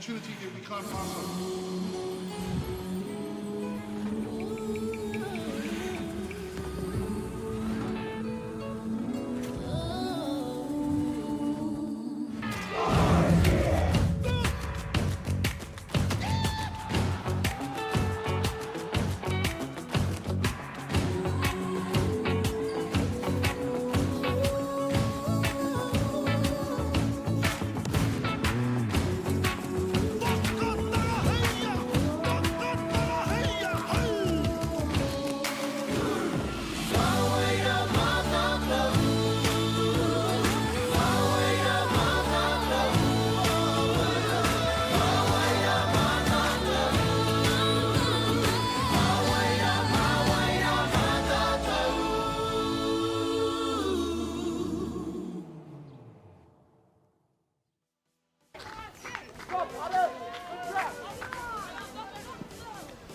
opportunity that we can't pass on.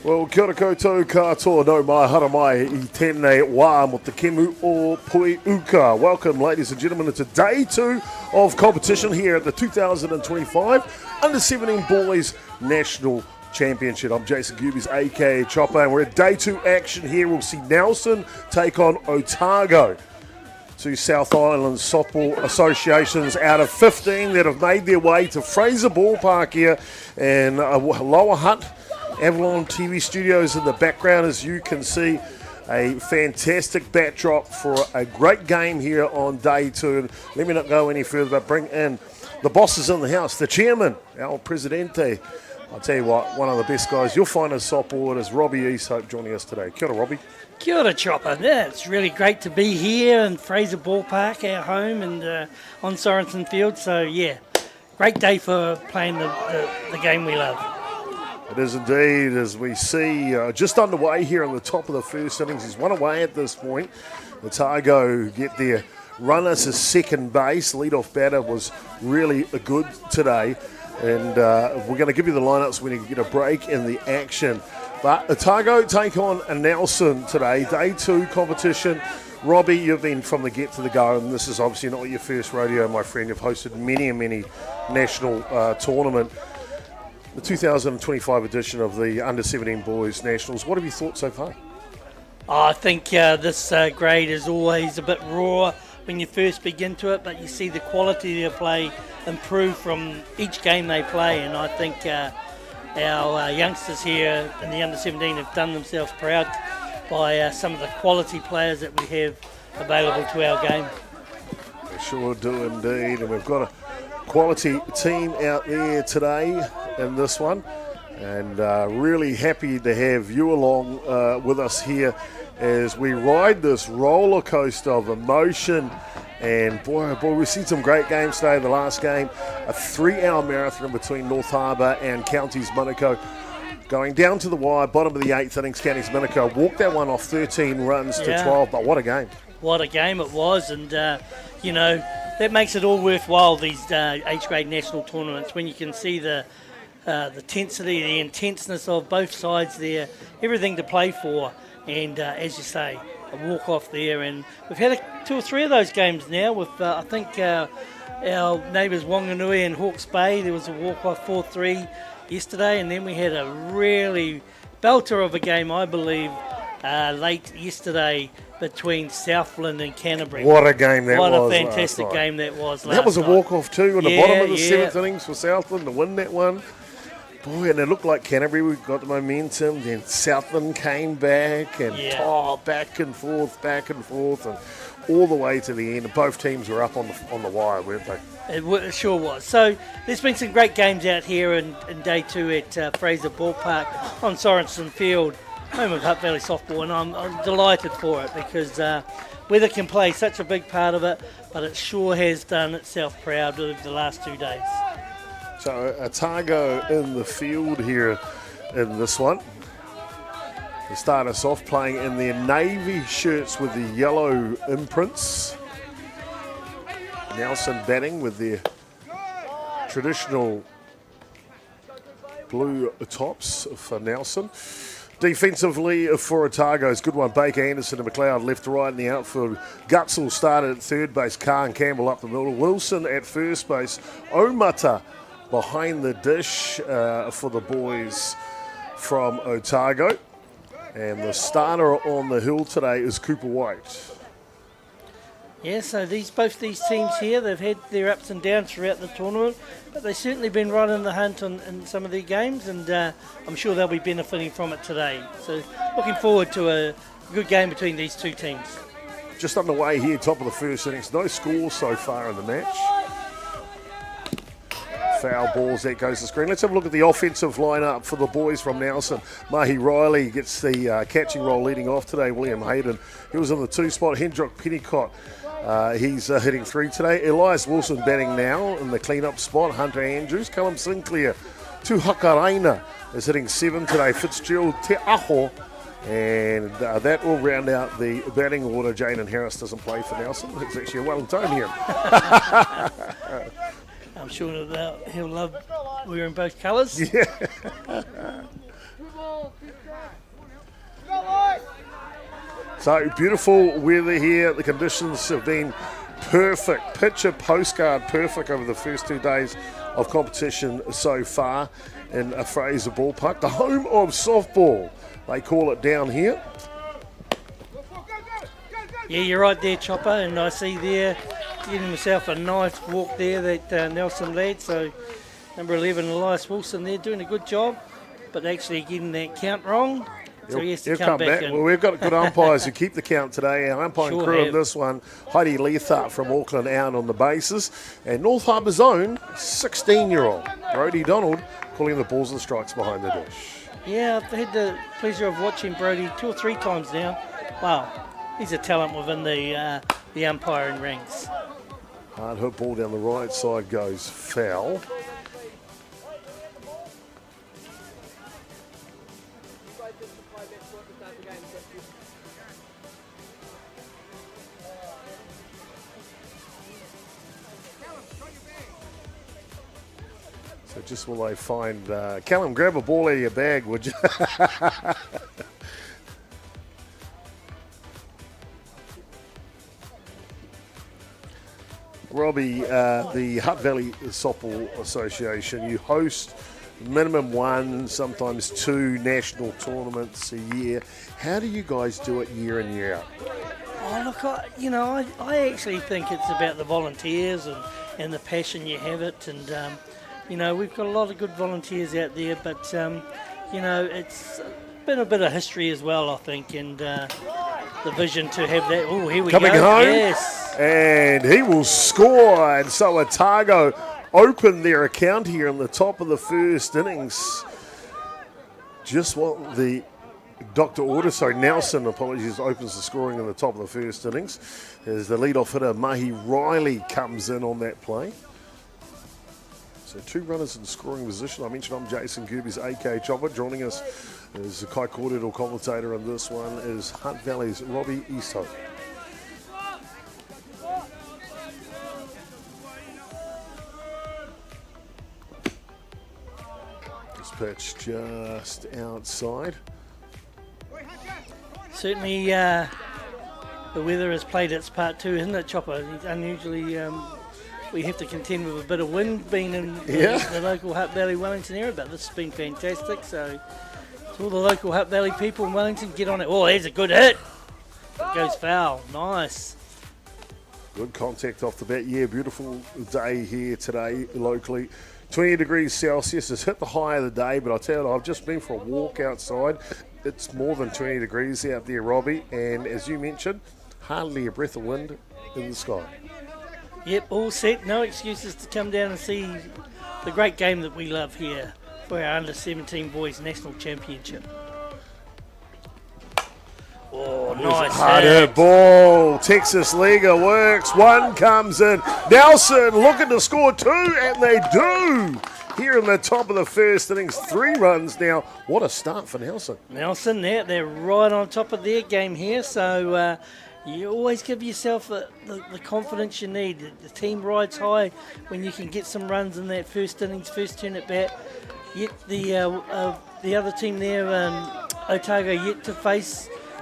Well, kia ora koutou katoa no mai hara mai I tēnei wā mo te kemu o Pui Uka. Welcome, ladies and gentlemen, to day 2 of competition here at the 2025 Under-17 Boys National Championship. I'm Jason Gubies, aka Chopper, and we're at day 2 action here. We'll see Nelson take on Otago. Two South Island softball associations out of 15 that have made their way to Fraser Park here in Lower Hutt. Avalon TV studios in the background, as you can see. A fantastic backdrop for a great game here on day 2. And let me not go any further, but bring in the bosses in the house, the chairman, El Presidente. I'll tell you what, one of the best guys you'll find in softball is Robbie Easthope joining us today. Kia ora, Robbie. Kia ora, Chopper. Yeah, it's really great to be here in Fraser Park, our home, and on Sorensen Field. So, yeah, great day for playing the game we love. It is indeed, as we see just underway here on the top of the first innings. He's one away at this point. Otago get their runner to second base. Leadoff batter was really good today. And we're going to give you the lineups when you get a break in the action. But Otago take on a Nelson today. Day 2 competition. Robbie, you've been from the get to the go, and this is obviously not your first rodeo, my friend. You've hosted many national tournament. The 2025 edition of the Under-17 Boys Nationals. What have you thought so far? I think this grade is always a bit raw when you first begin to it, but you see the quality of play improve from each game they play, and I think our youngsters here in the Under-17 have done themselves proud by some of the quality players that we have available to our game. They sure do indeed, and we've got a quality team out there today in this one, and really happy to have you along with us here as we ride this roller coaster of emotion. And boy, we've seen some great games today. The last game, a 3-hour marathon between North Harbour and Counties Manukau, going down to the wire, bottom of the 8th innings. Counties Manukau walked that one off 13 runs to 12, but what a game. What a game it was, and you know, that makes it all worthwhile, these age grade national tournaments, when you can see the intensity, the intenseness of both sides there, everything to play for, and as you say, a walk off there. And we've had 2 or 3 of those games now with I think our neighbours Wanganui and Hawke's Bay. There was a walk off 4-3 yesterday, and then we had a really belter of a game, I believe, late yesterday between Southland and Canterbury. What a game that was. What a fantastic game that was last night. That was a walk-off too in the bottom of the 7th innings for Southland to win that one. Boy, and it looked like Canterbury, we got the momentum. Then Southland came back and back and forth, and all the way to the end. And both teams were up on the wire, weren't they? It sure was. So there's been some great games out here in day 2 at Fraser Park on Sorensen Field, home of Hutt Valley Softball, and I'm delighted for it because weather can play such a big part of it, but it sure has done itself proud over the last 2 days. So Otago in the field here in this one. They start us off playing in their navy shirts with the yellow imprints. Nelson batting with their traditional blue tops for Nelson. Defensively for Otago, it's good one. Baker, Anderson and McLeod left to right in the outfield. Gutzel started at third base. Carr and Campbell up the middle. Wilson at first base. Omata behind the dish for the boys from Otago. And the starter on the hill today is Cooper White. Yeah, so both these teams here, they've had their ups and downs throughout the tournament, but they've certainly been right in the hunt in some of their games, and I'm sure they'll be benefiting from it today. So looking forward to a good game between these two teams. Just underway here, top of the first innings. No score so far in the match. Foul balls, that goes to screen. Let's have a look at the offensive lineup for the boys from Nelson. Mahi Riley gets the catching role leading off today. William Hayden, he was in the 2 spot. Hendrick Pennicott, he's hitting 3 today. Elias Wilson batting now in the clean-up spot. Hunter Andrews, Callum Sinclair, Tuhakaraina is hitting 7 today. Fitzgerald Te Aho, and that will round out the batting order. Jaden Harris doesn't play for Nelson. It's actually a Wellingtonian. I'm sure that he'll love wearing both colours. Yeah. So beautiful weather here. The conditions have been perfect. Picture postcard perfect over the first 2 days of competition so far in Fraser Park, the home of softball. They call it down here. Yeah, you're right there, Chopper, and I see there getting himself a nice walk there, that Nelson lad. So number 11, Elias Wilson there, doing a good job, but actually getting that count wrong. So he has to come back in. Well, we've got good umpires who keep the count today. Our umpiring Sure crew have. in this one, Heidi Leithart from Auckland out on the bases, and North Harbour's own 16-year-old, Brodie Donald, calling the balls and strikes behind the dish. Yeah, I've had the pleasure of watching Brodie 2 or 3 times now. Wow, he's a talent within the umpiring ranks. Hard hit ball down the right side goes foul. So just will they find... Callum, grab a ball out of your bag, would you? Robbie, the Hutt Valley Softball Association, you host minimum 1, sometimes 2 national tournaments a year. How do you guys do it year in, year out? Oh, look, I actually think it's about the volunteers and the passion you have it. And, we've got a lot of good volunteers out there, but, it's been a bit of history as well, I think, and the vision to have that. Oh, here we Coming go. home, Yes. and he will score. And so Otago open their account here in the top of the first innings. Just what the Dr. Order, Nelson, apologies, opens the scoring in the top of the first innings as the leadoff hitter Mahi Riley comes in on that play. So 2 runners in scoring position. I mentioned I'm Jason Kirby's AK Chopper. Joining us as a Kai Kōrero commentator on this one is Hutt Valley's Robbie Easthope. This pitch just outside. Certainly, the weather has played its part too, isn't it, Chopper? Unusually, we have to contend with a bit of wind being in the local Hutt Valley Wellington area, but this has been fantastic. So, to all the local Hutt Valley people in Wellington, get on it. Oh, there's a good hit. It goes foul. Nice. Good contact off the bat. Yeah, beautiful day here today locally. 20 degrees Celsius has hit the high of the day, but I'll tell you, I've just been for a walk outside. It's more than 20 degrees out there, Robbie, and as you mentioned, hardly a breath of wind in the sky. Yep, all set. No excuses to come down and see the great game that we love here for our under-17 boys national championship. Oh, nice Hard hit. hit ball. Texas Liga works. 1 comes in. Nelson looking to score 2, and they do. Here in the top of the first innings, 3 runs now. What a start for Nelson. Nelson, they're right on top of their game here, so you always give yourself the confidence you need. The team rides high when you can get some runs in that first innings, first turn at bat. Yet the other team there, Otago, yet to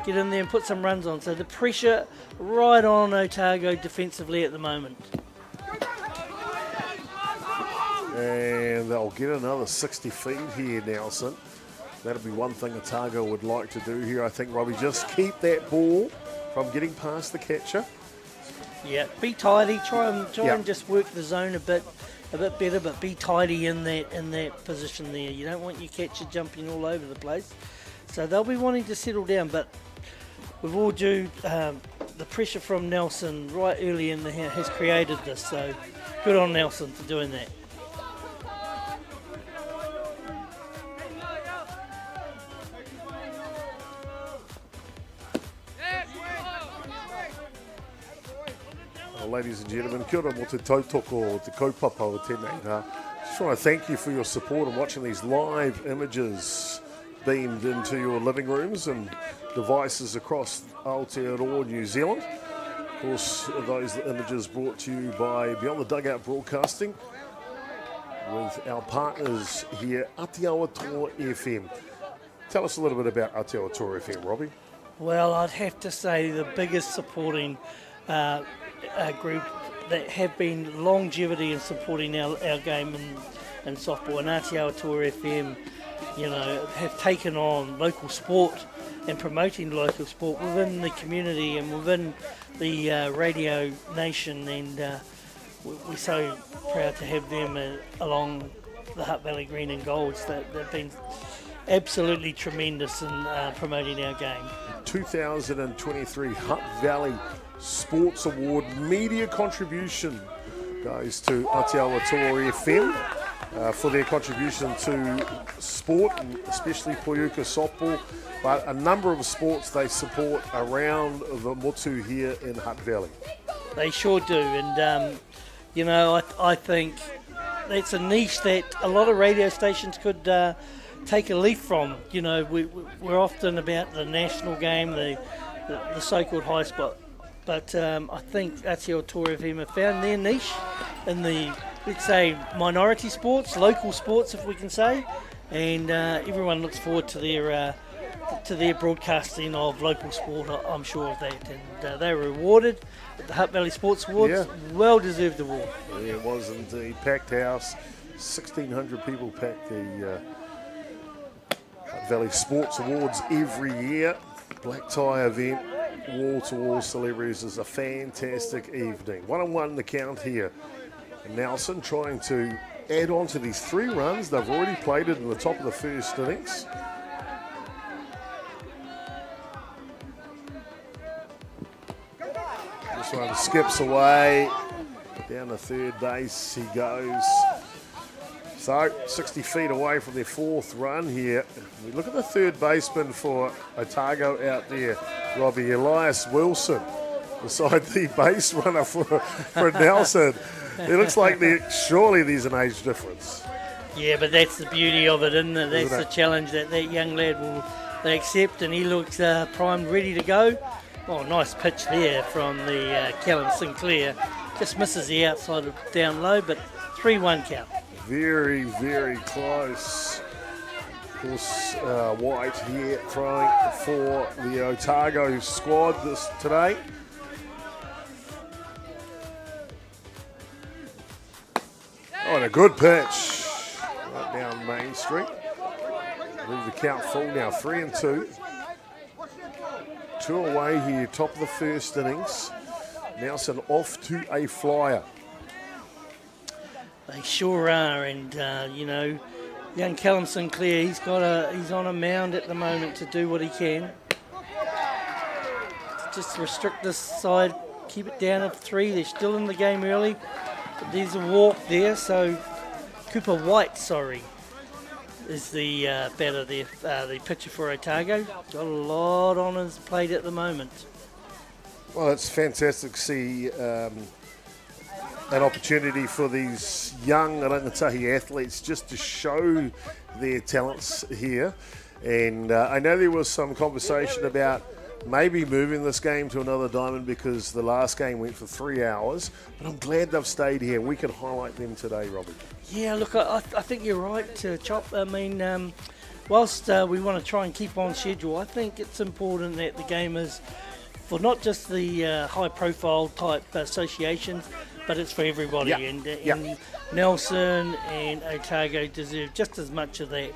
get in there and put some runs on. So the pressure right on Otago defensively at the moment. And they'll get another 60 feet here, Nelson. That'll be one thing Otago would like to do here, I think, Robbie. Just keep that ball from getting past the catcher. Yeah, be tidy. Try Yeah. and just work the zone a bit better, but be tidy in that position there. You don't want your catcher jumping all over the place. So they'll be wanting to settle down, but with all due, the pressure from Nelson right early in the has created this. So good on Nelson for doing that. Ladies and gentlemen, kia ora mo te tautoko, te kaupapa o tēnei rā. Just want to thank you for your support and watching these live images beamed into your living rooms and devices across Aotearoa, New Zealand. Of course, those images brought to you by Beyond the Dugout Broadcasting with our partners here, Aotearoa FM. Tell us a little bit about Aotearoa FM, Robbie. Well, I'd have to say the biggest supporting group that have been longevity in supporting our game in softball, and Aotearoa FM, have taken on local sport and promoting local sport within the community and within the radio nation, and we're so proud to have them along the Hutt Valley Green and Golds. They've been absolutely tremendous in promoting our game. 2023 Hutt Valley Sports Award media contribution goes to Aotearoa FM for their contribution to sport, and especially Poiuka softball, but a number of sports they support around the motu here in Hutt Valley. They sure do, and I think that's a niche that a lot of radio stations could take a leaf from. We're often about the national game, the so-called high spot. But I think Aotearoa FM have found their niche in the, let's say, minority sports, local sports, if we can say, and everyone looks forward to their broadcasting of local sport. I'm sure of that, and they were rewarded at the Hutt Valley Sports Awards. Yeah. Well-deserved award. Yeah, it was indeed. Packed house, 1,600 people packed the Hutt Valley Sports Awards every year. Black tie event. Wall-to-wall celebrities is a fantastic evening. 1-1 the count here. And Nelson trying to add on to these 3 runs. They've already played it in the top of the first innings. This one skips away. Down to third base he goes. So 60 feet away from their 4th run here. We look at the third baseman for Otago out there, Robbie, Elias Wilson, beside the base runner for Nelson. It looks like surely there's an age difference. Yeah, but that's the beauty of it, isn't it? That's Isn't it? the challenge that young lad will accept, and he looks primed, ready to go. Oh, nice pitch there from the Callum Sinclair. Just misses the outside of down low, but 3-1 count. Very, very close. Of course, White here throwing for the Otago squad today. Oh, and a good pitch. Right down Main Street. Move the count full now, 3-2. 2 away here, top of the first innings. Nelson off to a flyer. They sure are, and young Callum Sinclair, he's on a mound at the moment to do what he can. Just restrict this side, keep it down at 3. They're still in the game early, but there's a walk there. So Cooper White, is the batter there, the pitcher for Otago. Got a lot on his plate at the moment. Well, it's fantastic to see an opportunity for these young rangatahi athletes just to show their talents here. And I know there was some conversation about maybe moving this game to another diamond because the last game went for 3 hours, but I'm glad they've stayed here. We can highlight them today, Robbie. Yeah, look, I think you're right, Chop. I mean, whilst we want to try and keep on schedule, I think it's important that the game is for not just the high-profile type associations, but it's for everybody. Yeah. And Nelson and Otago deserve just as much of that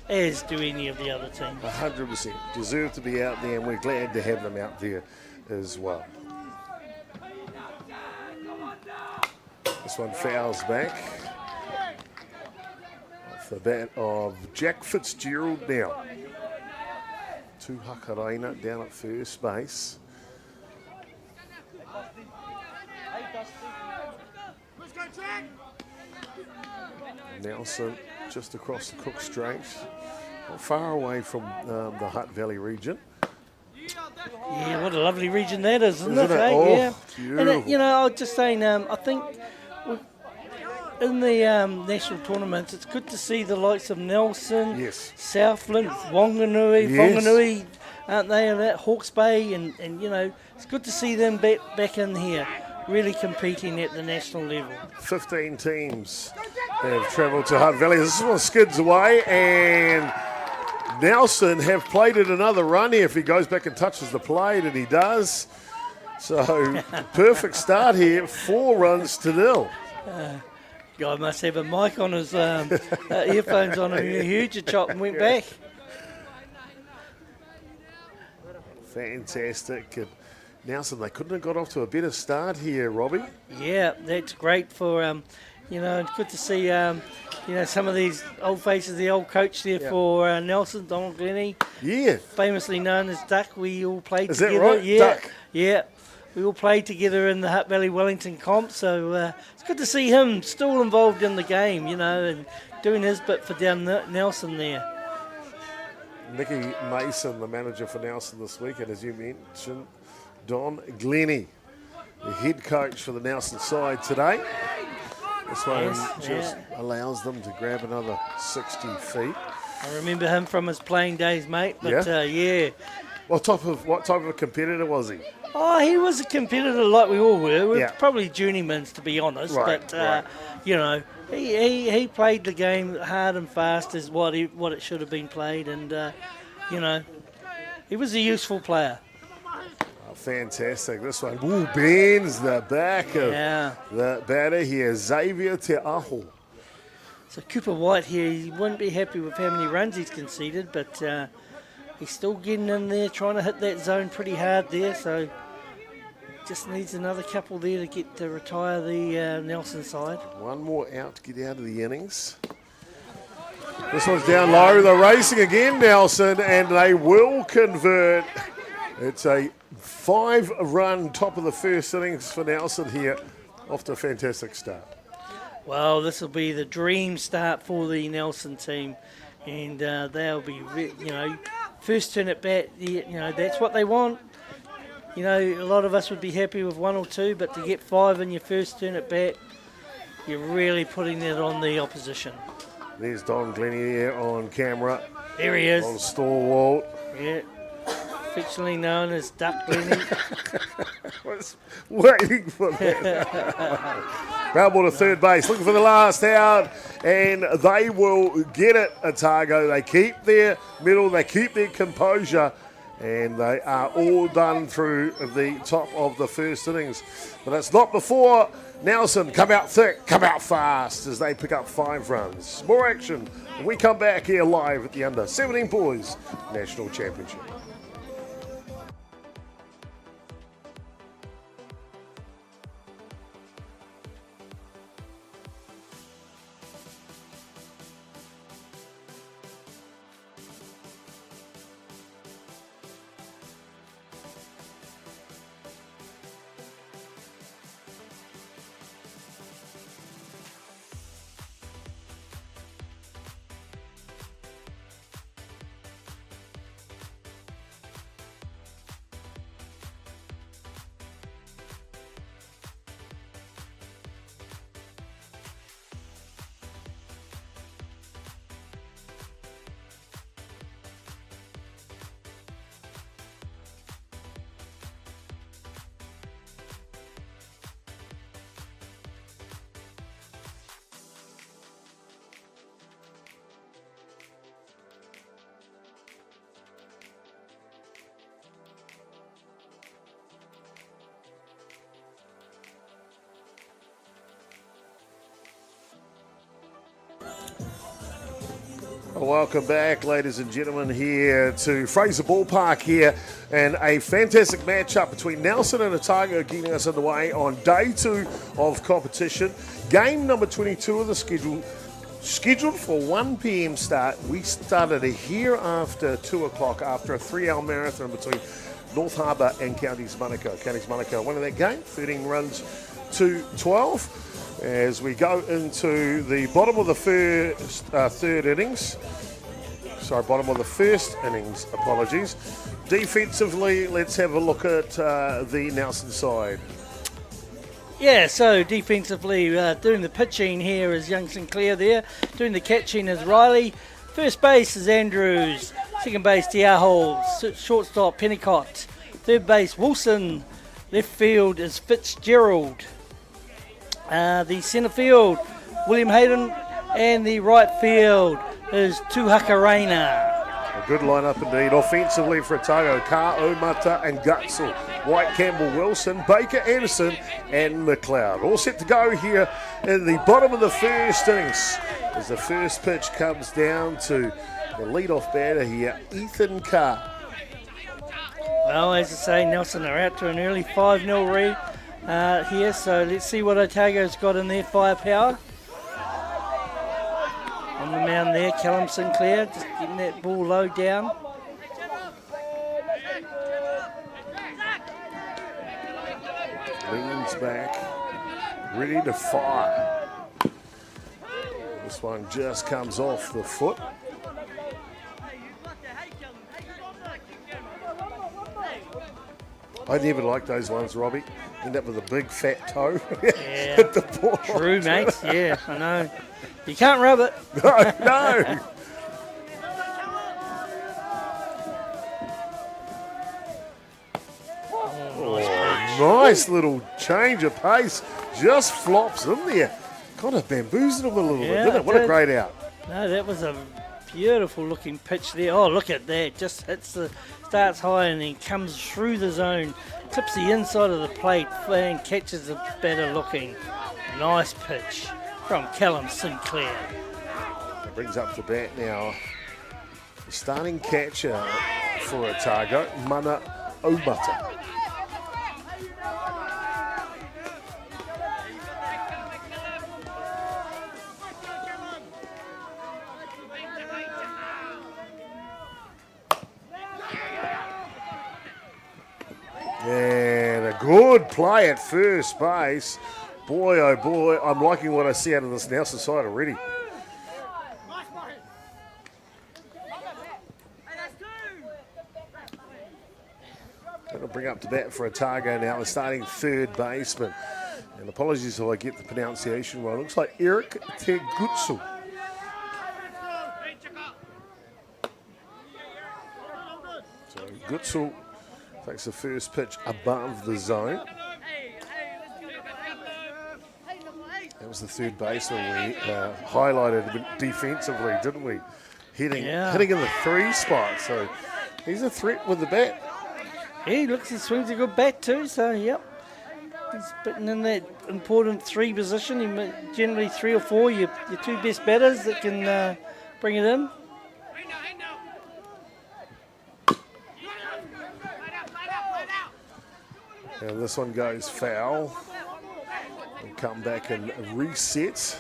as do any of the other teams. 100% deserve to be out there, and we're glad to have them out there as well. This one fouls back off the bat of Jack Fitzgerald now. To Hakaraina down at first base. Nelson just across the Cook Strait, not far away from the Hutt Valley region. Yeah, what a lovely region that is, isn't it? it? Eh? Oh, Yeah. beautiful. And I was just saying, I think in the national tournaments, it's good to see the likes of Nelson, Yes. Southland, Wanganui, Yes. Whanganui, aren't they? And that Hawke's Bay, and it's good to see them back in here, really competing at the national level. 15 teams have travelled to Hutt Valley. This one skids away, and Nelson have played it another run here if he goes back and touches the plate, and he does. So perfect start here, 4 runs to 0. Guy must have a mic on his earphones on him. He heard your chop and went back. Fantastic. And Nelson, they couldn't have got off to a better start here, Robbie. Yeah, that's great for it's good to see some of these old faces. The old coach there for Nelson, Donald Glennie, Yeah. famously known as Duck. We all played Is that together. right? Yeah, Duck. yeah. We all played together in the Hutt Valley Wellington comp, so it's good to see him still involved in the game, and doing his bit for down Nelson there. Nicky Mason, the manager for Nelson this week, and as you mentioned, Don Glennie, the head coach for the Nelson side today. This one just allows them to grab another 60 feet. I remember him from his playing days, mate. But Yeah? What type of a competitor was he? Oh, he was a competitor like we all were. We're Yeah. probably journeymen, to be honest. Right, But right. he played the game hard and fast as what it should have been played, and he was a useful player. Oh, fantastic. This one bends the back of the batter here, Xavier Te Aho. So Cooper White here, he wouldn't be happy with how many runs he's conceded, but he's still getting in there, trying to hit that zone pretty hard there. So just needs another couple there to retire the Nelson side. One more out to get out of the innings. This one's down low. They're racing again, Nelson, and they will convert. It's a 5-run top of the first innings for Nelson here. Off to a fantastic start. Well, this will be the dream start for the Nelson team, and they'll be, first turn at bat. That's what they want. A lot of us would be happy with 1 or 2, but to get 5 in your first turn at bat, you're really putting it on the opposition. There's Don Glennie here on camera. There he is. On stalwart. Yeah. Affectionately known as Duck Glennie. Was waiting for that. Ground ball to third base, looking for the last out, and they will get it, Otago. They keep their middle, they keep their composure, and they are all done through the top of the first innings. But it's not before Nelson come out thick, come out fast as they pick up 5 runs. More action when we come back here live at the Under-17 Boys National Championship. Welcome back, ladies and gentlemen, here to Fraser Park here, and a fantastic matchup between Nelson and Otago getting us underway on day 2 of competition. Game number 22 of the scheduled for 1 p.m. start. We started here after 2 o'clock after a 3-hour marathon between North Harbour and Counties Manukau. Counties Manukau winning that game, 13 runs to 12. As we go into the bottom of the first bottom of the first innings, apologies. Defensively, let's have a look at the Nelson side. Yeah, so defensively, doing the pitching here is young Sinclair there. Doing the catching is Riley. First base is Andrews. Second base, Tiaho. Shortstop, Pennicott. Third base, Wilson. Left field is Fitzgerald. The centre field, William Hayden, and the right field is Tuhakarena. A good lineup indeed. Offensively for Otago, Ka, Omata and Gutzel, White, Campbell, Wilson, Baker, Anderson and McLeod. All set to go here in the bottom of the first innings as the first pitch comes down to the lead-off batter here, Ethan Ka. Well, as I say, Nelson are out to an early 5-0 lead. Here, so let's see what Otago's got in their firepower. On the mound there, Callum Sinclair, just getting that ball low down. Leans back, ready to fire. This one just comes off the foot. I never liked those ones, Robbie. End up with a big fat toe. Yeah, Hit the ball. True, mate. Yeah, I know. You can't rub it. No. Nice little change of pace. Just flops in there. Kind of bamboozled him a little bit, didn't it? What a great out. No, that was a beautiful looking pitch there. Oh, look at that. Just hits starts high and then comes through the zone, tips the inside of the plate and catches the better looking. Nice pitch from Callum Sinclair. That brings up the bat now. The starting catcher for Otago, Mana Omata. And a good play at first base. Boy, oh boy, I'm liking what I see out of this Nelson side already. That'll bring up to bat for Otago now, the starting third baseman. And apologies if I get the pronunciation wrong. Looks like Eric Tegutsu. So Gutzel takes the first pitch above the zone. That was the third baseman we highlighted defensively, didn't we? Hitting in the 3 spot. So he's a threat with the bat. He swings a good bat too, so yep. He's putting in that important 3 position. He generally 3 or 4, your 2 best batters that can bring it in. And this one goes foul. And come back and reset.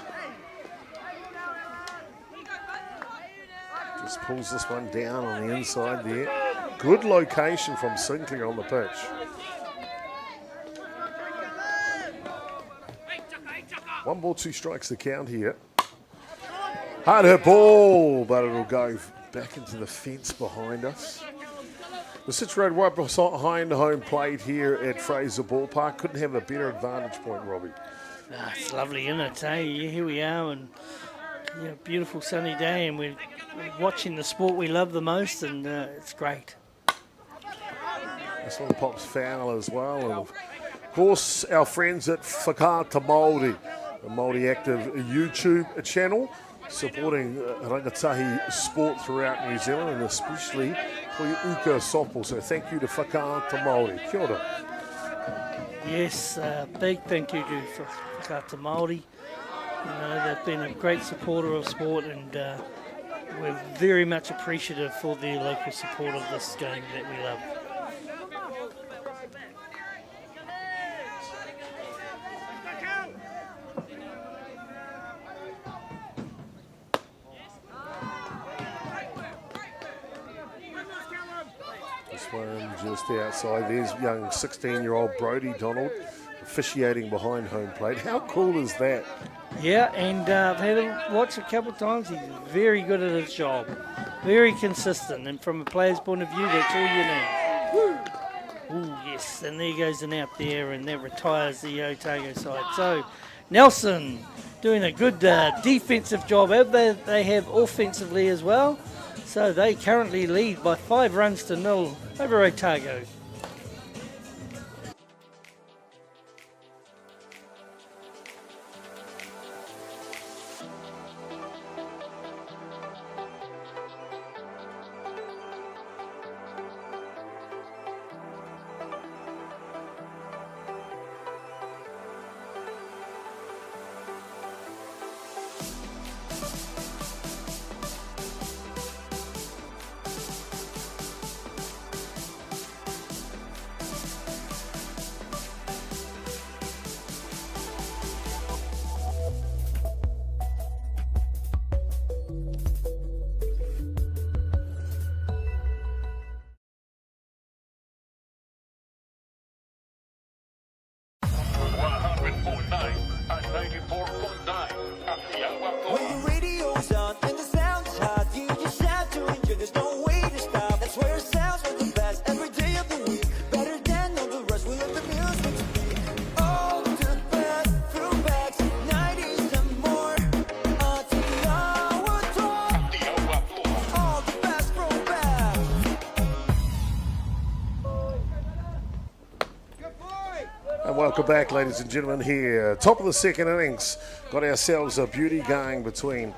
Just pulls this one down on the inside there. Good location from Sinclair on the pitch. One ball, 2 strikes to count here. Hard hit ball, but it'll go back into the fence behind us. We're situated right behind the home plate here at Fraser Park. Couldn't have a better advantage point, Robbie. It's lovely, isn't it? Hey, here we are, and beautiful sunny day, and we're watching the sport we love the most, and it's great. This one pops foul as well. And of course, our friends at Whakaata Māori, a Māori active YouTube channel, supporting rangatahi sport throughout New Zealand, and especially Uka softball. So thank you to Whakaata Māori. Kia ora. Yes, big thank you to Whakaata Māori. They've been a great supporter of sport, and we're very much appreciative for the local support of this game that we love. This one just outside. There's young 16-year-old Brodie Donald officiating behind home plate. How cool is that? Yeah, and I've had him watch a couple of times. He's very good at his job, very consistent, and from a player's point of view, that's all you need. Ooh, yes, and there goes an out there, and that retires the Otago side. So, Nelson doing a good defensive job. They have offensively as well. So they currently lead by 5 runs to 0 over Otago. When the radio's on and the sound's hot, you just have to enjoy. There's no way to stop. That's where it sounds for the best every day of the week. Better than all the rest. We let the music speak. All the best throwbacks, 90s and more. Otago talk. All the best throwbacks. And welcome back, ladies and gentlemen, here. Top of the second innings. Got ourselves a beauty going between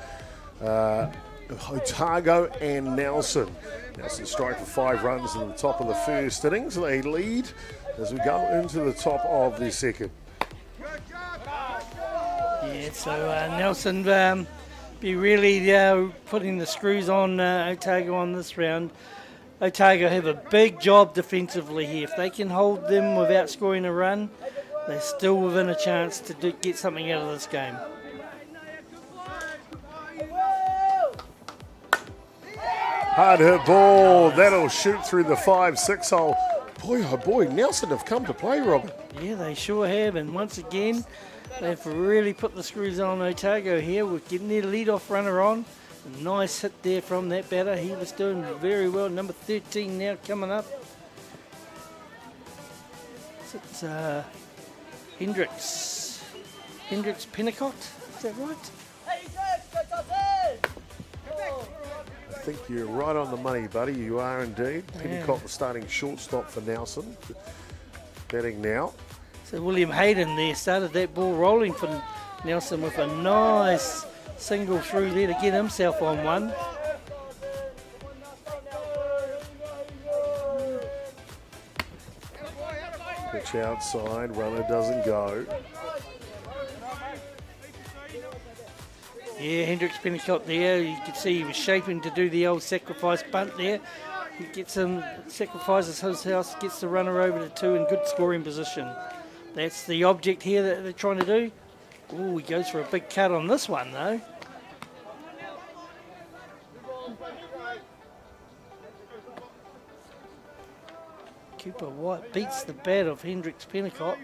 Otago and Nelson. Nelson strike for 5 runs in the top of the first innings. They lead as we go into the top of the second. Yeah, so Nelson be really putting the screws on Otago on this round. Otago have a big job defensively here. If they can hold them without scoring a run, they're still within a chance to get something out of this game. Hard hit ball. That'll shoot through the 5-6 hole. Boy, oh boy, Nelson have come to play, Robin. Yeah, they sure have. And once again, they've really put the screws on Otago here with getting their lead-off runner on. A nice hit there from that batter. He was doing very well. Number 13 now coming up. It's Hendricks Pennicott. Is that right? I think you're right on the money, buddy. You are indeed. Pennicott was starting shortstop for Nelson. Batting now. So William Hayden there started that ball rolling for Nelson with a nice single through there to get himself on one. Pitch outside, runner doesn't go. Yeah, Hendricks Pennicott there. You could see he was shaping to do the old sacrifice bunt there. He gets him, sacrifices his house, gets the runner over to 2 in good scoring position. That's the object here that they're trying to do. Ooh, he goes for a big cut on this one though. Cooper White beats the bat of Hendricks Pennicott.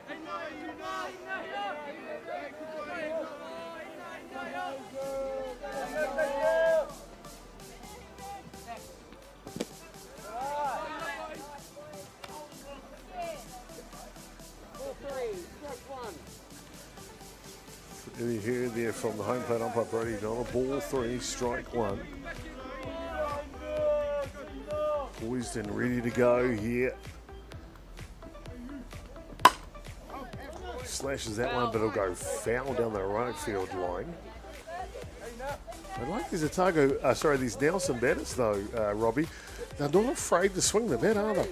You hear there from the home plate umpire Brodie Donald. Ball 3, strike 1. Poised and ready to go here. Slashes that one, but it'll go foul down the right field line. I like these these Nelson batters though, Robbie. They're not afraid to swing the bat, are they?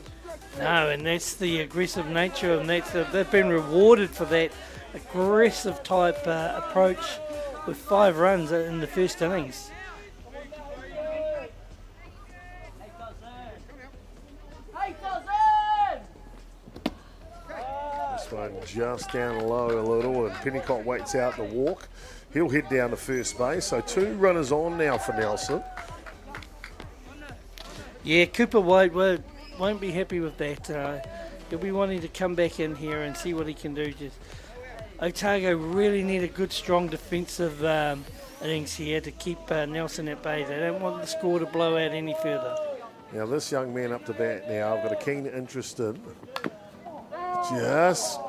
No, and that's the aggressive nature, and they've been rewarded for that aggressive type approach with 5 runs in the first innings. Going just down low a little, and Pennicott waits out the walk. He'll head down to first base. So 2 runners on now for Nelson. Yeah, Cooper White won't be happy with that. He'll be wanting to come back in here and see what he can do. Otago really need a good, strong defensive innings here to keep Nelson at bay. They don't want the score to blow out any further. Now this young man up to bat now, I've got a keen interest in. Just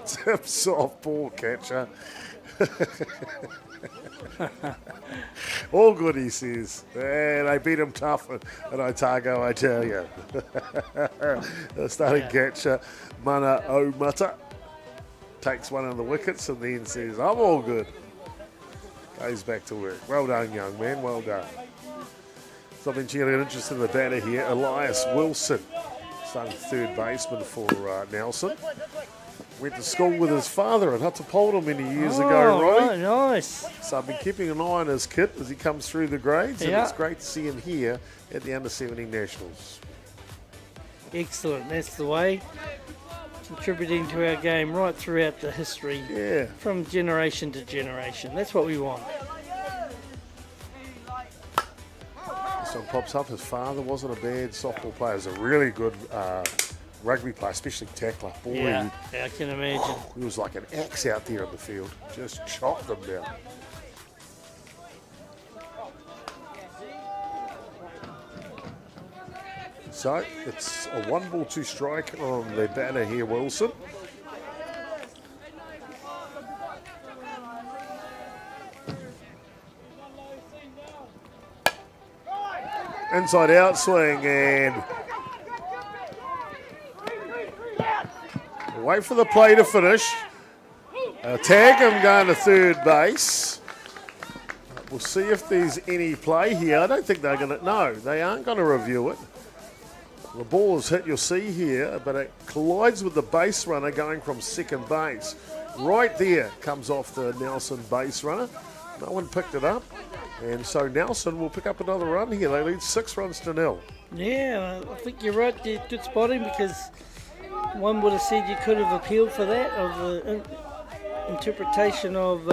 tip soft ball catcher. All good, he says. And they beat him tough at Otago, I tell you. The starting catcher, Mana Omata, takes one of the wickets and then says, I'm all good. Goes back to work. Well done, young man, well done. So I've been an interest in the batter here, Elias Wilson, starting third baseman for Nelson. Went to school with his father at Hutt many years ago, Robbie. Right, nice. So I've been keeping an eye on his kid as he comes through the grades, and Yeah. it's great to see him here at the Under-17 Nationals. Excellent, that's the way. Contributing to our game right throughout the history, Yeah. from generation to generation. That's what we want. This one pops up. His father wasn't a bad softball player. He was a really good rugby player, especially tackler. Boy, Yeah, I can imagine. he was like an axe out there in the field. Just chopped them down. So it's a 1-2 strike on the batter here, Wilson. Inside out swing and wait for the play to finish. Tag him going to third base. We'll see if there's any play here. I don't think they're going to. No, they aren't going to review it. The ball is hit, you'll see here, but it collides with the base runner going from second base. Right there comes off the Nelson base runner. No one picked it up. And so Nelson will pick up another run here. They lead 6-0. Yeah, I think you're right. Good spotting, because one would have said you could have appealed for that, of the interpretation of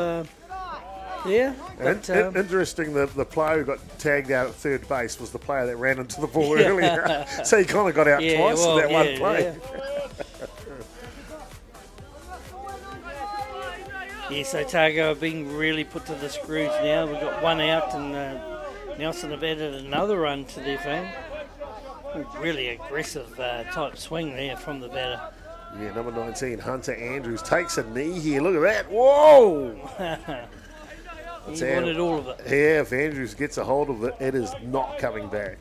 there. But, Interesting that the player who got tagged out at third base was the player that ran into the ball earlier. So he kind of got out twice in that one play. Yeah. Yes, Otago are being really put to the screws now. We've got one out, and Nelson have added another run to their fame. Really aggressive type swing there from the batter. Yeah, number 19, Hunter Andrews, takes a knee here. Look at that. Whoa! He wanted all of it. Yeah, if Andrews gets a hold of it, it is not coming back.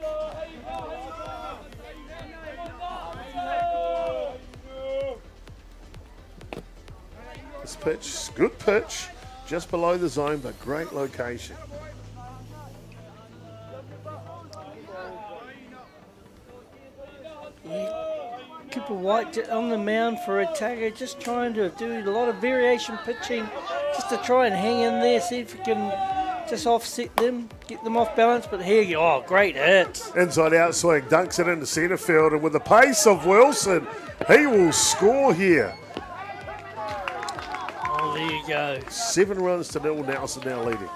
This pitch, good pitch, just below the zone, but great location. Cooper White on the mound for Otago, just trying to do a lot of variation pitching, just to try and hang in there, see if we can just offset them, get them off balance. But here you go, oh, great hit. Inside out swing, dunks it into centre field, and with the pace of Wilson, he will score here. Oh, there you go. 7-0, Nelson now leading.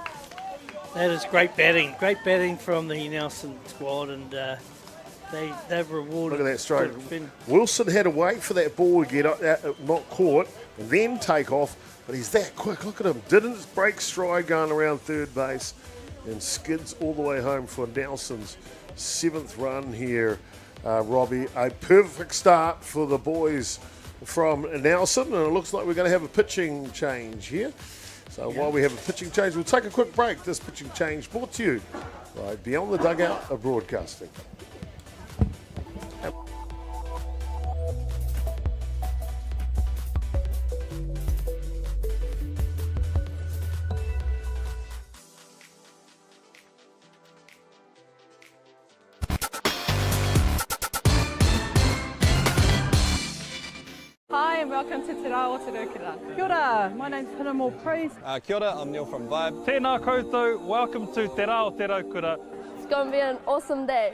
That is great batting from the Nelson squad, and they've rewarded. Look at that stroke. good- Wilson had to wait for that ball to get not caught and then take off, but he's that quick. Look at him. Didn't break stride going around third base and skids all the way home for Nelson's 7th run here, Robbie. A perfect start for the boys from Nelson, and it looks like we're going to have a pitching change here. So while we have a pitching change, we'll take a quick break. This pitching change brought to you by Beyond the Dugout of Broadcasting. Hi and welcome to Te Rā Otago. Kia ora, my name's Pinamo Praise. Kia ora, I'm Neil from Vibe. Tēnā koutou, welcome to Te Rā o Te Raukura. It's going to be an awesome day.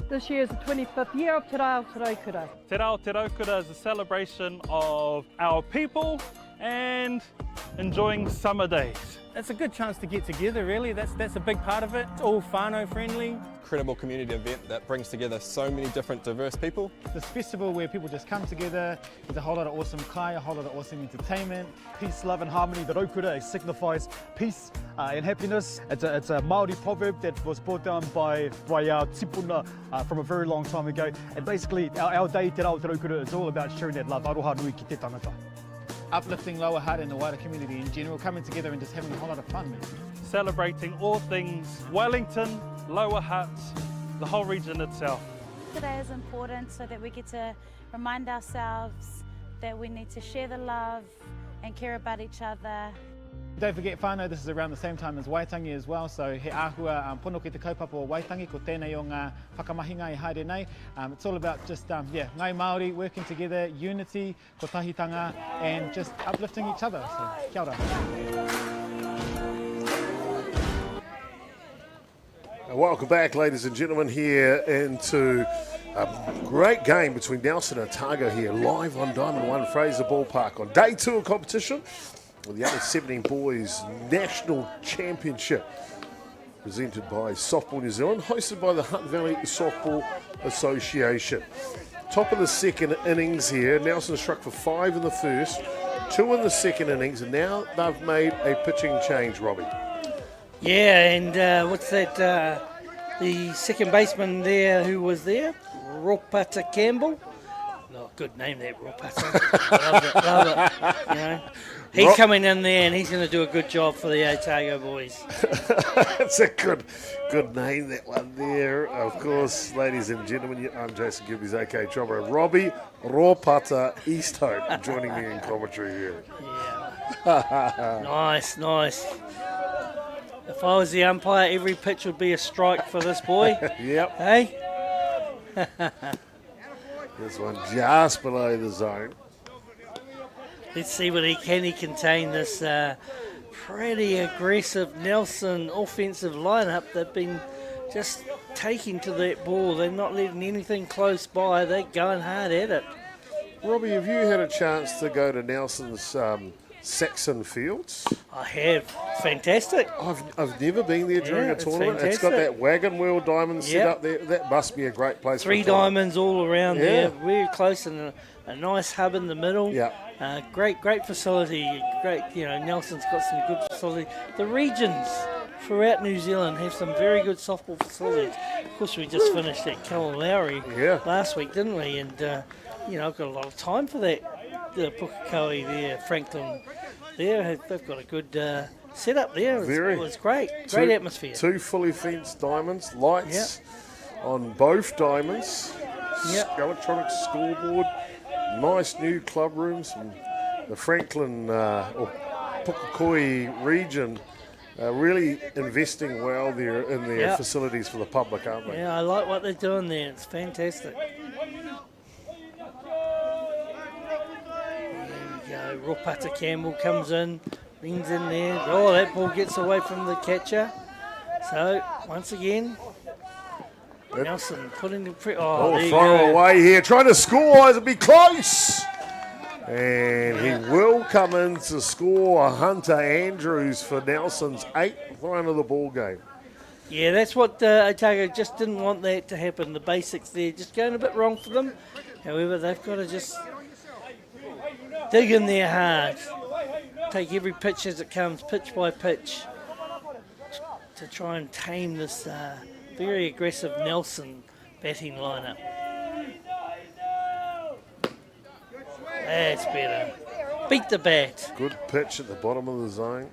This year is the 25th year of Te Reo Te Raukura. Te Reo Te Raukura is a celebration of our people and enjoying summer days. It's a good chance to get together, really. That's a big part of it. It's all whānau friendly. Incredible community event that brings together so many different diverse people. This festival where people just come together, there's a whole lot of awesome kai, a whole lot of awesome entertainment. Peace, love and harmony. The Raukura signifies peace and happiness. It's a Māori proverb that was brought down by our tipuna from a very long time ago. And basically our day Te Reo Te Raukura is all about sharing that love. Aroha nui ki te tangata. Uplifting Lower Hutt and the wider community in general, coming together and just having a whole lot of fun. Celebrating all things Wellington, Lower Hutt, the whole region itself. Today is important so that we get to remind ourselves that we need to share the love and care about each other. Don't forget whānau, this is around the same time as Waitangi as well, so he āhua pono ki te kaupapa o Waitangi, ko tēnei o ngā whakamahinga I haere nei. It's all about just, ngai Māori working together, unity, ko tahitanga, and just uplifting each other. So, kia ora. Welcome back, ladies and gentlemen, here into a great game between Nelson and Otago here, live on Diamond 1 Fraser Park on day 2 of competition with the U17 Boys National Championship, presented by Softball New Zealand, hosted by the Hutt Valley Softball Association. Top of the second innings here, Nelson struck for 5 in the first, 2 in the second innings, and now they've made a pitching change, Robbie. Yeah, and what's that? The second baseman there, who was there, Ropata Campbell. No, good name that, Ropata. love it. You know, he's coming in there and he's going to do a good job for the Otago boys. It's a good name, that one there. Of course, ladies and gentlemen, I'm Jason Gibby's AK Chopper. Robbie Ropata East Hope joining me in commentary here. Yeah. Nice. If I was the umpire, every pitch would be a strike for this boy. Yep. Hey? This one just below the zone. Let's see what he contain this pretty aggressive Nelson offensive lineup. They've been just taking to that ball. They're not letting anything close by. They're going hard at it. Robbie, have you had a chance to go to Nelson's Saxon Fields? I have. Fantastic. I've never been there during a tournament. It's got that wagon wheel diamond set up there. That must be a great place. 3 diamonds all around there. Very close and a nice hub in the middle. Yeah. Great facility. Great, Nelson's got some good facility. The regions throughout New Zealand have some very good softball facilities. Of course, we just finished at Lowry last week, didn't we? And, I've got a lot of time for that. The Pukekohe there, Franklin there, they've got a good setup there. It's great. Great atmosphere. 2 fully fenced diamonds, lights on both diamonds, electronic scoreboard, nice new club rooms, and the Franklin or Pukekohe region really investing well there in their facilities for the public, aren't they? Yeah, I like what they're doing there. It's fantastic. Ropata Campbell comes in, rings in there. Oh, that ball gets away from the catcher. So, once again, Nelson putting the throw away here, trying to score, it'll be close. And he will come in to score Hunter Andrews for Nelson's 8th run of the ball game. Yeah, that's what Otago just didn't want that to happen. The basics there just going a bit wrong for them. However, they've got to just dig in there hard. Take every pitch as it comes, pitch by pitch, to try and tame this very aggressive Nelson batting lineup. That's better. Beat the bat. Good pitch at the bottom of the zone.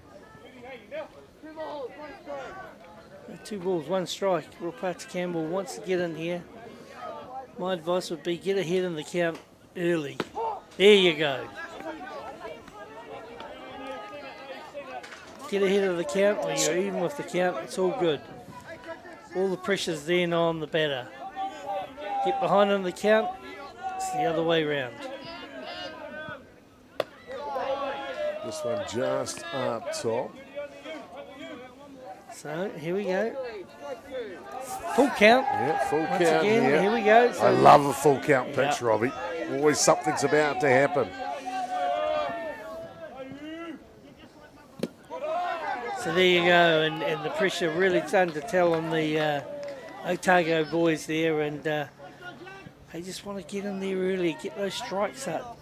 2 balls, 1 strike. Ropata Campbell wants to get in here. My advice would be get ahead in the count early. There you go. Get ahead of the count, or you're even with the count, it's all good. All the pressure's then on the batter. Get behind on the count, it's the other way round. This one just up top. So, here we go. Full count. Yeah, full Once count again, here. here we go. So I love a full count pitch, Yeah. Robbie. Always something's about to happen. So there you go, and the pressure really starting to tell on the Otago boys there, and they just want to get in there early, get those strikes up.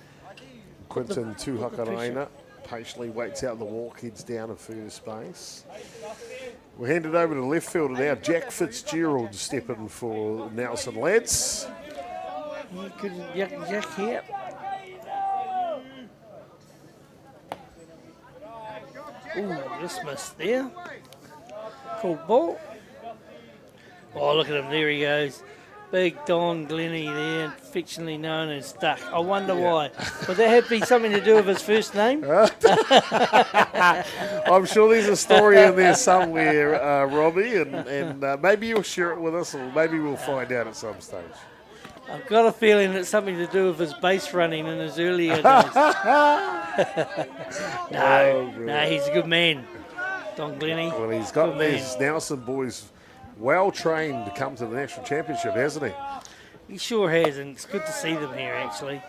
Quinton pressure. Tuhakaraina patiently waits out the walk, heads down to first base. We'll hand it over to left field now. Jack Fitzgerald stepping for Nelson lads. Yeah, good Jack here. Ooh, just missed there. Cool ball. Oh, look at him. There he goes. Big Don Glennie there, affectionately known as Duck. I wonder why. Would that have been something to do with his first name? I'm sure there's a story in there somewhere, Robbie, and maybe you'll share it with us, or maybe we'll find out at some stage. I've got a feeling it's something to do with his base running in his earlier days. No, he's a good man, Don Glennie. Well, he's got Good man. these Nelson boys well trained to come to the national championship, hasn't he? He sure has, and it's good to see them here, actually.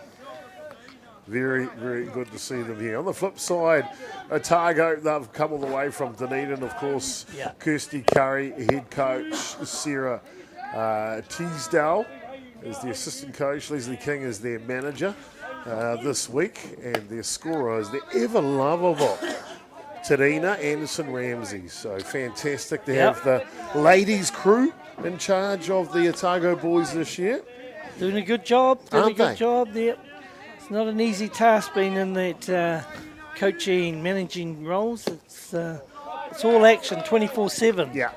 Very, very good to see them here. On the flip side, Otago, they've come all the way from Dunedin, of course. Yeah. Kirsty Curry, head coach. Sarah Teasdale is the assistant coach. Leslie King is their manager this week. And their scorer is the ever lovable Tarina Anderson-Ramsey. So fantastic to have the ladies crew in charge of the Otago boys this year. Doing a good job. Aren't they? Yep. It's not an easy task being in that coaching, managing roles. It's all action 24/7. Yeah.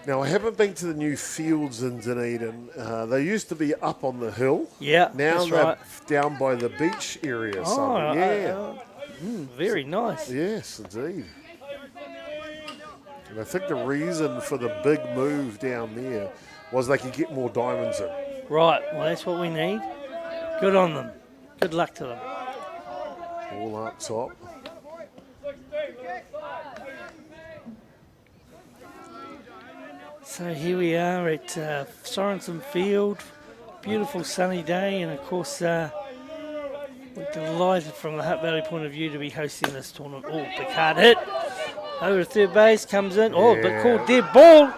Now, I haven't been to the new fields in Dunedin. They used to be up on the hill. Yeah, Now that's they're right. down by the beach area. Very nice. Yes, indeed. And I think the reason for the big move down there was they could get more diamonds in. Right, well, that's what we need. Good on them. Good luck to them. All up top. So here we are at Sorensen Field. Beautiful sunny day, and of course we're delighted from the Hutt Valley point of view to be hosting this tournament. Oh, big hard hit. Over to third base, comes in. Oh, but called dead ball.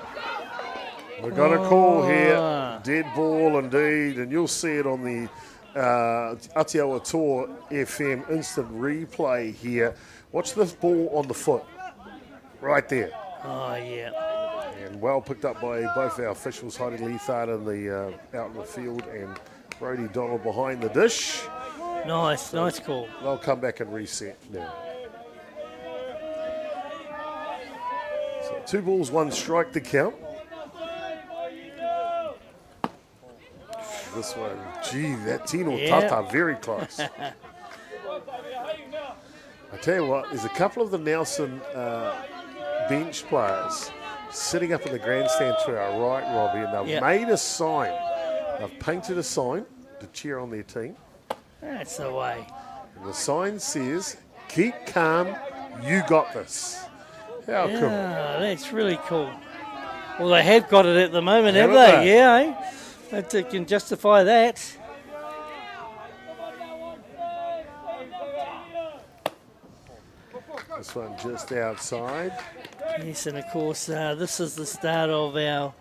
We've got a call here. Dead ball indeed, and you'll see it on the Aotearoa Tour FM instant replay here. Watch this ball on the foot. Right there. Oh, yeah. And well picked up by both our officials, Heidi Leithard in the out in the field and Brody Donald behind the dish. Nice call. They'll come back and reset now. So 2 balls, 1 strike to count. This one, gee, that Tino Tata, very close. I tell you what, there's a couple of the Nelson bench players sitting up in the grandstand to our right, Robbie, and they've made a sign. They've painted a sign to cheer on their team. That's the way. And the sign says, "Keep calm, you got this." How cool. Yeah, that's really cool. Well, they have got it at the moment, have Haven't they? Yeah, eh? That can justify that. This one just outside. Yes, and of course, this is the start of our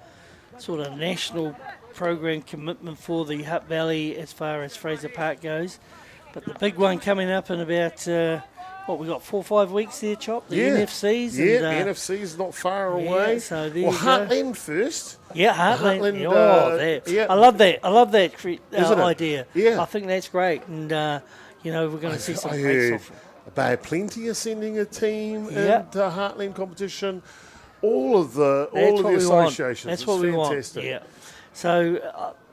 sort of national program commitment for the Hutt Valley as far as Fraser Park goes. But the big one coming up in about, we got 4 or 5 weeks there, Chop? The NFCs. Yeah, and, NFC's not far away. So there well, you go. Heartland first. Yeah, Heartland. Yeah. I love that. I love that Isn't it? idea. Yeah. I think that's great. And, we're going to see some I great heard stuff. Bay Plenty are sending a team Yeah. into Heartland competition. All of the we associations. Want. That's it's what we fantastic. want. Yeah. So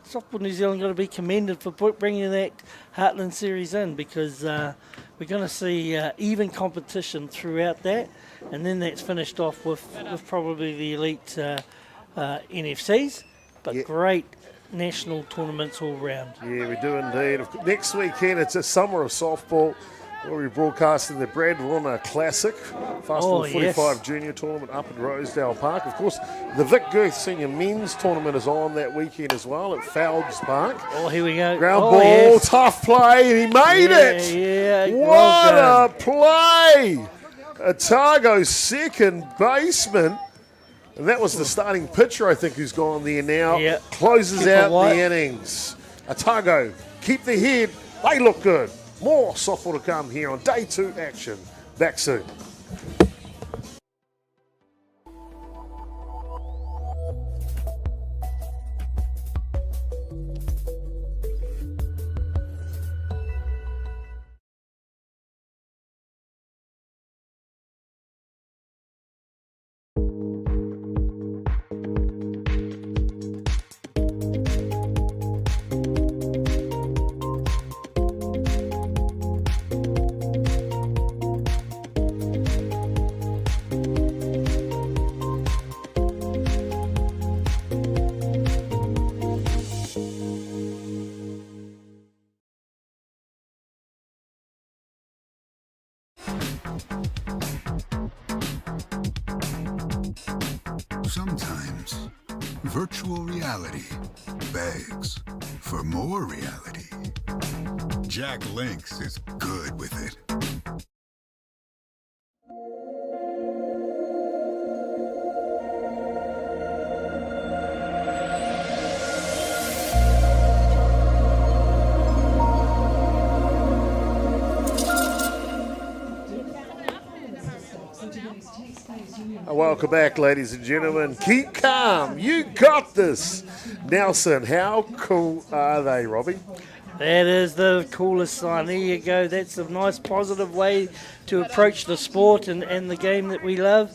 Softball New Zealand got to be commended for bringing that Heartland series in, because we're going to see even competition throughout that, and then that's finished off with probably the elite NFCs, but great national tournaments all round. Yeah, we do indeed. Next weekend, it's a summer of softball. We'll be broadcasting the Brad Runner Classic, Fastball 45 Junior Tournament up in Rosedale Park. Of course, the Vic Girth Senior Men's Tournament is on that weekend as well at Foulds Park. Oh, here we go. Ground ball, tough play, and he made it. Yeah, what a play! Otago's second baseman. And that was the starting pitcher, I think, who's gone there now. Yeah. Closes out the innings. Otago, keep the head. They look good. More softball to come here on day 2 action. Back soon. Sometimes virtual reality begs for more reality. Jack Links is good with it. Welcome back, ladies and gentlemen. Keep calm. You got this. Nelson, how cool are they, Robbie? That is the coolest sign. There you go. That's a nice positive way to approach the sport and the game that we love.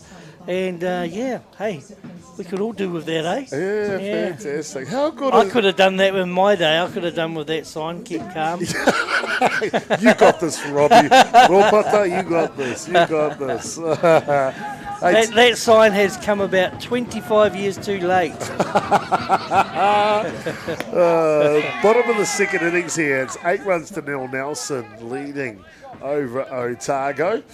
And, yeah, hey, we could all do with that, eh? Yeah, fantastic. How good I could have done that with my day. I could have done with that sign, keep calm. You got this, Robbie. Ropata, you got this. You got this. That sign has come about 25 years too late. Bottom of the second innings here. It's 8-0 Nelson leading over Otago.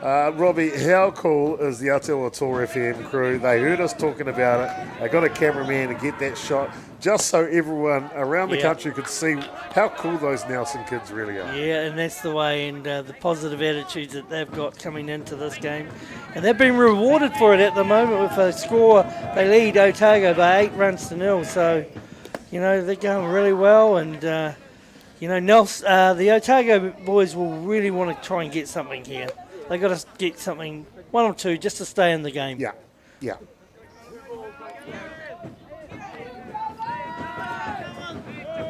Robbie, how cool is the Aotearoa Tour FM crew? They heard us talking about it. They got a cameraman to get that shot just so everyone around the country could see how cool those Nelson kids really are. Yeah, and that's the way, and the positive attitudes that they've got coming into this game. And they've been rewarded for it at the moment with a score. They lead Otago by 8-0. So, you know, they're going really well. And, you know, the Otago boys will really want to try and get something here. They've got to get something, 1 or 2, just to stay in the game. Yeah, yeah.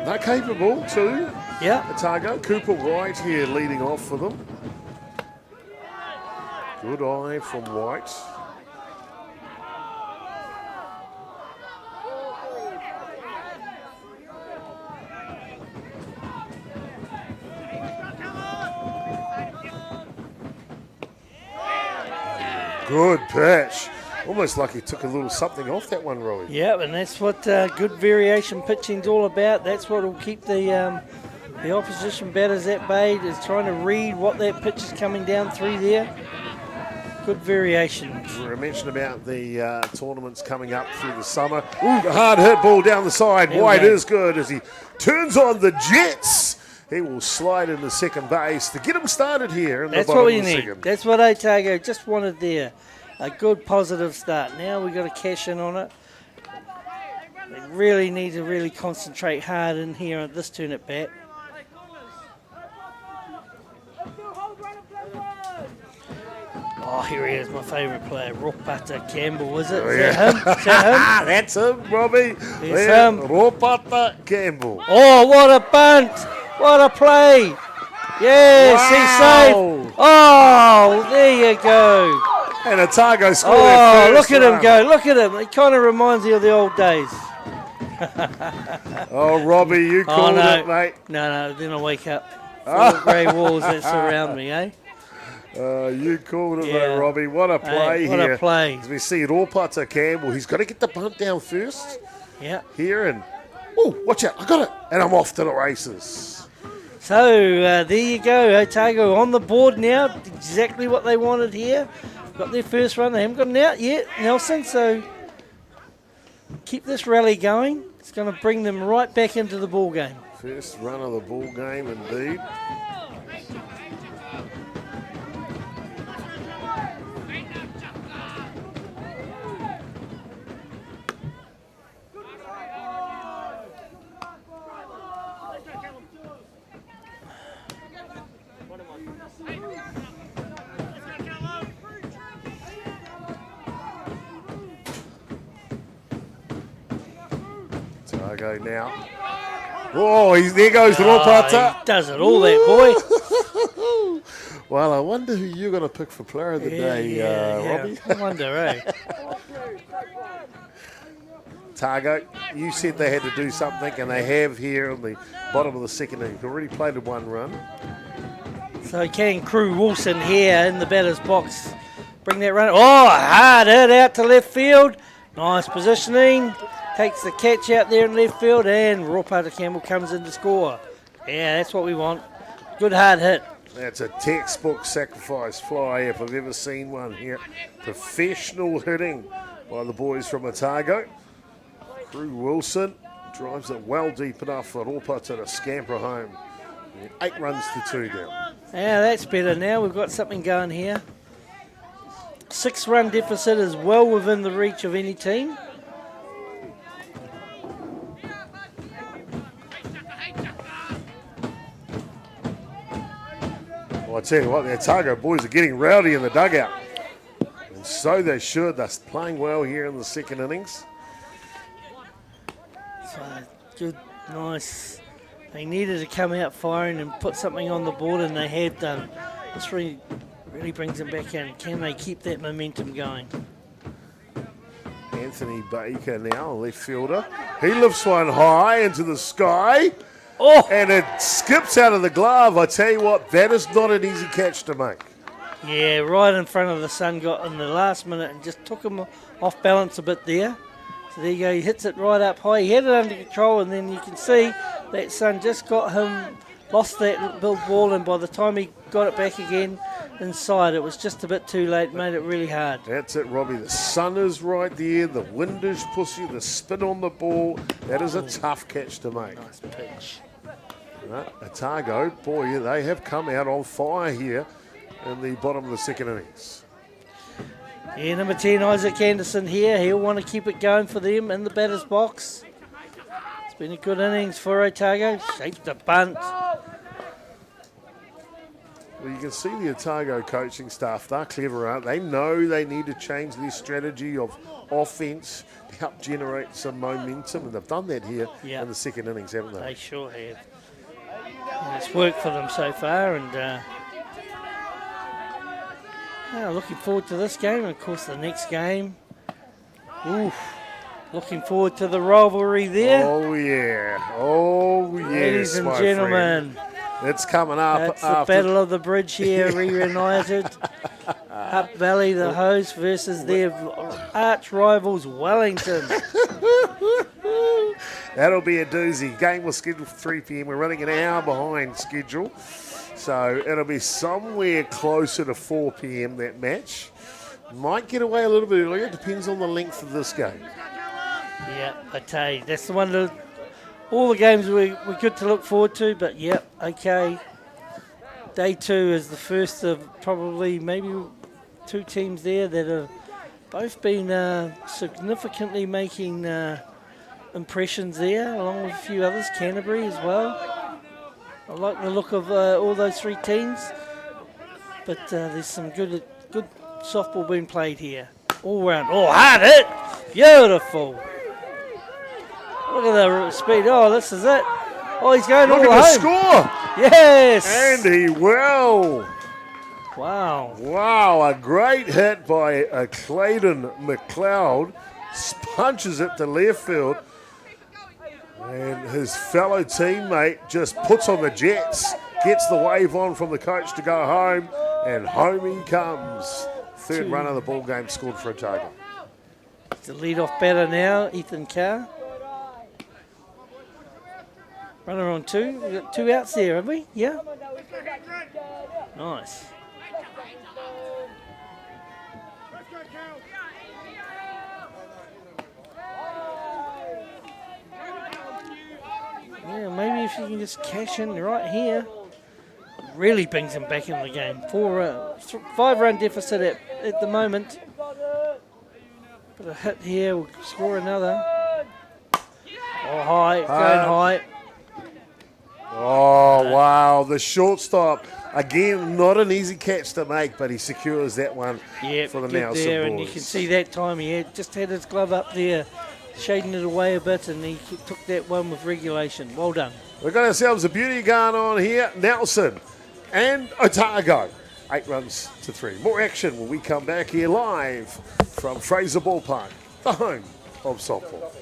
They're capable too. Yeah. Otago. Cooper White here leading off for them. Good eye from White. Good pitch. Almost like he took a little something off that one, Roy. Yeah, and that's what good variation pitching's all about. That's what will keep the opposition batters at bay, is trying to read what that pitch is coming down through there. Good variation. We mentioned about the tournaments coming up through the summer. Ooh, a hard hit ball down the side. White is good as he turns on the Jets. He will slide into second base to get him started here in the bottom of the second. That's what Otago just wanted there. A good positive start. Now we've got to cash in on it. They really need to really concentrate hard in here at this turn at bat. Oh, here he is, my favourite player, Ropata Campbell, is it? Oh, is that him? Is that him? That's him, Robbie. It's him. Ropata Campbell. Oh, what a bunt. What a play. Yes, he's safe. Oh, there you go. And Otago scored. Oh, look at him go. Look at him. It kind of reminds you of the old days. Oh, Robbie, you called it, mate. No, then I wake up. Full grey walls that surround me, eh? You called it, though, Robbie. What a play what here. a play. As we see Ropata Campbell, he's got to get the bunt down first. Yeah. Here and, oh, watch out. I got it. And I'm off to the races. So there you go, Otago on the board now. Exactly what they wanted here. Got their first run. They haven't gotten out yet, Nelson. So keep this rally going. It's going to bring them right back into the ball game. First run of the ball game, indeed. Otago now. Oh, there goes Ropata. He does it all, that boy. Well, I wonder who you're going to pick for player of the day, Robbie. I wonder, eh? Otago, you said they had to do something, and they have here on the bottom of the second inning. Already played one run. So can Crew Wilson here in the batter's box bring that run? Oh, hard hit out to left field. Nice positioning. Takes the catch out there in left field, and Ropata Campbell comes in to score. Yeah, that's what we want. Good hard hit. That's a textbook sacrifice fly if I've ever seen one here. Professional hitting by the boys from Otago. Crew Wilson drives it well deep enough for Ropata to scamper home. 8 runs to 2 down. Yeah, that's better now. We've got something going here. 6-run deficit is well within the reach of any team. Well, I tell you what, the Otago boys are getting rowdy in the dugout. And so they should. They're playing well here in the second innings. So, good, nice. They needed to come out firing and put something on the board, and they have done. This really brings them back in. Can they keep that momentum going? Anthony Baker now, left fielder. He lifts one high into the sky. Oh! And it skips out of the glove. I tell you what, that is not an easy catch to make. Yeah, right in front of the sun, got in the last minute and just took him off balance a bit there. So there you go, he hits it right up high. He had it under control, and then you can see that sun just got him, lost that ball, and by the time he got it back again inside, it was just a bit too late, made it really hard. That's it, Robbie. The sun is right there, the wind is pussy, the spin on the ball. That is a tough catch to make. Nice pitch. Otago, boy, they have come out on fire here in the bottom of the second innings. Yeah, number 10, Isaac Anderson here. He'll want to keep it going for them in the batter's box. It's been a good innings for Otago. Shapes the bunt. Well, you can see the Otago coaching staff, they're clever, aren't they? They know they need to change their strategy of offence to help generate some momentum, and they've done that here in the second innings, haven't they? They sure have. And it's worked for them so far, and looking forward to this game, and of course the next game. Oof. Looking forward to the rivalry there. Oh yes, ladies and gentlemen. It's coming up. That's the Battle of the Bridge here, reunited. Hutt Valley, the host, versus their arch rivals, Wellington. That'll be a doozy. Game was scheduled for 3 p.m. We're running an hour behind schedule. So it'll be somewhere closer to 4 p.m. that match. Might get away a little bit earlier. Depends on the length of this game. Yeah, I tell you, that's the one that all the games we're good to look forward to. But, okay. Day 2 is the first of probably maybe 2 teams there that have both been significantly making impressions there, along with a few others, Canterbury as well. I like the look of all those 3 teams, but there's some good softball being played here. All round. Oh, hard hit! Beautiful! Look at the speed. Oh, this is it. Oh, he's going all home. Look at the score! Yes! And he will. Wow. Wow, a great hit by Clayton McLeod. Punches it to left field. And his fellow teammate just puts on the jets, gets the wave on from the coach to go home, and home he comes. Third run of the ball game scored for Otago. The lead-off batter now, Ethan Carr. Runner on 2. We've got 2 outs there, have we? Yeah. Nice. Yeah, maybe if you can just cash in right here, really brings him back in the game. 5-run deficit at the moment. But a hit here will score another. Oh, high, going high. Oh, wow, the shortstop. Again, not an easy catch to make, but he secures that one for the Nelson there, boys. and you can see that time he just had his glove up there, shading it away a bit, and he took that one with regulation. Well done. We've got ourselves a beauty going on here. Nelson and Otago. 8 runs to 3. More action when we come back here live from Fraser Park, the home of softball.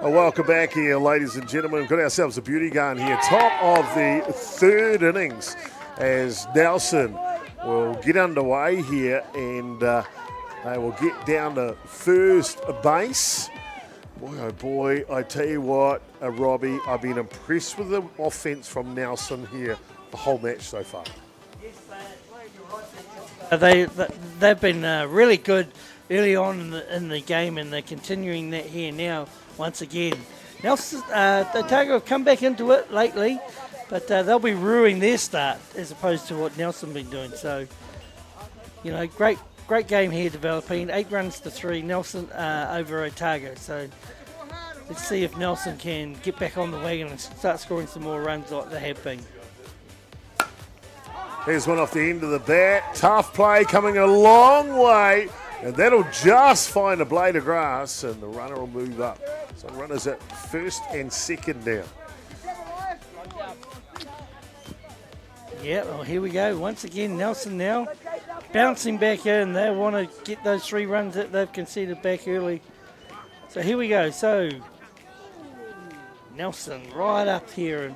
Welcome back here, ladies and gentlemen. We've got ourselves a beauty gun here. Top of the 3rd innings as Nelson will get underway here, and they will get down to first base. Boy, oh boy, I tell you what, Robbie, I've been impressed with the offense from Nelson here the whole match so far. They've been really good early on in the game, and they're continuing that here now once again. Nelson, Otago have come back into it lately, but they'll be ruining their start as opposed to what Nelson been doing. So, you know, great game here developing. 8 runs to 3, Nelson over Otago. So let's see if Nelson can get back on the wagon and start scoring some more runs like they have been. Here's one off the end of the bat. Tough play coming a long way. And that'll just find a blade of grass, and the runner will move up. So runners at first and second down. Yeah, well, here we go. Once again, Nelson now bouncing back in. They want to get those 3 runs that they've conceded back early. So here we go. So Nelson right up here,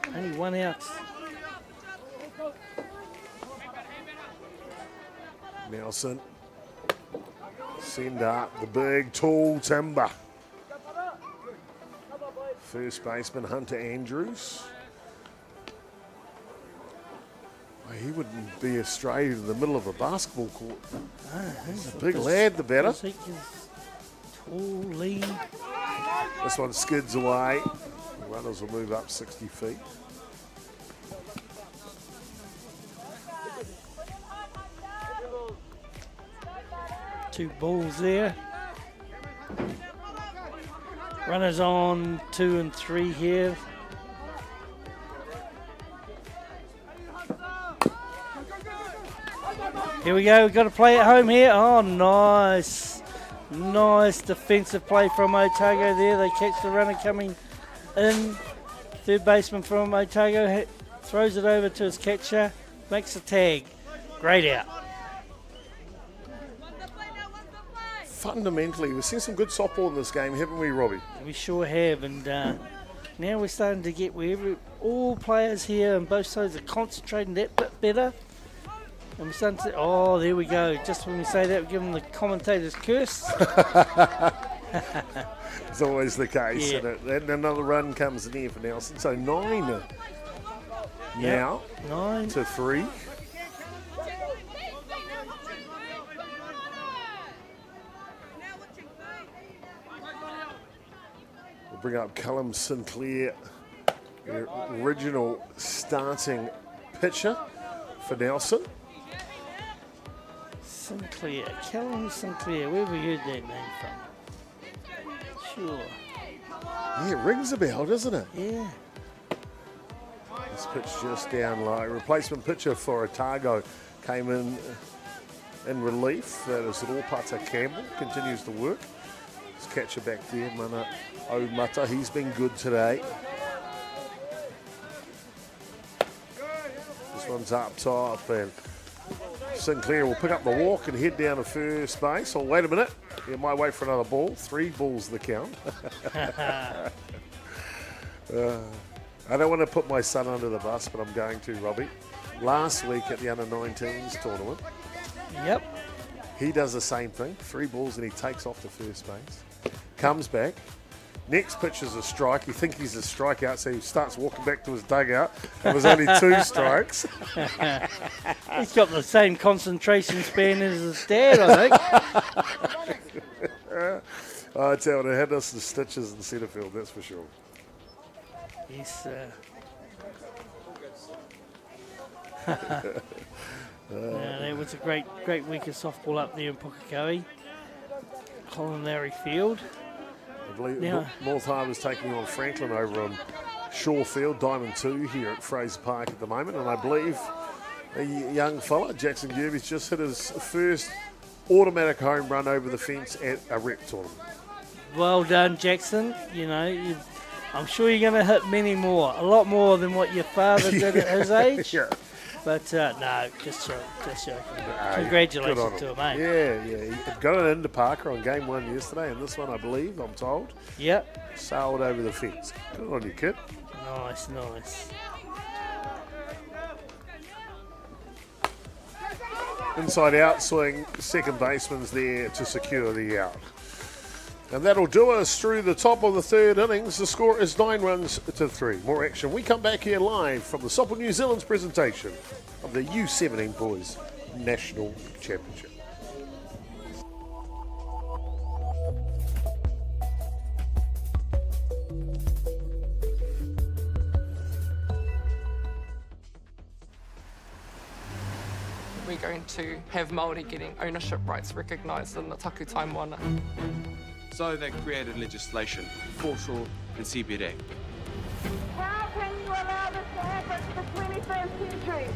and only 1 out. Nelson. Send up the big, tall timber. First baseman Hunter Andrews. Well, he wouldn't be astray to the middle of a basketball court. He's a big lad, the batter. Tall lead. This one skids away. The runners will move up 60 feet. Two balls there. Runners on 2 and 3 here. Here we go, we've got to play at home here. Oh, nice. Nice defensive play from Otago there. They catch the runner coming in. Third baseman from Otago throws it over to his catcher, makes a tag. Great out. fundamentally, we've seen some good softball in this game, haven't we, Robbie? We sure have, and now we're starting to get where all players here on both sides are concentrating that bit better. And we're starting to, oh, there we go. Just when we say that, we give them the commentator's curse. It's always the case. Yeah. And another run comes in here for Nelson. So 9 now 9 to 3. We'll bring up Callum Sinclair, the original starting pitcher for Nelson. Sinclair, Callum Sinclair, where have we heard that name from? Sure. Yeah, it rings a bell, doesn't it? Yeah. This pitch just down low. Replacement pitcher for Otago came in relief. That is Ropata Campbell. Continues to work. His catcher back there, Mana Omata. He's been good today. This one's up top, and Sinclair will pick up the walk and head down to first base. Oh, wait a minute. He might wait for another ball. 3 balls the count. I don't want to put my son under the bus, but I'm going to, Robbie. Last week at the under-19s tournament, Yep. he does the same thing. 3 balls and he takes off to first base. Comes back. Next pitch is a strike. You think he's a strikeout, so he starts walking back to his dugout. It was only 2 strikes. He's got the same concentration span as his dad, I think. I tell you, they had us the stitches in centre field, that's for sure. Yes. That was a great week of softball up there in Pukekohe. Colin Lowry Field. I believe Now- North Harbour's taking on Franklin over on Shorefield, Diamond 2 here at Fraser Park at the moment, and I believe a young fella, Jackson Gerby's just hit his first automatic home run over the fence at a rep tournament. Well done, Jackson. You know, I'm sure you're going to hit many more, a lot more than what your father did at his age. Yeah. But no, just joking. Good Congratulations on to him. him, mate. Yeah. He got it into Parker on game 1 yesterday, and this one, I believe, I'm told, Yep. sailed over the fence. Good on you, kid. Nice. Inside out swing, second baseman's there to secure the out. And that'll do us through the top of the 3rd innings. The score is 9 runs to 3. More action. We come back here live from the Softball New Zealand's presentation of the U17 Boys National Championship. We're going to have Māori getting ownership rights recognised in the taku taimana. So they created legislation, foreshore and CBD. How can you allow this to happen in the 21st century?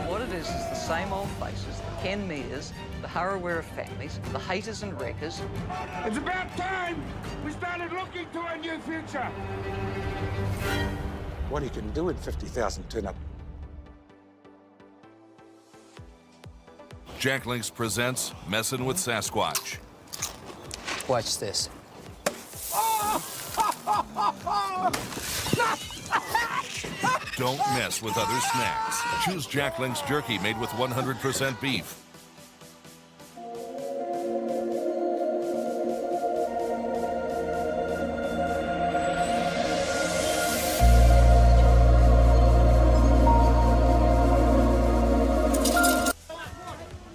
What it is the same old faces, the Ken Mears, the Harawira families, the haters and wreckers. It's about time we started looking to a new future. What he can do in 50,000 turn up. Jack Links presents Messin' with Sasquatch. Watch this. Don't mess with other snacks. Choose Jack Links jerky made with 100% beef.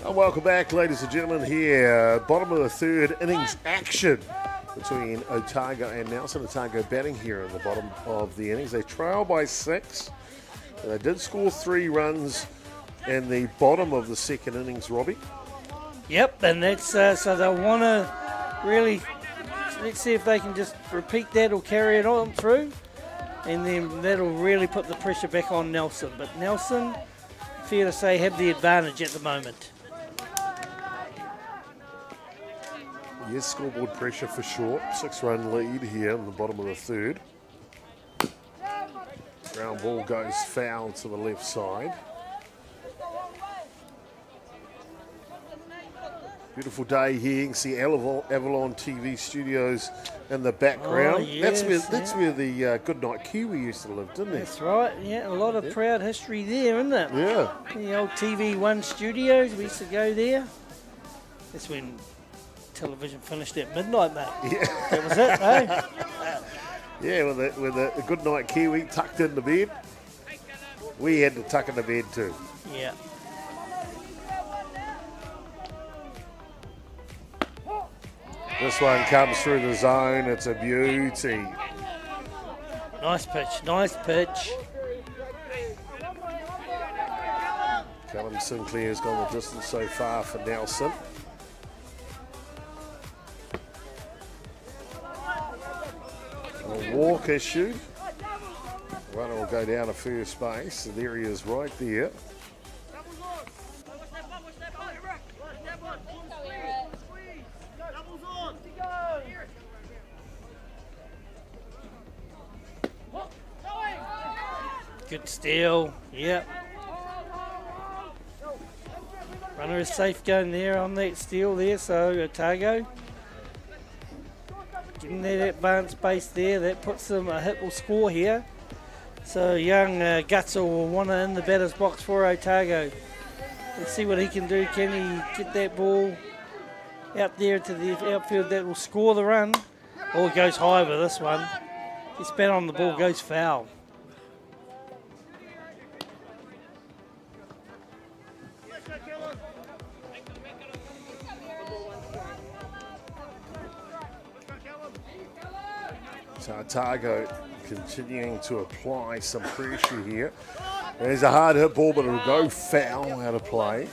Welcome back, ladies and gentlemen, here. Bottom of the 3rd innings action between Otago and Nelson. Otago batting here in the bottom of the innings. They trail by 6. They did score 3 runs in the bottom of the 2nd innings, Robbie. Yep, and that's so they'll want to really, let's see if they can just repeat that or carry it on through, and then that'll really put the pressure back on Nelson. But Nelson, fair to say, have the advantage at the moment. Yes, scoreboard pressure for sure. 6-run lead here in the bottom of the 3rd. Ground ball goes foul to the left side. Beautiful day here. You can see Avalon TV studios in the background. Oh, yes, that's where the Goodnight Kiwi used to live, didn't he? That's right. Yeah, a lot of proud history there, isn't it? Yeah. The old TV1 studios, we used to go there. That's when television finished at midnight, mate. Yeah. That was it, eh? Yeah, with the Goodnight Kiwi tucked into bed. We had to tuck into bed too. Yeah. This one comes through the zone. It's a beauty. Nice pitch, nice pitch. Callum Sinclair's gone the distance so far for Nelson. A walk issued. Runner will go down to first base. And there he is right there. Good steal, yep. Runner is safe going there on that steal there, so Otago getting that advanced base there, that puts them, a hit will score here. So young Gutzel will want to in the batter's box for Otago. Let's see what he can do. Can he get that ball out there to the outfield that will score the run? Or it goes high with this one. Gets bat on the ball, goes foul. So Otago continuing to apply some pressure here. There's a hard hit ball, but it'll go foul out of play.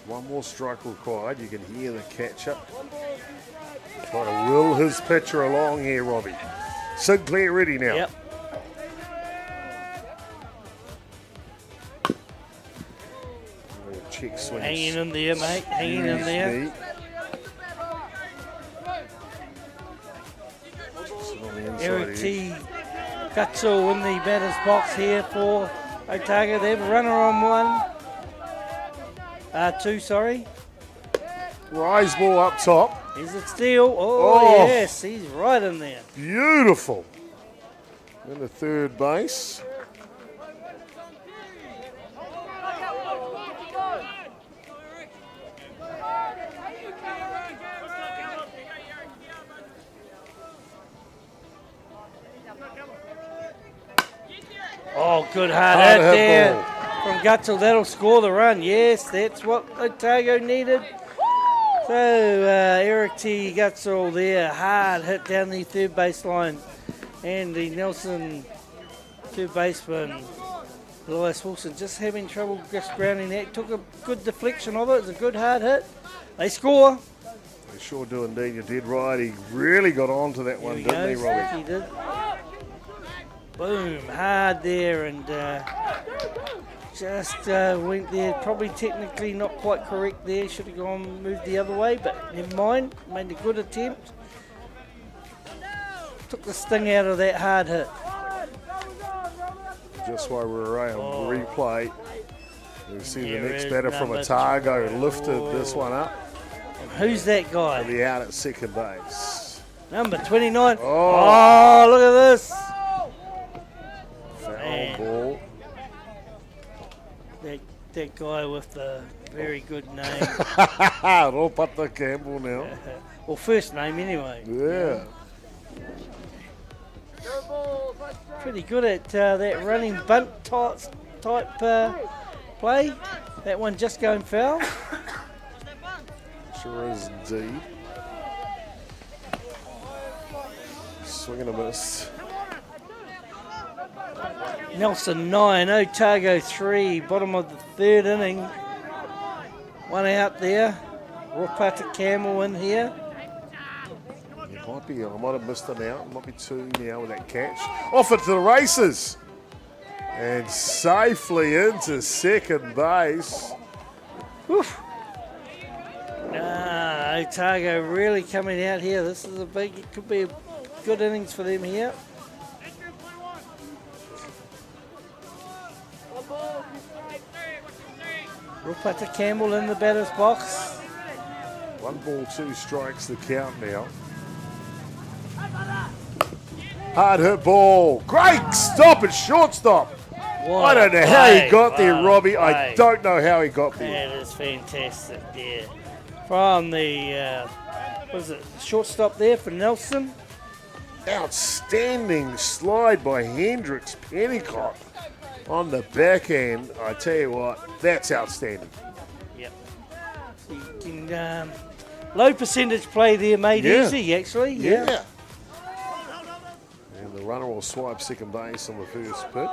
One more strike required. You can hear the catcher trying to will his pitcher along here, Robbie. Sinclair ready now. Yep. Check swing. Hanging in there, mate. Hanging in there. Eric T. Gutzel in the batter's box here for Otago. They have a runner on two, sorry. Rise ball up top. Is it steal? Oh, yes, he's right in there. Beautiful. In the third base. Oh, good hard hit there from Gutzel. That'll score the run. Yes, that's what Otago needed. So Eric T. Gutzel there, hard hit down the third baseline. And the Nelson third baseman, Elias Wilson, just having trouble just grounding that. Took a good deflection of it. It's a good hard hit. They score. They sure do indeed. You're dead right. He really got onto that one, didn't he, Robbie? He did. Boom, hard there, and just went there. Probably technically not quite correct there. Should have gone, moved the other way, but never mind. Made a good attempt. Took the sting out of that hard hit. Just while we're around replay, we see the There next is batter from number Otago lifted this one up. Who's that guy? He'll be out at second base. Number 29. Oh, look at this. Foul ball. That guy with the very good name. Ropata Campbell now. Well, first name anyway. Yeah. Pretty good at that running bunt type play. That one just going foul. Sure is indeed. Swing and a miss. Nelson 9, Otago 3, bottom of the third inning. One out there. Ropata Campbell in here. It might be, I might have missed him out. It might be two now with that catch. Off it to the races. And safely into second base. Oof. Otago really coming out here. This is a big, it could be a good innings for them here. Rupata Campbell in the batter's box. 1 ball, 2 strikes the count now. Hard hit ball. Great stop at shortstop. I don't know how he got there, Robbie. I don't know how he got there. That is fantastic there. From the, shortstop there for Nelson. Outstanding slide by Hendricks Pennicott on the backhand. I tell you what, that's outstanding. Yep. So you can, low percentage play there made easy, actually. Yeah. And the runner will swipe second base on the first pitch.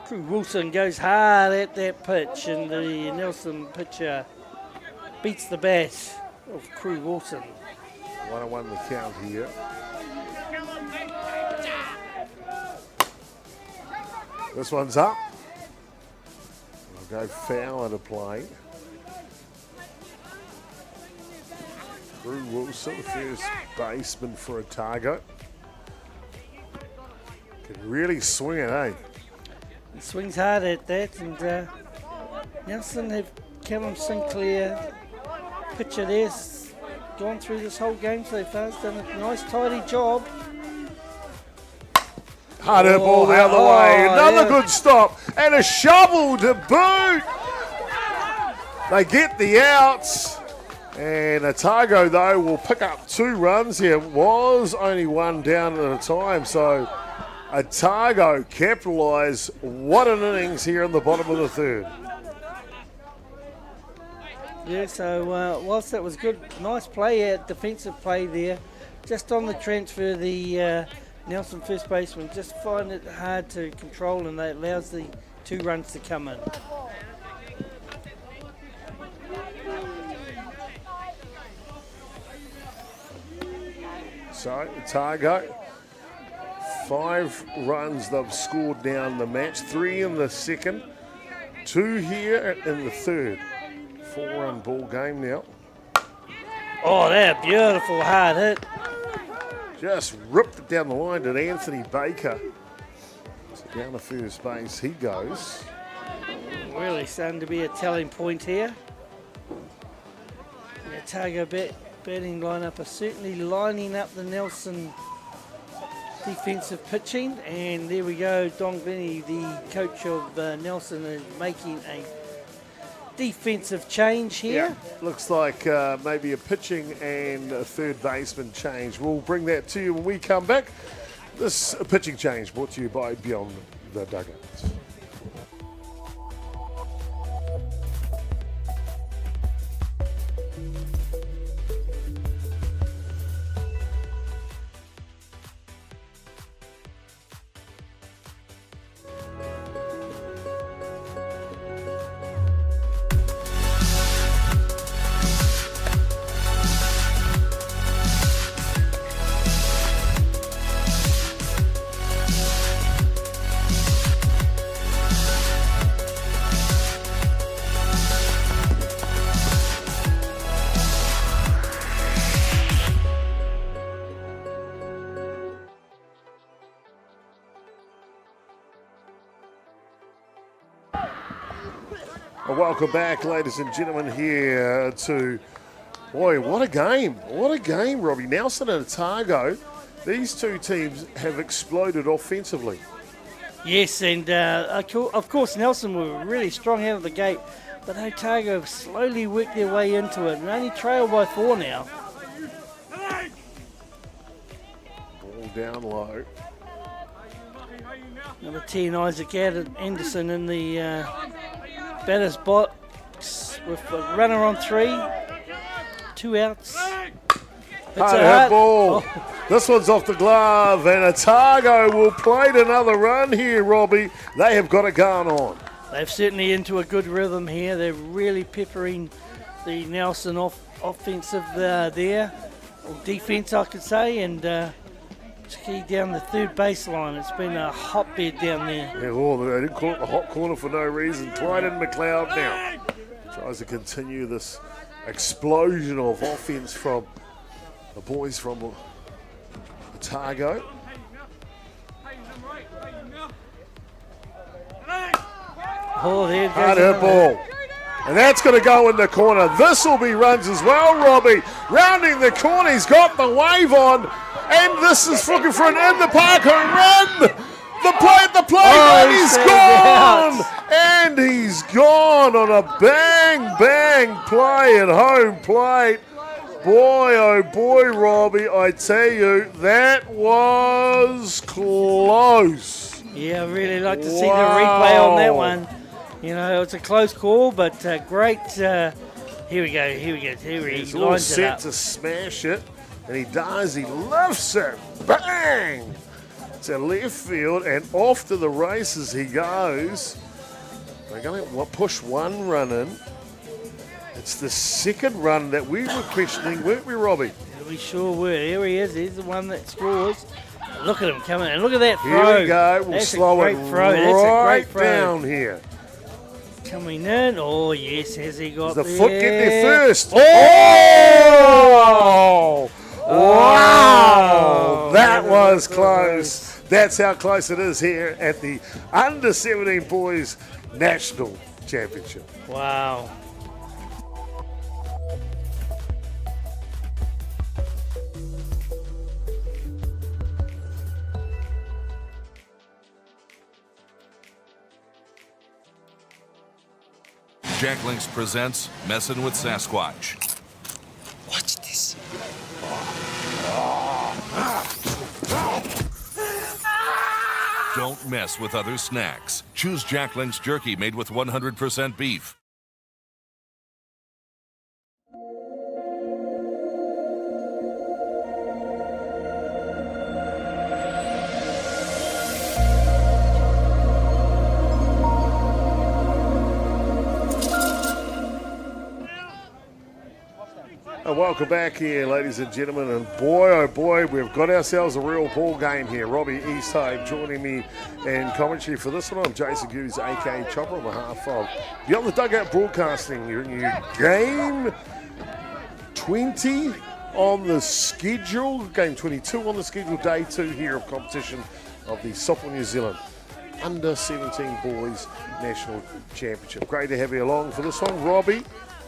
Crew Wilson goes hard at that pitch, and the Nelson pitcher beats the bat of Crew Wilson. 1-1 the count here. This one's up. I'll go foul to play. Crew Wilson, first baseman for Otago. Can really swing it, eh? He swings hard at that, and Nelson have Callum Sinclair, pitcher there, gone through this whole game so far. He's done a nice tidy job. Hard hit ball the other way. Another good stop and a shovel to boot. They get the outs. And Otago, though, will pick up 2 runs here. It was only 1 down at a time. So Otago capitalise. What an innings here in the bottom of the 3rd. Yeah, so whilst that was good, nice play out, defensive play there. Just on the transfer, the Nelson first baseman just find it hard to control, and that allows the 2 runs to come in. So Otago, 5 runs they've scored down the match, 3 in the second, 2 here in the 3rd. 4-run ball game now. Oh, that beautiful hard hit. Just ripped it down the line to Anthony Baker. So down to first base he goes. Really starting to be a telling point here. The Otago batting lineup are certainly lining up the Nelson defensive pitching, and there we go. Don Vinny, the coach of Nelson, is making a defensive change here. Yeah, looks like maybe a pitching and a 3rd baseman change. We'll bring that to you when we come back. This pitching change brought to you by Beyond the Dugouts. Welcome back, ladies and gentlemen, here to, boy, what a game. What a game, Robbie. Nelson and Otago, these 2 teams have exploded offensively. Yes, and of course Nelson were really strong out of the gate, but Otago have slowly worked their way into it and only trail by 4 now. Ball down low. Number 10, Isaac Anderson in the batter's box with a runner on 3, 2 outs. Hard ball. Oh. This one's off the glove, and Otago will play another run here, Robbie. They have got it going on. They've certainly into a good rhythm here. They're really peppering the Nelson offensive there, or defense, I could say, and particularly down the third baseline. It's been a hotbed down there. Yeah, well, they didn't call it the hot corner for no reason. Clyden McLeod now tries to continue this explosion of offense from the boys from Otago. Oh, there it goes. Hard hit ball. And that's going to go in the corner. This will be runs as well, Robbie. Rounding the corner, he's got the wave on. And this is looking for an in the park home run. The play at the plate, and he's gone. And he's gone on a bang, bang play at home plate. Boy, oh boy, Robbie, I tell you, that was close. Yeah, I really like to see the replay on that one. You know, it's a close call, but great. Here we go. He's all lines it set up. to smash it, and he does. He lifts it. Bang! To left field, and off to the races he goes. They're going to push one run in. It's the second run that we were questioning, weren't we, Robbie? Yeah, we sure were. Here he is. He's the one that scores. Look at him coming, and look at that throw. Here we go. We'll slow it right down here. Coming in. Oh, yes, has he got the foot get there first? Oh! Wow! That was close. That's how close it is here at the Under 17 Boys National Championship. Wow. Jack Links presents Messin' with Sasquatch. Watch this. Don't mess with other snacks. Choose Jack Links jerky made with 100% beef. Welcome back here, ladies and gentlemen, and boy, oh boy, we've got ourselves a real ball game here. Robbie Easthave joining me in commentary for this one. I'm Jason Goose, a.k.a. Chopper, on behalf of Beyond the Dugout Broadcasting. You're in your game 20 on the schedule, game 22 on the schedule, day 2 here of competition of the Softball New Zealand Under 17 Boys National Championship. Great to have you along for this one, Robbie.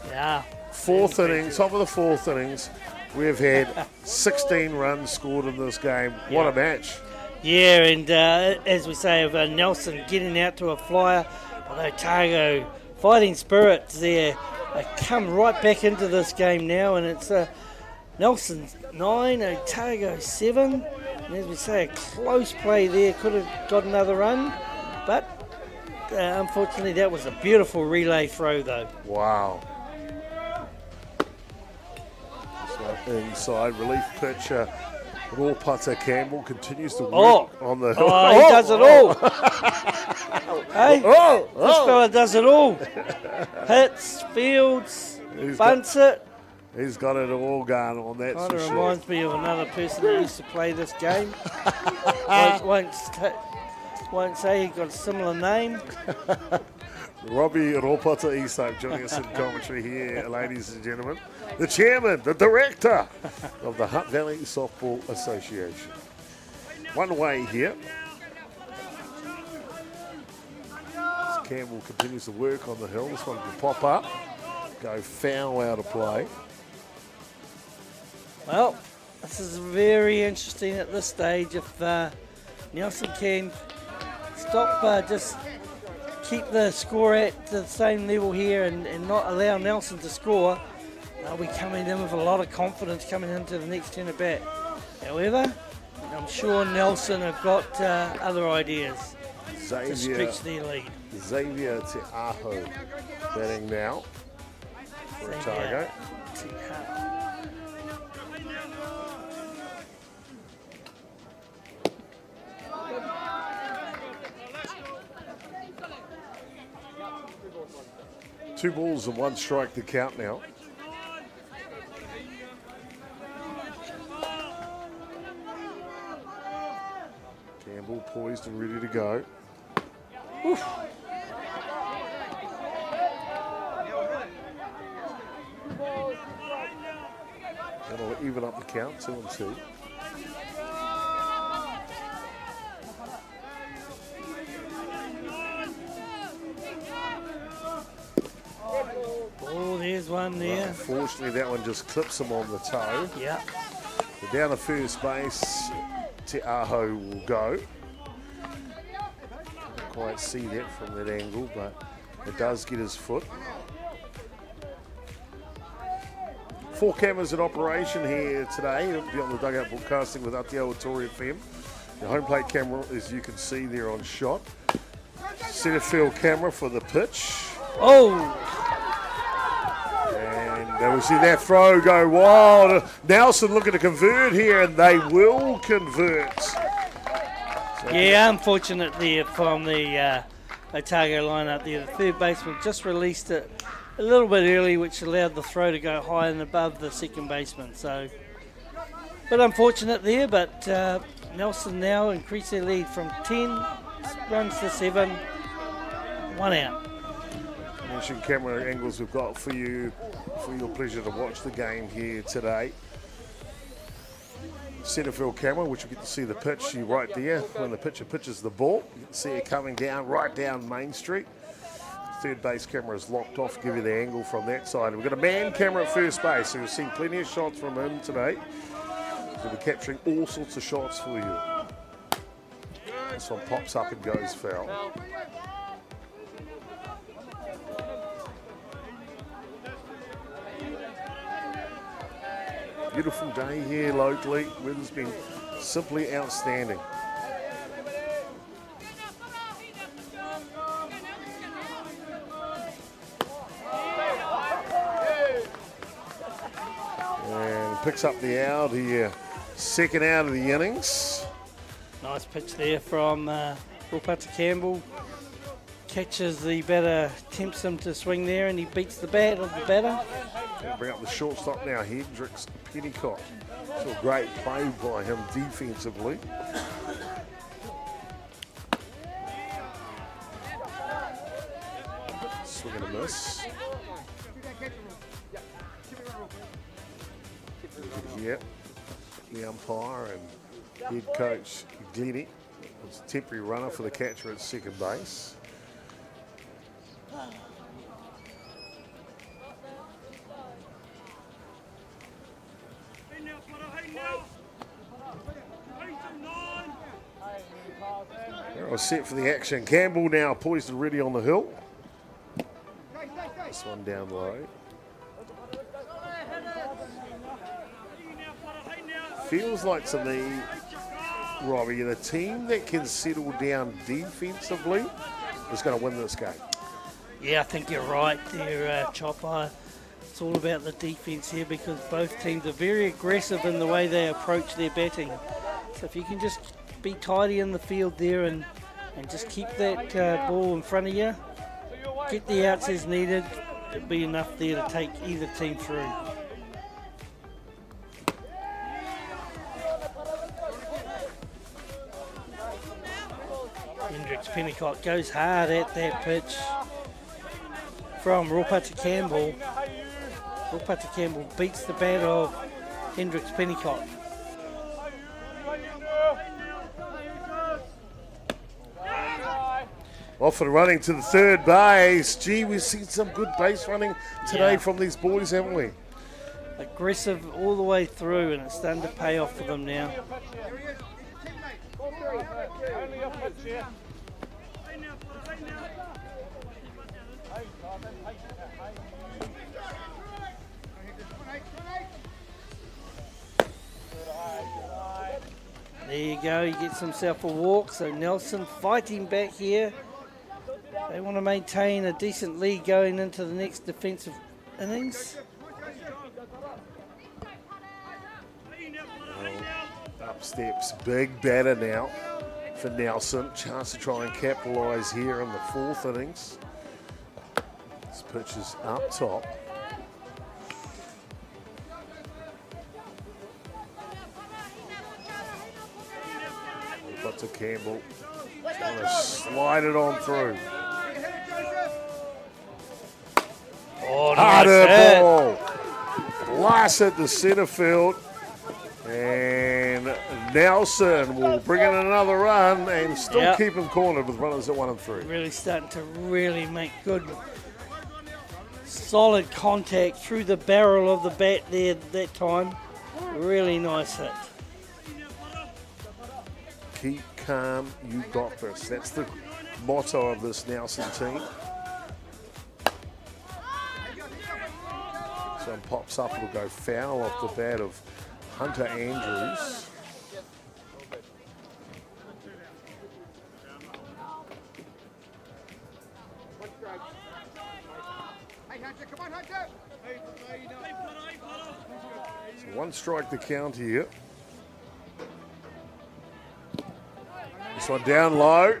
Yeah. Fourth innings, top of the fourth innings, we've had 16 runs scored in this game. What a match. Yeah, and as we say, of Nelson getting out to a flyer, but Otago fighting spirits there. They come right back into this game now, and it's Nelson 9, Otago 7. And as we say, a close play there, could have got another run, but unfortunately that was a beautiful relay throw though. Wow. Inside relief pitch, raw putter Campbell continues to work on the hill. Oh, he does it all. Hey, this fella does it all. Hits, fields, bunts it. He's got it all going on that. Kind of reminds me of another person that used to play this game. Won't say he got a similar name. Robbie Ropata Easthave joining us in commentary here, ladies and gentlemen. The chairman, the director of the Hutt Valley Softball Association. One way here. As Campbell continues to work on the hill. This one will pop up, go foul out of play. Well, this is very interesting at this stage. If Nelson can stop, just keep the score at the same level here and not allow Nelson to score, they'll be coming in with a lot of confidence coming into the next turn at bat. However, I'm sure Nelson have got other ideas to stretch their lead. Xavier Te Aho batting now for Otago. Two balls and one strike to count now. Campbell poised and ready to go. Oof. That'll even up the count, 2-2. Oh, there's one there. Well, unfortunately, that one just clips him on the toe. Yeah. So down to first base, Te Aho will go. Can't quite see that from that angle, but it does get his foot. 4 cameras in operation here today. You'll be on the dugout broadcasting with Aotearoa Tory FM. The home plate camera, as you can see there on shot. Centre field camera for the pitch. Oh! And we see that throw go wild. Nelson looking to convert here, and they will convert. So yeah, unfortunate there from the Otago lineup there. The third baseman just released it a little bit early, which allowed the throw to go high and above the second baseman. So, but unfortunate there. But Nelson now increase their lead from 10 runs to 7. 1 out. Mention camera angles we've got for you, for your pleasure to watch the game here today. Centre field camera, which you get to see the pitch right there when the pitcher pitches the ball. You can see it coming down right down Main Street. Third base camera is locked off, give you the angle from that side. And we've got a man camera at first base, so you'll see plenty of shots from him today. We'll be capturing all sorts of shots for you. This one pops up and goes foul. Beautiful day here locally. Weather's been simply outstanding. And picks up the out here. Second out of the innings. Nice pitch there from Rupata Campbell. Catches the batter, tempts him to swing there, and he beats the bat of the batter. We'll bring up the shortstop now, Hendricks Pennicott. So a great play by him defensively. Swing and a miss. Yep, the umpire and head coach Glennie was a temporary runner for the catcher at second base. They're all set for the action. Campbell now poised and ready on the hill. This one down low. Feels like to me, Robbie, the team that can settle down defensively is going to win this game. Yeah, I think you're right there, Chopper. It's all about the defence here because both teams are very aggressive in the way they approach their batting. So if you can just be tidy in the field there and just keep that ball in front of you, get the outs as needed, it'll be enough there to take either team through. Hendricks Pennicott goes hard at that pitch from Rupata Campbell. Rupata Campbell beats the bat of Hendricks Pennicott. Off and running to the third base. Gee, we've seen some good base running today from these boys, haven't we? Aggressive all the way through, and it's starting to pay off for them now. There you go, he gets himself a walk. So Nelson fighting back here. They want to maintain a decent lead going into the next defensive innings. Up steps, big batter now for Nelson. Chance to try and capitalise here in the fourth innings. This pitch is up top. We've got out to Campbell. Going to slide it on through. Oh, Harder nice ball. Blast at the centre field. And Nelson will bring in another run and still keep him cornered with runners at 1 and 3. Really starting to really make good, solid contact through the barrel of the bat there that time. Really nice hit. Keep calm, you got this. That's the motto of this Nelson team. So it pops up, it'll go foul off the bat of Hunter Andrews. So 1 strike to count here. This one down low.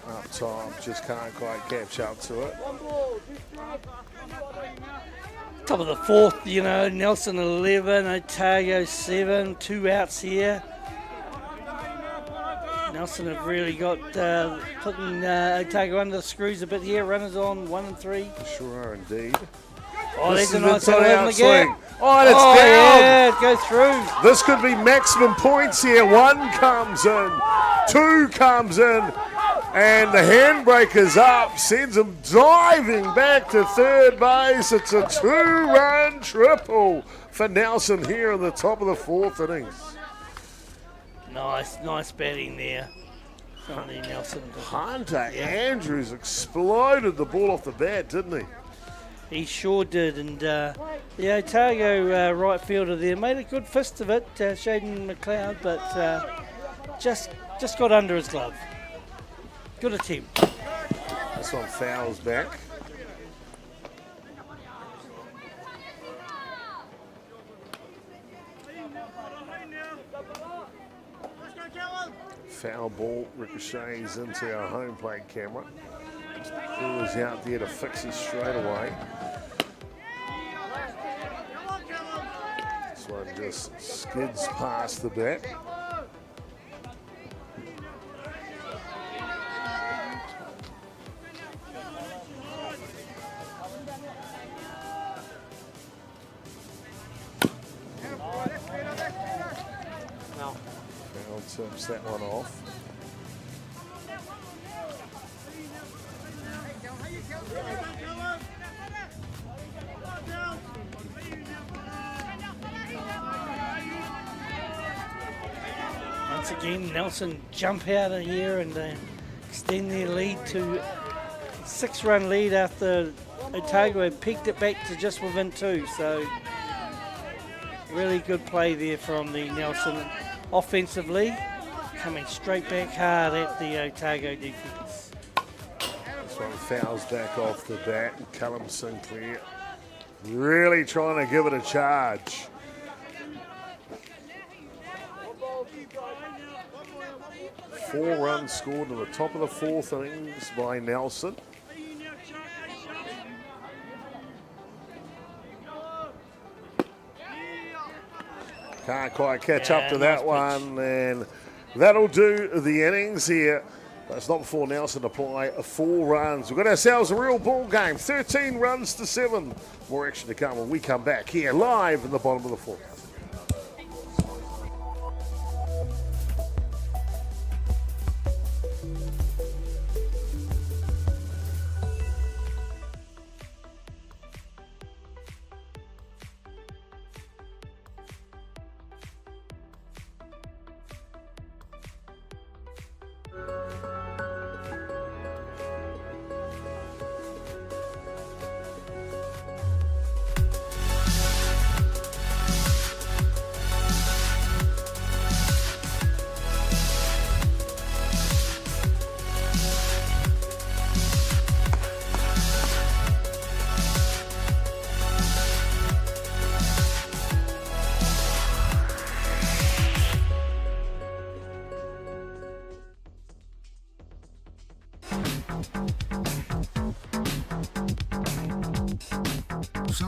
Up top, just can't quite catch up to it. Top of the 4th, you know, Nelson 11, Otago 7, 2 outs here. Nelson have really got putting Otago under the screws a bit here. Runners on 1 and 3. Sure are indeed. Oh, This there's a is nice the one in out the swing. gap. Oh, and it's down. Yeah, it goes through. This could be maximum points here. 1 comes in, 2 comes in, and the handbraker's up. Sends him diving back to third base. It's a 2-run triple for Nelson here in the top of the 4th innings. Nice batting there. Nelson. Hunter Andrews exploded the ball off the bat, didn't he? He sure did, and the Otago right fielder there made a good fist of it, Shaden McLeod, but just got under his glove. Good attempt. This one fouls back. Foul ball ricochets into our home plate camera. He was out there to fix it straight away. This one just skids past the bat. Foul tips that one off. Once again, Nelson jump out of here and extend their lead to a 6-run lead after Otago had peaked it back to just within 2. So really good play there from the Nelson offensively, coming straight back hard at the Otago defence. This one fouls back off the bat. Callum Sinclair really trying to give it a charge. Four runs scored in the top of the 4th innings by Nelson. Can't quite catch up to that one, and that'll do the innings here. But it's not before Nelson apply 4 runs. We've got ourselves a real ball game, 13 runs to 7. More action to come when we come back here live in the bottom of the 4th.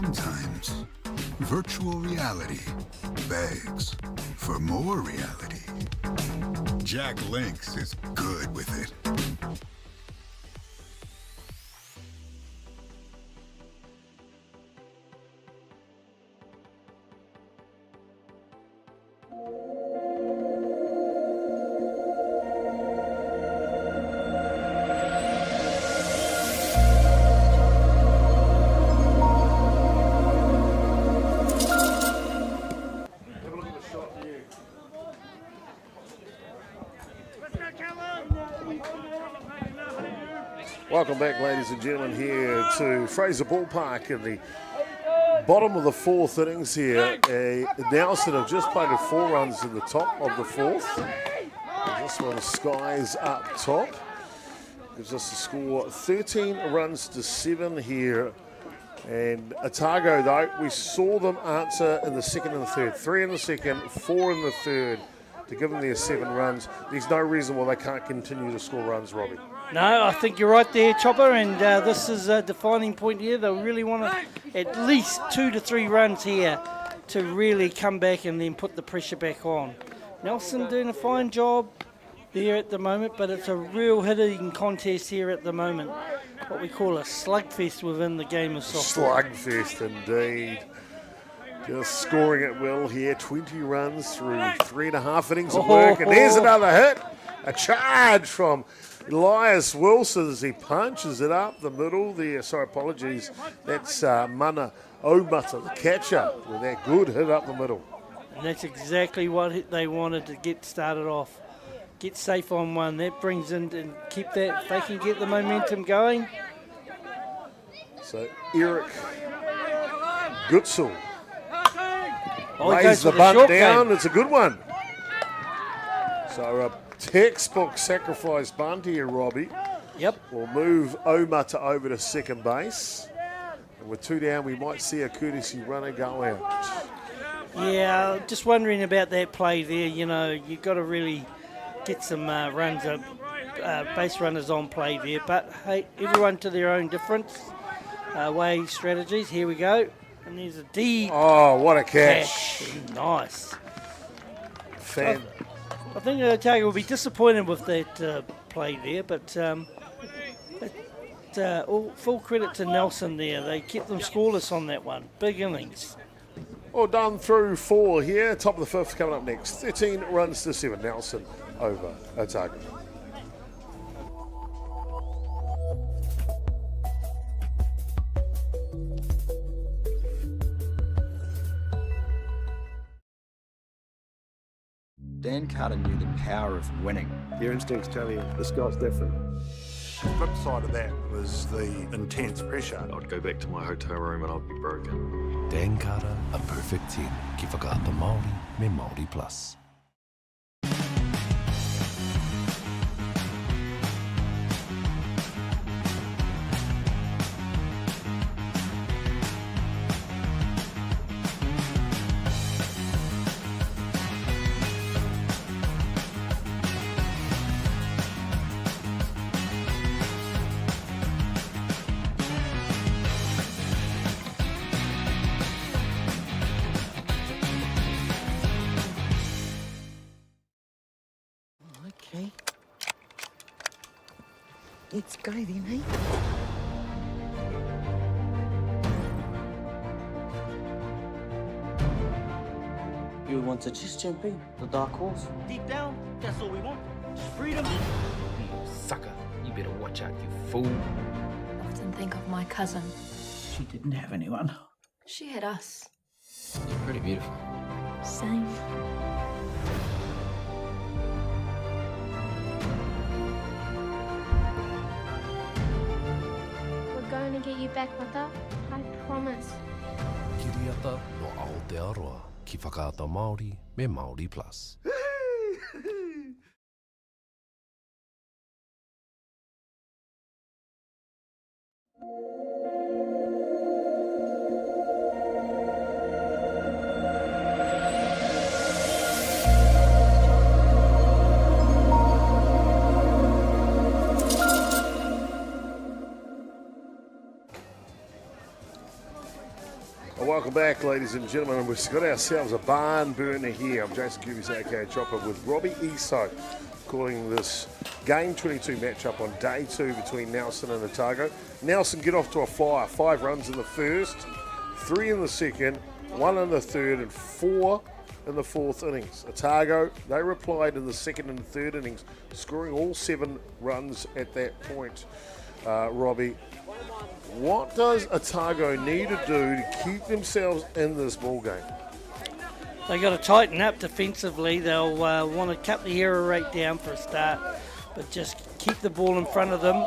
Sometimes virtual reality begs for more reality. Jack Lynx is good with it. Welcome back, ladies and gentlemen, here to Fraser Park in the bottom of the fourth innings here. Nelson have just played 4 runs in the top of the fourth. And this one skies up top. Gives us the score 13 runs to 7 here. And Otago, though, we saw them answer in the second and the third. 3 in the second, 4 in the third to give them their 7 runs. There's no reason why they can't continue to score runs, Robbie. No, I think you're right there, Chopper, and this is a defining point here. They'll really want to at least 2 to 3 runs here to really come back and then put the pressure back on. Nelson doing a fine job there at the moment, but it's a real hitting contest here at the moment. What we call a slugfest within the game of softball. Slugfest indeed. Just scoring it well here. 20 runs through 3.5 innings of work, and there's another hit. A charge from Elias Wilson as he punches it up the middle there. Sorry, apologies. That's Mana Omata, the catcher, with that good hit up the middle. And that's exactly what they wanted to get started off. Get safe on one. That brings in and keep that. If they can get the momentum going. So Eric Gutzel Raise lays the bunt down. It's a good one. So a textbook sacrifice bunt here, Robbie. Yep. We'll move Omata over to second base. And with 2 down, we might see a courtesy runner go out. Yeah, just wondering about that play there. You know, you've got to really get some runs, base runners on play there. But hey, everyone to their own different way strategies. Here we go. And there's a deep. Oh, what a catch. Nice. Fan. I think Otago will be disappointed with that play there, but all full credit to Nelson there. They kept them scoreless on that one. Big innings. All done through 4 here. Top of the fifth coming up next. 13 runs to 7. Nelson over Otago. Dan Carter knew the power of winning. Your instincts tell you the score's different. The flip side of that was the intense pressure. I'd go back to my hotel room and I'd be broken. Dan Carter, a perfect 10. Ki whakaato Māori, me Māori Plus. Okay. Let's go then, eh? You want to just jump in, the dark horse? Deep down, that's all we want. Just freedom. You sucker. You better watch out, you fool. I often think of my cousin. She didn't have anyone. She had us. You're pretty beautiful. Same. We're going to get you back, Mata. I promise. Kiriata no Aotearoa. Ki whakaato Māori, me Māori Plus. Well, welcome back, ladies and gentlemen. We've got ourselves a barn burner here. I'm Jason Cubies, aka Chopper, with Robbie Iso, calling this Game 22 matchup on day 2 between Nelson and Otago. Nelson get off to a flyer. 5 runs in the first, 3 in the second, 1 in the third, and 4 in the fourth innings. Otago, they replied in the second and third innings, scoring all 7 runs at that point. Robbie, what does Otago need to do to keep themselves in this ball game? They got to tighten up defensively. They'll want to cut the error rate down for a start, but just keep the ball in front of them.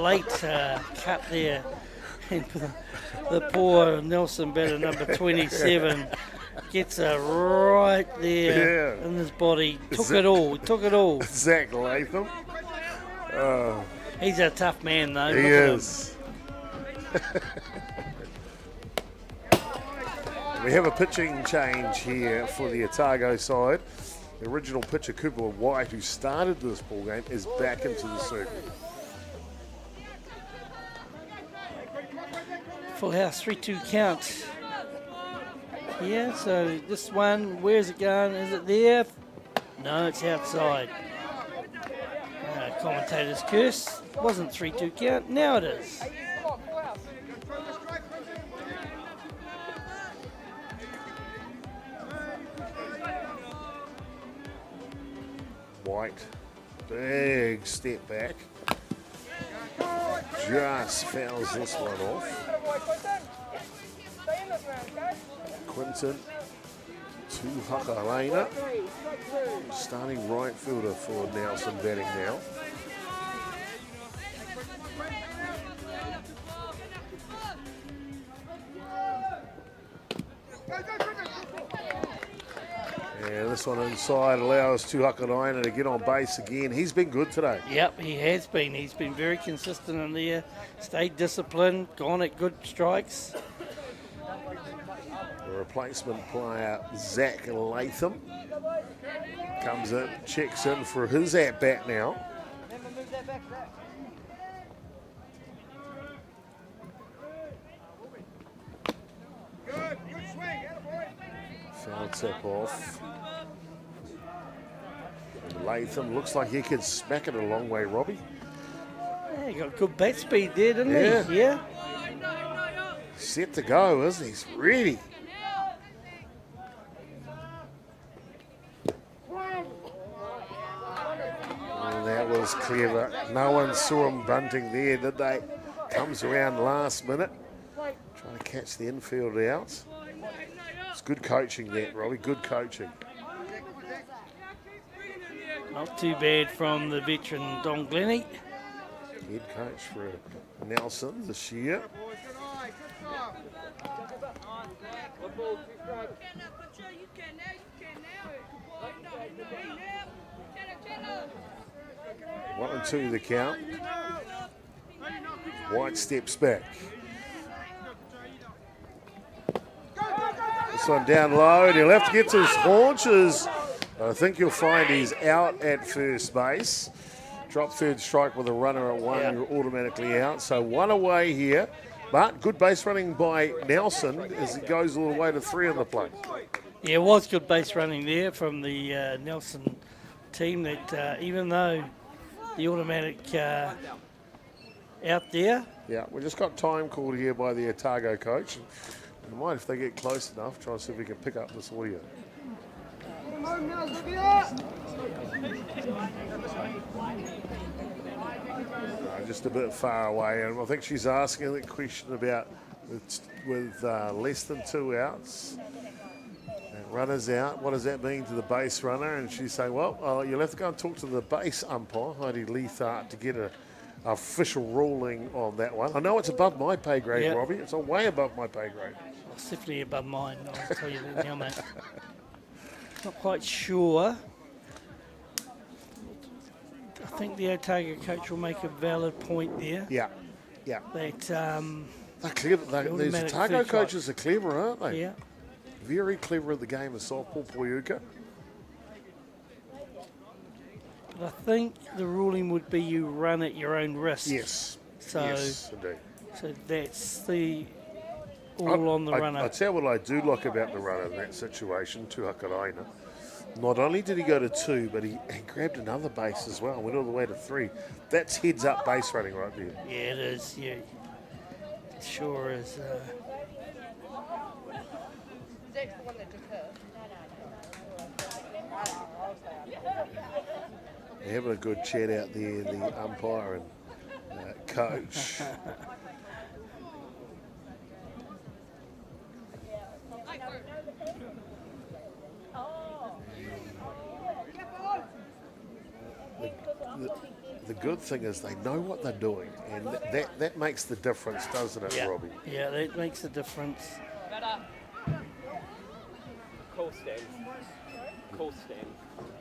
Late cut there. And the poor Nelson batter, number 27, gets right there in his body. Took it all. Zach Latham. He's a tough man, though. He is. We have a pitching change here for the Otago side. The original pitcher, Cooper White, who started this ball game, is back into the circle. Full house, 3-2 count. Yeah, so this one, where's it going? Is it there? No, it's outside. Commentator's curse. Wasn't 3-2 count. Now it is. White, big step back. Just fouls this one off. Quinton to Hakalena. Starting right fielder for Nelson batting now. Yeah, this one inside allows Tuhakaraina to get on base again. He's been good today. Yep, he has been. He's been very consistent in there. Stayed disciplined, gone at good strikes. The replacement player, Zach Latham, comes in, checks in for his at-bat now. Foul tip off. Latham looks like he can smack it a long way, Robbie. Yeah, he got good bat speed there, didn't he? Yeah. Set to go, isn't he? He's ready. And that was clever. No one saw him bunting there, did they? Comes around last minute. Trying to catch the infield out. It's good coaching there, Robbie. Good coaching. Not too bad from the veteran Don Glennie. Head coach for Nelson this year. One and 2 the count. White steps back. This one down low, and he'll have to get to his haunches. I think you'll find he's out at first base. Drop third strike with a runner at 1, you're automatically out. So 1 away here, but good base running by Nelson as he goes all the way to 3 on the plate. Yeah, it was good base running there from the Nelson team that even though the automatic out there. Yeah, we just got time called here by the Otago coach. We might, if they get close enough, try and see if we can pick up this audio. Just a bit far away, and I think she's asking the question about with less than 2 outs. And runners out, what does that mean to the base runner? And she's saying, well, you'll have to go and talk to the base umpire, Heidi Leithart, to get a official ruling on that one. I know it's above my pay grade, Robbie. It's way above my pay grade. It's definitely above mine, I'll tell you that now, mate. Not quite sure. I think the Otago coach will make a valid point there. Yeah. That they're clever. These Otago coaches are clever, aren't they? Yeah. Very clever at the game of softball, Poyuka. But I think the ruling would be you run at your own risk. Yes. So yes, indeed. So that's the all on the runner. I tell you what I do like about the runner in that situation, Tuhakaraina. Not only did he go to 2, but he grabbed another base as well, went all the way to 3. That's heads up base running right there. Yeah, it is. Yeah, it sure is. They're having a good chat out there, the umpire and coach. The good thing is they know what they're doing, and that makes the difference, doesn't it, Yeah. Robbie? Yeah, that makes the difference. Call stands. Call stands.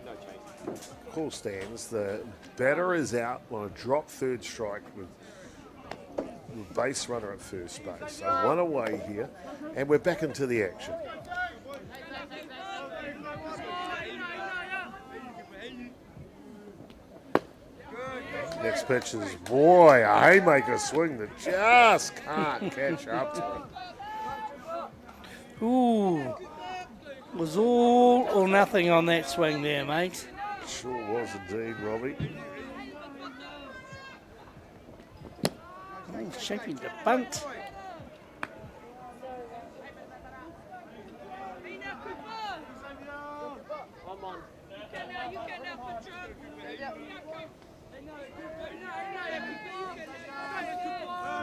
No change. Call stands. The batter is out on a drop third strike with base runner at first base. So 1 away here, and we're back into the action. Next pitch is, boy, a haymaker swing that just can't catch up to it. Ooh, was all or nothing on that swing there, mate. Sure was indeed, Robbie. Oh, shaping the bunt.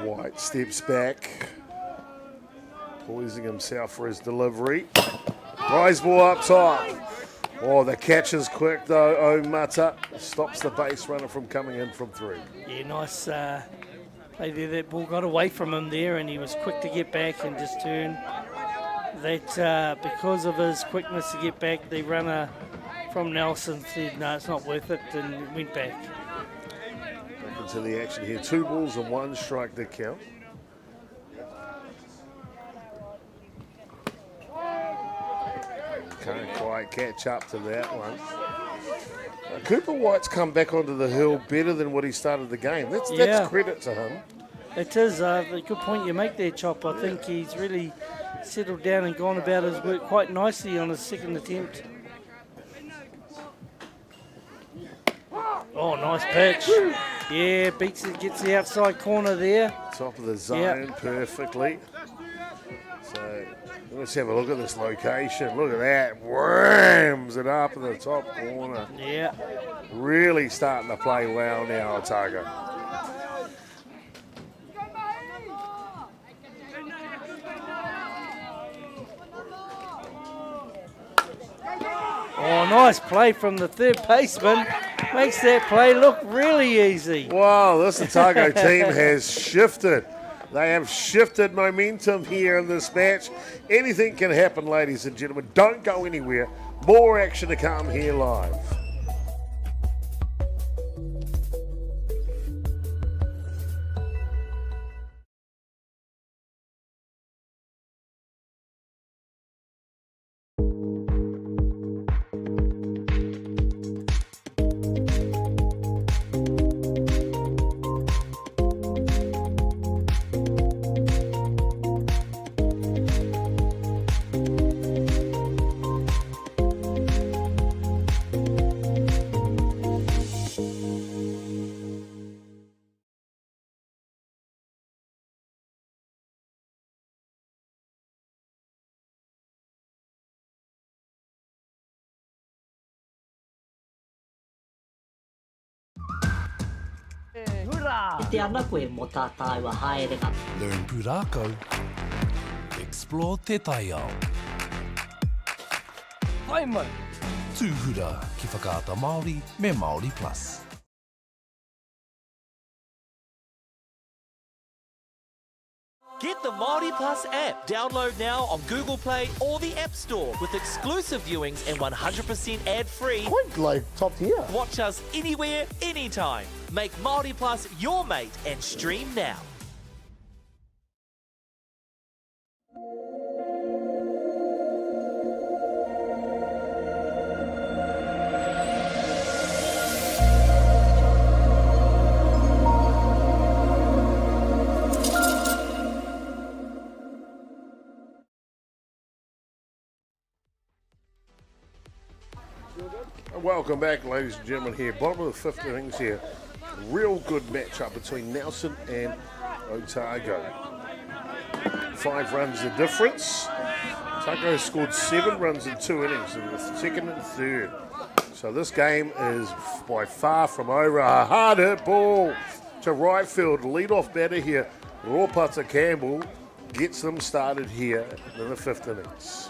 White steps back, poising himself for his delivery. Rise ball up top. Oh, the catch is quick though. Omata stops the base runner from coming in from 3. Yeah, nice play there. That ball got away from him there, and he was quick to get back and just turn. That because of his quickness to get back, the runner from Nelson said, no, it's not worth it, and went back. Back into the action here. 2 balls and 1 strike to count. Can't quite catch up to that one. Cooper White's come back onto the hill better than what he started the game. That's credit to him. It is a good point you make there, Chop. I think he's really settled down and gone about his work quite nicely on his second attempt. Oh, nice pitch. Yeah, beats it, gets the outside corner there. Top of the zone perfectly. So let's have a look at this location. Look at that. Whams it up in the top corner. Yeah. Really starting to play well now, Otago. Oh, nice play from the third baseman. Makes that play look really easy. Wow, this Otago team has shifted. They have shifted momentum here in this match. Anything can happen, ladies and gentlemen. Don't go anywhere. More action to come here live. Learn Purako. Explore Te Taiao. Waimu. Tūhura ki whakaata Māori me Māori Plus. Get the Māori Plus app. Download now on Google Play or the App Store with exclusive viewings and 100% ad-free. Quite like top tier. Watch us anywhere, anytime. Make Māori Plus your mate and stream now. Welcome back, ladies and gentlemen, here. Bottom of the fifth innings here. Real good matchup between Nelson and Otago. 5 runs the difference. Otago scored 7 runs in 2 innings in the second and third. So this game is by far from over. A hard hit ball to right field. Lead-off batter here, Ropata Campbell, gets them started here in the 5th innings.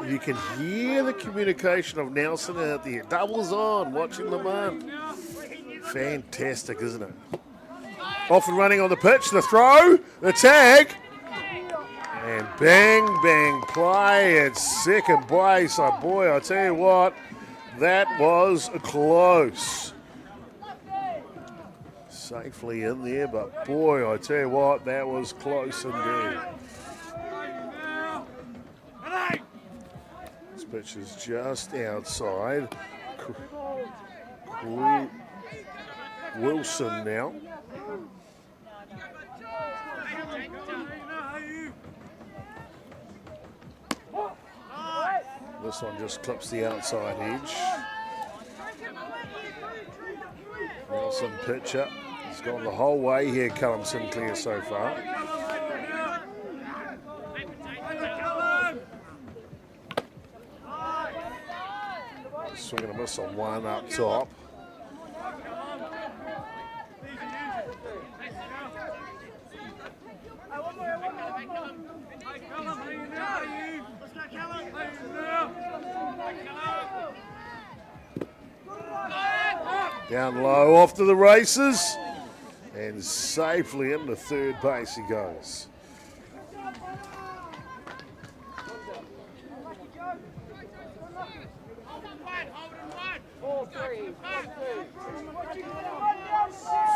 You can hear the communication of Nelson out there. Doubles on, watching the man. Fantastic, isn't it? Off and running on the pitch, the throw, the tag. And bang, bang, play at second base. Oh boy, I tell you what, that was close. Safely in there, but boy, I tell you what, that was close indeed. This pitch is just outside. Wilson now. This one just clips the outside edge. Nelson pitcher. He's gone the whole way here, Callum Sinclair, so far. Swing and a miss on one up top. Down low, off to the races, and safely into third base he goes.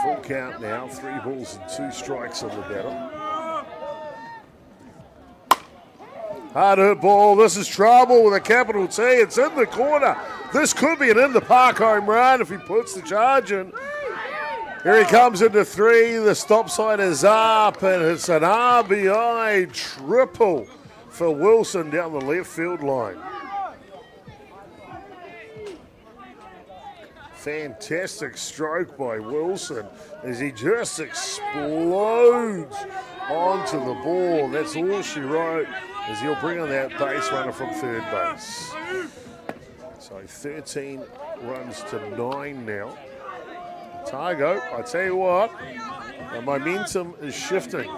Full count now, 3 balls and 2 strikes on the batter. Hard hit ball, this is trouble with a capital T, it's in the corner. This could be an in-the-park home run if he puts the charge in. Here he comes into 3, the stop sign is up, and it's an RBI triple for Wilson down the left field line. Fantastic stroke by Wilson as he just explodes onto the ball. That's all she wrote, as he'll bring on that base runner from third base. So 13 runs to 9 now. Otago, I tell you what, the momentum is shifting.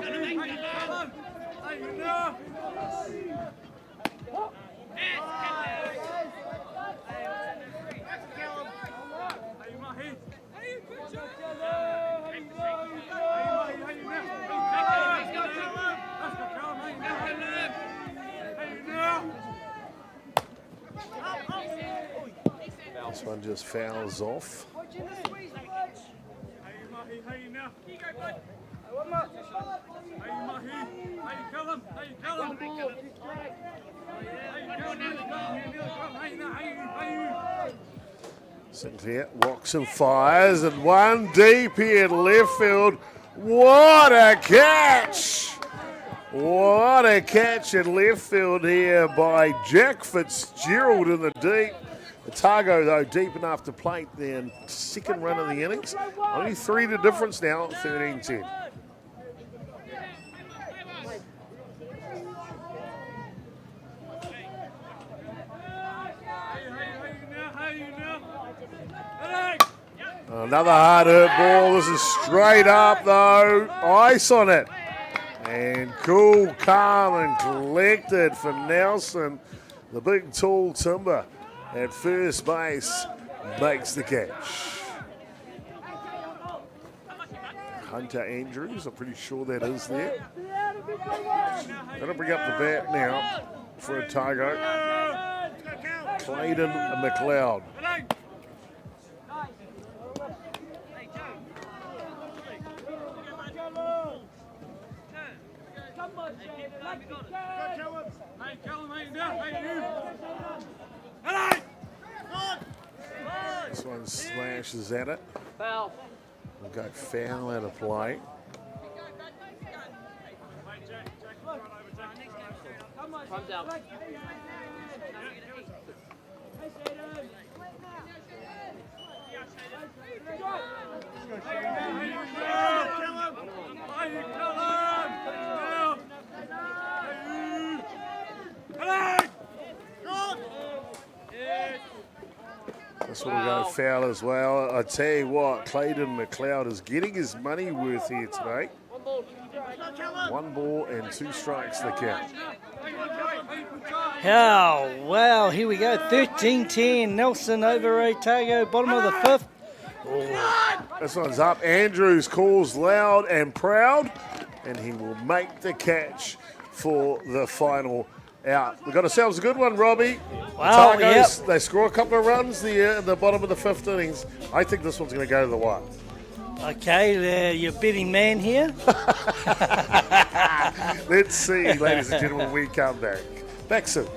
This one just fouls off. Sinclair walks and fires, and one deep here in left field. What a catch! What a catch in left field here by Jack Fitzgerald in the deep. Otago, though, deep enough to plate their second run of the innings. Only 3 to difference now, 13-10. Another hard hit ball. This is straight up, though. Ice on it. And cool, calm, and collected for Nelson. The big, tall timber at first base makes the catch. Hunter Andrews, I'm pretty sure that is there. Going to bring up the bat now for Otago. Clayton McLeod. This one slashes at it. Foul. We'll go foul out of play. Time's out. This one will go foul as well. I tell you what, Clayton McLeod is getting his money worth here today. 1 ball and 2 strikes the count. Oh, wow, here we go. 13-10. Nelson over Otago, bottom of the 5th. Oh. This one's up. Andrews calls loud and proud, and he will make the catch for the final out. We've got ourselves a good one, Robbie. Wow, Otago's, they score a couple of runs there in the bottom of the 5th innings. I think this one's going to go to the wire. Okay, you're betting man here. Let's see, ladies and gentlemen, when we come back. Back soon.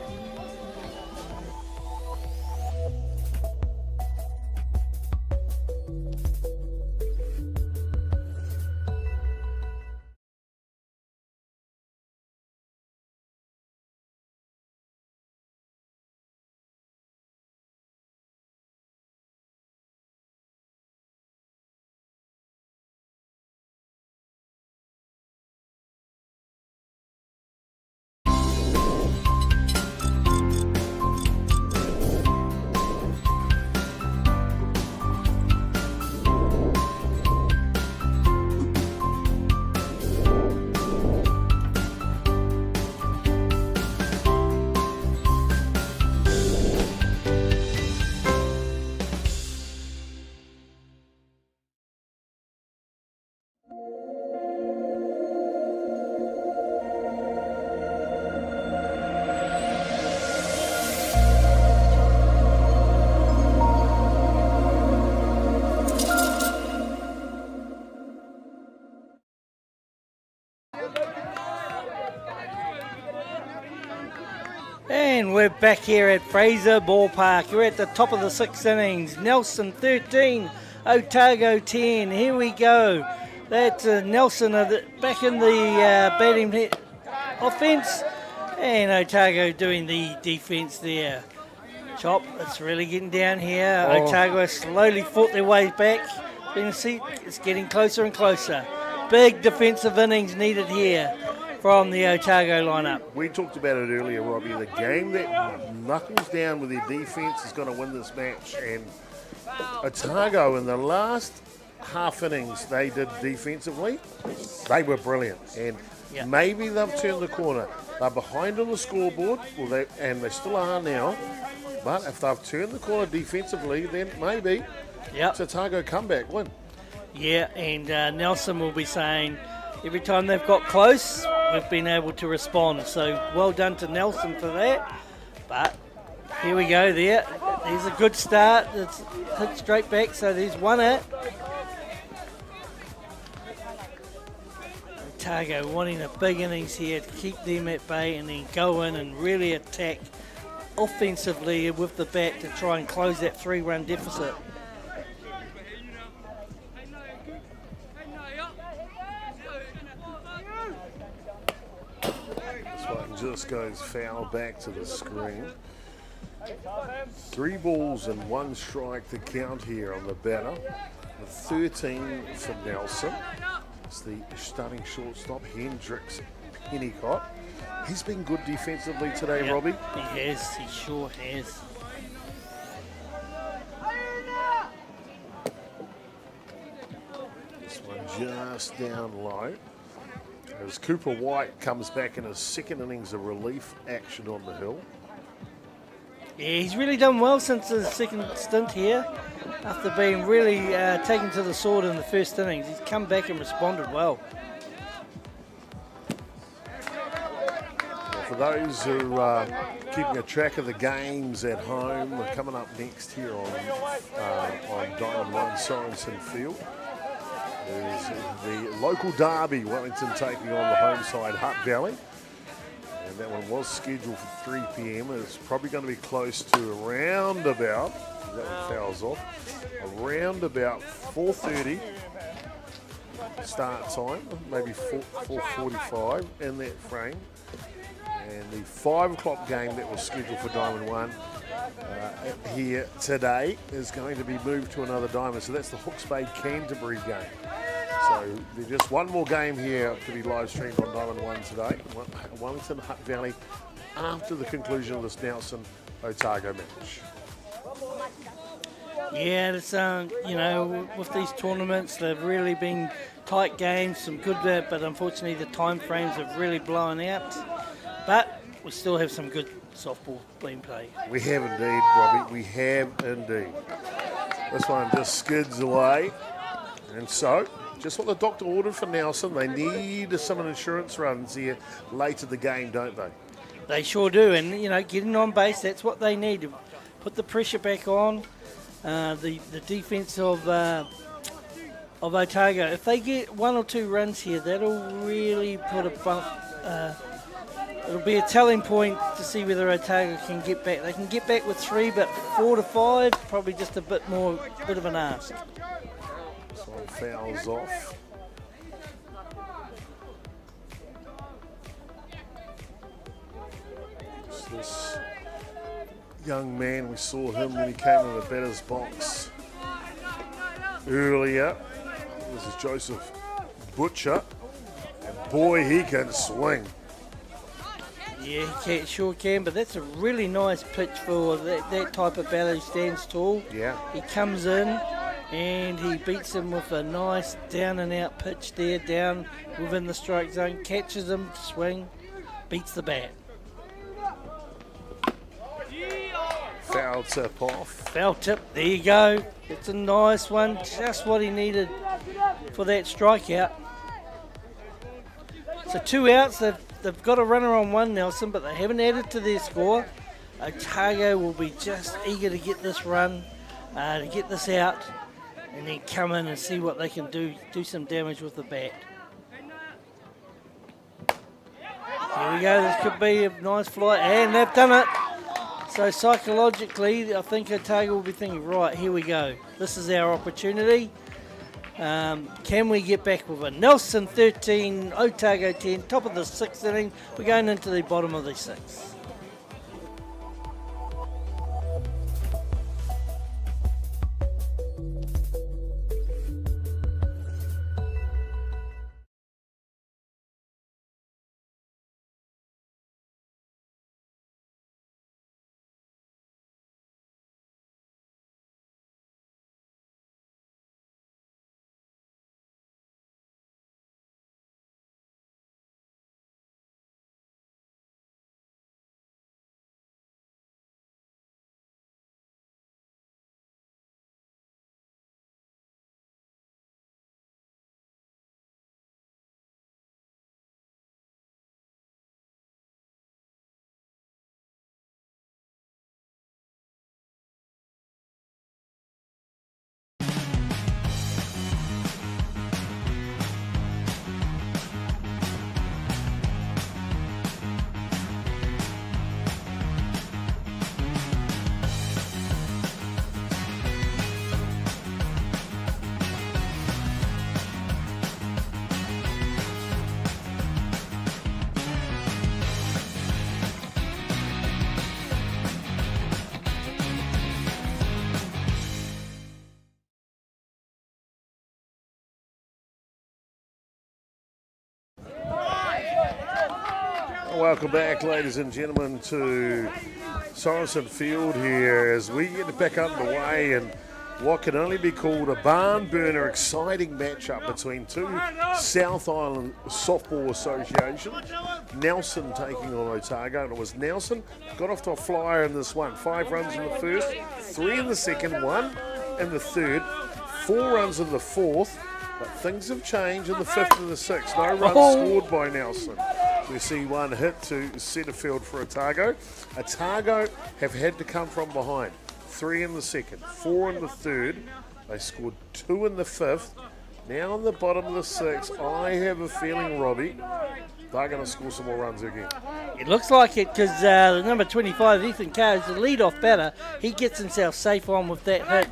And we're back here at Fraser Ballpark. We're at the top of the 6th innings. Nelson 13, Otago 10. Here we go. That's Nelson back in the batting offense, and Otago doing the defense there. Chop, it's really getting down here. Oh. Otago has slowly fought their way back. You can see it's getting closer and closer. Big defensive innings needed here from the Otago lineup. We talked about it earlier, Robbie. The game that knuckles down with their defense is going to win this match. And Otago, in the last half innings they did defensively, they were brilliant. And maybe they've turned the corner. They're behind on the scoreboard, and they still are now. But if they've turned the corner defensively, then maybe it's Otago comeback win. Yeah, and Nelson will be saying every time they've got close, we've been able to respond. So well done to Nelson for that. But here we go there. There's a good start. It's hit straight back, so there's 1 out. Otago wanting a big innings here to keep them at bay and then go in and really attack offensively with the bat to try and close that 3-run deficit. Just goes foul back to the screen. 3 balls and 1 strike to count here on the batter. The 13 for Nelson. It's the starting shortstop, Hendricks Pennicott. He's been good defensively today, Robbie. He has, he sure has. This one just down low. As Cooper White comes back in his 2nd innings of relief action on the hill. Yeah, he's really done well since his 2nd stint here. After being really taken to the sword in the 1st innings, he's come back and responded well. For those who are keeping a track of the games at home, we're coming up next here on Diamond 1 Sorensen Field. There's the local derby, Wellington taking on the home side, Hutt Valley. And that one was scheduled for 3 p.m. It's probably going to be close to around about, that one fouls off, around about 4:30 start time, maybe 4:45 in that frame. And the 5 o'clock game that was scheduled for Diamond 1 here today is going to be moved to another diamond. So that's the Hawke's Bay Canterbury game. So there's just one more game here to be live streamed on Diamond 1 today. Wellington Hutt Valley after the conclusion of this Nelson Otago match. Yeah, it's you know, with these tournaments, they've really been tight games, some good, but unfortunately the time frames have really blown out. But we still have some good softball being played. We have indeed, Robbie. We have indeed. This one just skids away, and so just what the doctor ordered for Nelson. They need some insurance runs here late in the game, don't they? They sure do, and you know, getting on base, that's what they need to put the pressure back on. The defense of Otago, if they get 1 or 2 runs here, that'll really put a bump. It'll be a telling point to see whether Otago can get back. They can get back with 3, but 4 to 5, probably just a bit of an ask. So fouls off. This young man, we saw him when he came in the batter's box earlier. This is Joseph Butcher, and boy, he can swing. Yeah, he sure can, but that's a really nice pitch for that type of batter who stands tall. Yeah. He comes in and he beats him with a nice down and out pitch there, down within the strike zone, catches him, swing, beats the bat. Foul tip off. Foul tip, there you go. It's a nice one, just what he needed for that strikeout. So 2 outs, they've got a runner on 1, Nelson, but they haven't added to their score. Otago will be just eager to get this run, to get this out, and then come in and see what they can do some damage with the bat. Here we go, this could be a nice fly, and they've done it. So psychologically, I think Otago will be thinking, right, here we go. This is our opportunity. Can we get back with a Nelson 13, Otago 10, top of the 6th inning? We're going into the bottom of the 6th. Welcome back, ladies and gentlemen, to Sorensen Field here as we get back underway in what can only be called a barn burner, exciting matchup between 2 South Island Softball Associations. Nelson taking on Otago, and it was Nelson got off to a flyer in this one. 5 runs in the first, 3 in the second, 1 in the third, 4 runs in the fourth, but things have changed in the 5th and the 6th. No runs scored by Nelson. We see 1 hit to centre field for Otago. Otago have had to come from behind. 3 in the second, 4 in the third. They scored 2 in the 5th. Now in the bottom of the 6th, I have a feeling, Robbie, they're going to score some more runs again. It looks like it because the number 25, Ethan Carr, is the lead-off batter. He gets himself safe on with that hit.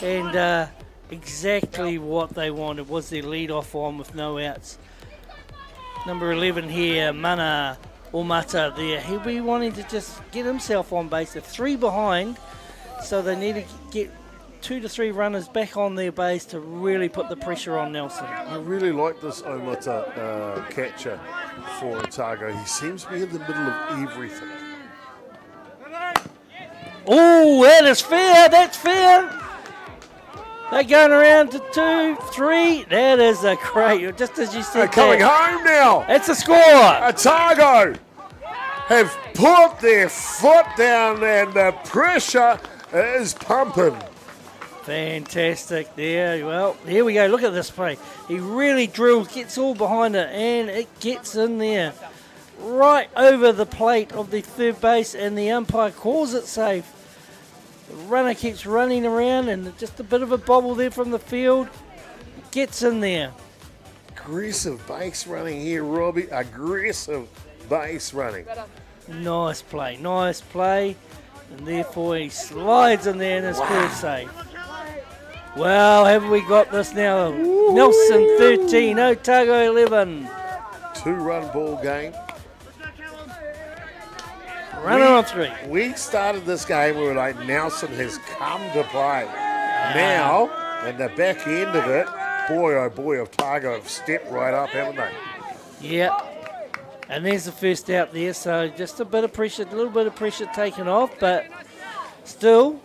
And exactly what they wanted was their lead-off on with no outs. Number 11 here, Mana Mata there. He'll be wanting to just get himself on base. They're 3 behind, so they need to get 2 to 3 runners back on their base to really put the pressure on Nelson. I really like this Omata catcher for Otago. He seems to be in the middle of everything. Oh, that is fair. That's fair. They're going around to 2, 3. That is a great, just as you said. They're coming home now. That's a score. Otago have put their foot down and the pressure is pumping. Fantastic there. Well, here we go. Look at this play. He really drills, gets all behind it, and it gets in there. Right over the plate of the third base, and the umpire calls it safe. The runner keeps running around, and just a bit of a bobble there from the field. Gets in there. Aggressive base running here, Robbie. Aggressive base running. Nice play, nice play. And therefore he slides in there and is called safe. Well, have we got this now? Nelson 13, Otago 11. 2-run ball game. Runner on 3. We started this game, we were like, Nelson has come to play. Now, at the back end of it, boy, oh boy, Otago have stepped right up, haven't they? Yep. And there's the first out there, so just a bit of pressure, a little bit of pressure taken off, but still,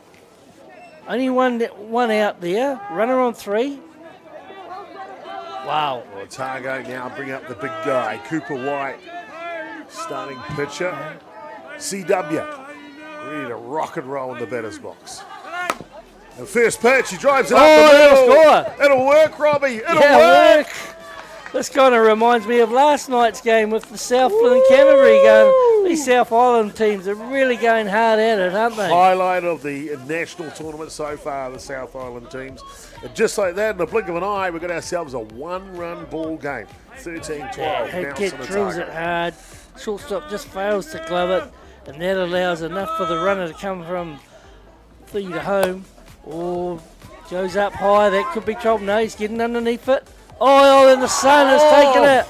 only one out there. Runner on 3. Wow. Otago now bring up the big guy, Cooper White, starting pitcher. CW, ready to rock and roll in the batter's box. The first pitch, he drives it up the middle. Score. It'll work, Robbie. It'll work. This kind of reminds me of last night's game with the Southland and Canterbury going. These South Island teams are really going hard at it, aren't they? Highlight of the national tournament so far, the South Island teams. And just like that, in the blink of an eye, we've got ourselves a 1-run ball game. 13-12. He drills it hard. Shortstop just fails to glove it. And that allows enough for the runner to come from 3 to home. Or goes up high. That could be trouble. No, he's getting underneath it. Oh, and the Sun has taken it.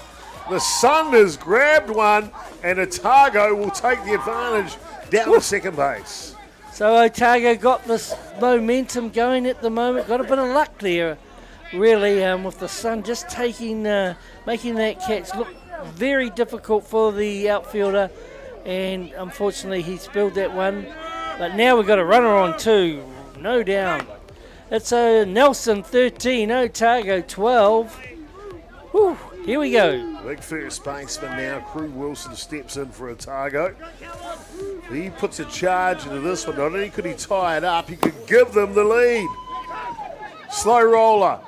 The Sun has grabbed one, and Otago will take the advantage down to second base. So Otago got this momentum going at the moment. Got a bit of luck there, really, with the Sun just taking, making that catch look very difficult for the outfielder. And unfortunately, he spilled that one. But now we've got a runner on 2, no down. It's a Nelson 13, Otago 12. Whew, here we go. Big first baseman now. Crew Wilson steps in for Otago. He puts a charge into this one. Not only could he tie it up, he could give them the lead. Slow roller.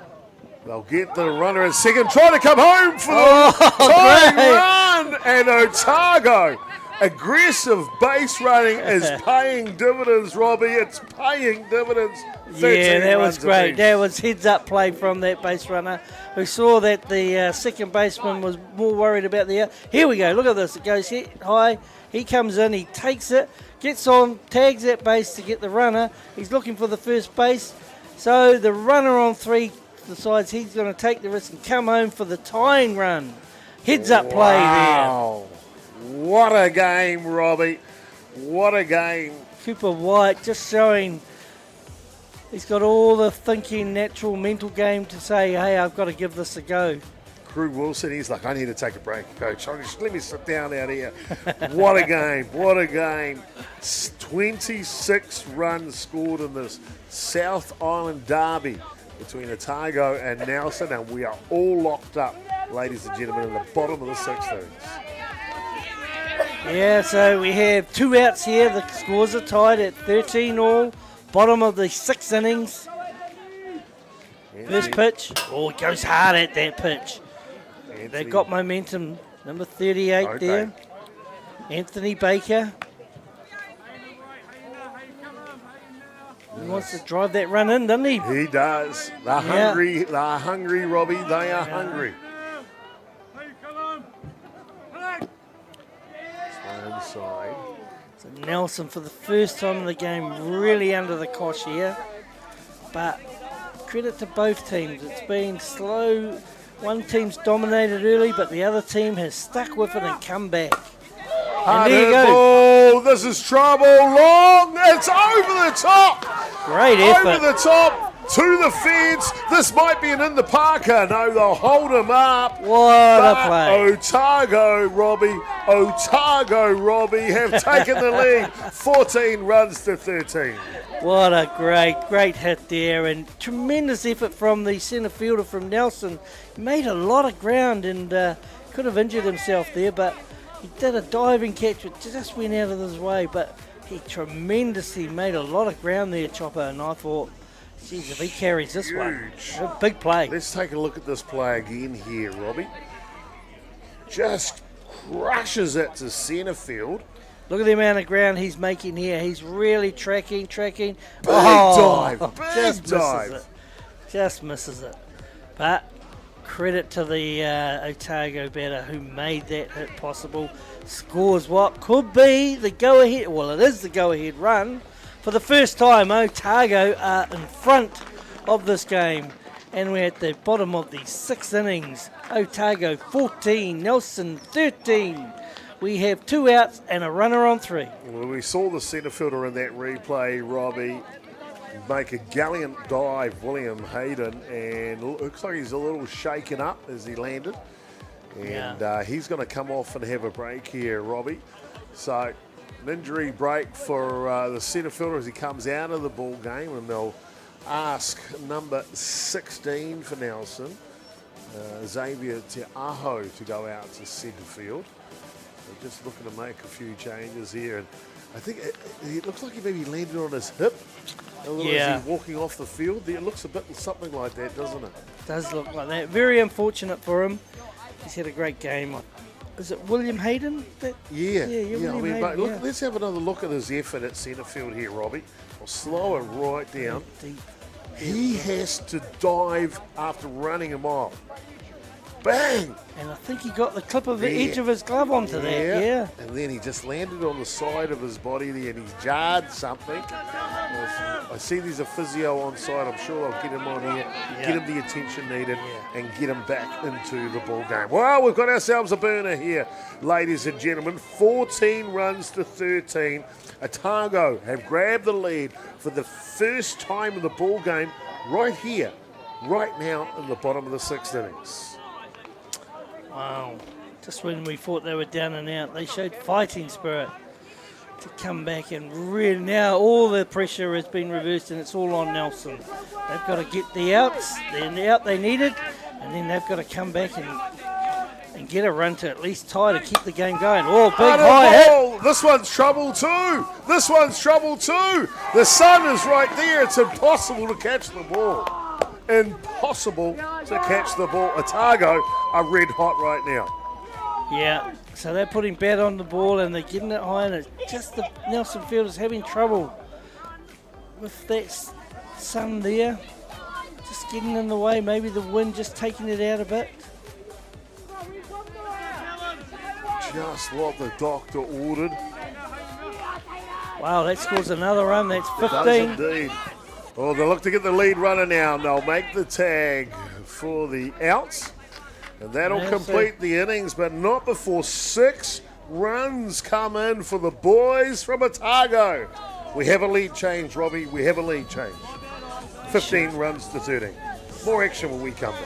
They'll get the runner in second. Trying to come home for the tying run. And Otago. Aggressive base running is paying dividends, Robbie. It's paying dividends. Yeah, that was great. That was heads-up play from that base runner who saw that the second baseman was more worried about the... Here we go. Look at this. It goes high. He comes in. He takes it, gets on, tags that base to get the runner. He's looking for the first base. So the runner on 3 decides he's going to take the risk and come home for the tying run. Heads-up play there. What a game, Robbie. What a game. Cooper White just showing he's got all the thinking, natural, mental game to say, hey, I've got to give this a go. Crew Wilson, he's like, I need to take a break, Coach. Let me sit down out here. What a game. What a game. 26 runs scored in this South Island derby between Otago and Nelson, and we are all locked up, ladies and gentlemen, in the bottom of the 6th innings. Yeah, so we have 2 outs here. The scores are tied at 13 all. Bottom of the 6th innings. First pitch. Oh, it goes hard at that pitch. They've got momentum. Number 38 there. Anthony Baker. He wants to drive that run in, doesn't he? He does. They're hungry. They're hungry, Robbie. They are hungry. Inside. So Nelson, for the first time in the game, really under the cosh here. But credit to both teams. It's been slow. One team's dominated early, but the other team has stuck with it and come back. Hard there you hit go. ball. This is trouble. Long. It's over the top. Great effort. Over the top. To the fence. This might be an in the Parker. No, they'll hold him up. What a play. Otago Robbie have taken the lead. 14 runs to 13. What a great hit there, and tremendous effort from the centre fielder from Nelson. He made a lot of ground and could have injured himself there, but he did a diving catch which just went out of his way, but he tremendously made a lot of ground there, Chopper, and I thought, geez, if he carries this one, a big play. Let's take a look at this play again here, Robbie. Just crushes it to centre field. Look at the amount of ground he's making here. He's really tracking. Big dive. Just misses it. But credit to the Otago batter who made that hit possible. Scores what could be the go-ahead. Well, it is the go-ahead run. For the first time, Otago are in front of this game. And we're at the bottom of the sixth innings. Otago 14, Nelson 13. We have 2 outs and a runner on 3. Well, we saw the centre fielder in that replay, Robbie, make a gallant dive, William Hayden, and looks like he's a little shaken up as he landed. And he's going to come off and have a break here, Robbie. So an injury break for the centre fielder as he comes out of the ball game, and they'll ask number 16 for Nelson, Xavier Te Aho, to go out to centre field. They're just looking to make a few changes here, and I think it looks like he maybe landed on his hip a little as he's walking off the field. It looks a bit something like that, doesn't it? Does look like that. Very unfortunate for him. He's had a great game. Is it William Hayden? Yeah. William Hayden, Look, let's have another look at his effort at centre field here, Robbie. I'll slow it right down. He has to dive after running a mile. Bang! And I think he got the clip of the edge of his glove onto that, yeah. And then he just landed on the side of his body there, and he's jarred something. I see there's a physio on side. I'm sure I'll get him on here, get him the attention needed, and get him back into the ball game. Well, we've got ourselves a burner here, ladies and gentlemen. 14 runs to 13. Otago have grabbed the lead for the first time in the ball game right here, right now in the bottom of the sixth innings. Wow. Just when we thought they were down and out, they showed fighting spirit to come back, and really now all the pressure has been reversed and it's all on Nelson. They've got to get the outs, the out they needed, and then they've got to come back and get a run to at least tie to keep the game going. Oh, big high hit. This one's trouble too. The sun is right there. It's impossible to catch the ball. Impossible to catch the ball. Otago are red hot right now. Yeah, so they're putting bat on the ball and they're getting it high, and it's just the Nelson fielders having trouble with that sun there. Just getting in the way, maybe the wind just taking it out a bit. Just what the doctor ordered. Wow, that scores another run. That's 15. It does indeed. Oh, they look to get the lead runner now, and they'll make the tag for the outs. And that'll complete the innings, but not before 6 runs come in for the boys from Otago. We have a lead change, Robbie. 15 runs to 13. More action when we come back.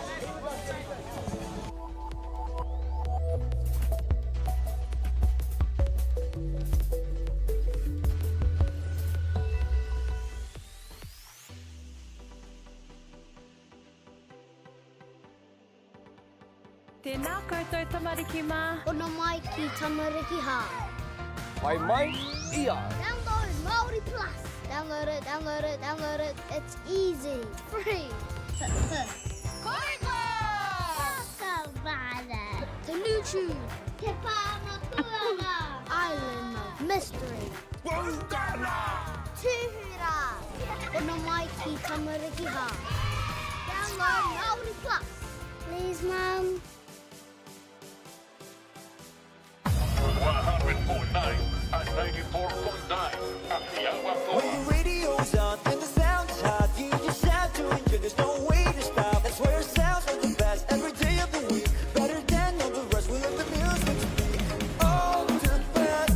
Tēnā koutou tamariki mā. Ono mai ki tamariki hā. Mai mai, ia. Download Māori Plus. Download it. It's easy. Free. Koiko! Kawada. Tanuchu. Te Pāmakuanga. Island of Mystery. Wongana. Tuhura. Ono mai ki tamariki hā. Download Māori Plus. Please, Mum. 100.9 and 94.9. When the radio's on and the sound is hot, you just shout to enjoy. There's no way to stop. That's where it sounds like the best every day of the week. Better than all the rest. We let the music speak. All the best.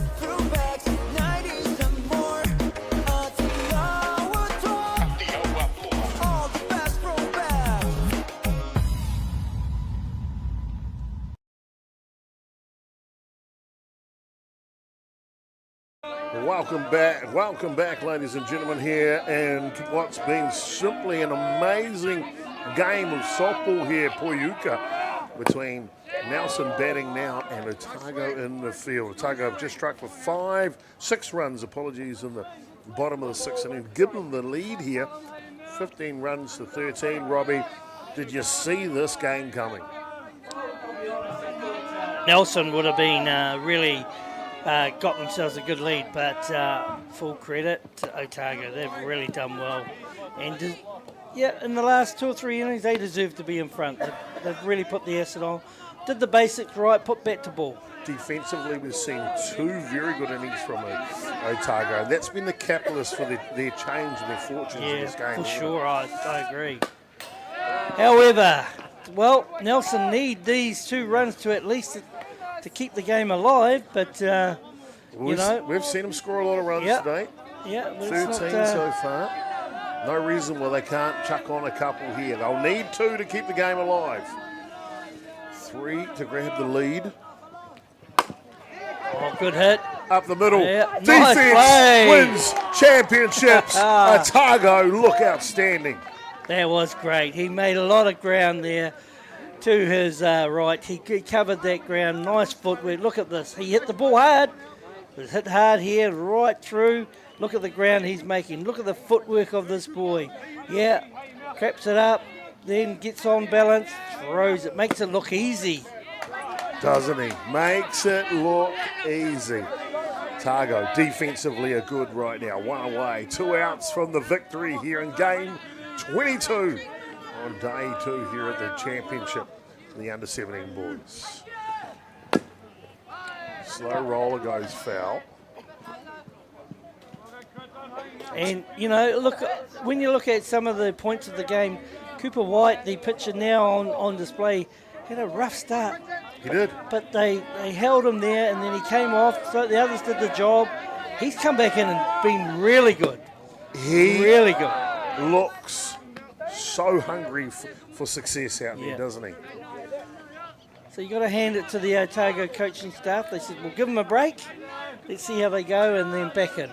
Welcome back, ladies and gentlemen, here, and what's been simply an amazing game of softball here, Poyuka, between Nelson batting now and Otago in the field. Otago have just struck for 6 runs, in the bottom of the 6th inning, given the lead here, 15 runs to 13. Robbie, did you see this game coming? Nelson would have been really got themselves a good lead, but full credit to Otago. They've really done well. And in the last 2 or 3 innings, they deserve to be in front. They've really put the acid on. Did the basics right, put bat to ball. Defensively, we've seen 2 very good innings from Otago, and that's been the catalyst for their change and their fortunes in this game. For sure, I agree. However, Nelson need these 2 runs to at least to keep the game alive, but we've seen them score a lot of runs today. Yeah, 13 so far. No reason why they can't chuck on a couple here. They'll need 2 to keep the game alive. 3 to grab the lead. Oh, good hit. Up the middle. Yeah. Defense wins championships. Otago look outstanding. That was great. He made a lot of ground there to his right. He covered that ground. Nice footwork. Look at this. He hit the ball hard. It was hit hard here, right through. Look at the ground he's making. Look at the footwork of this boy. Yeah, craps it up, then gets on balance, throws it, makes it look easy. Doesn't he? Makes it look easy. Otago defensively are good right now. 1 away, 2 outs from the victory here in game 22 on day 2 here at the championship, the under-17 boys. Slow roller goes foul. And, look, when you look at some of the points of the game, Cooper White, the pitcher now on display, had a rough start. He did. But they held him there, and then he came off, so the others did the job. He's come back in and been really good. Really good. Looks so hungry for success out there, doesn't he? So you got to hand it to the Otago coaching staff. They said, we'll give them a break. Let's see how they go, and then back in.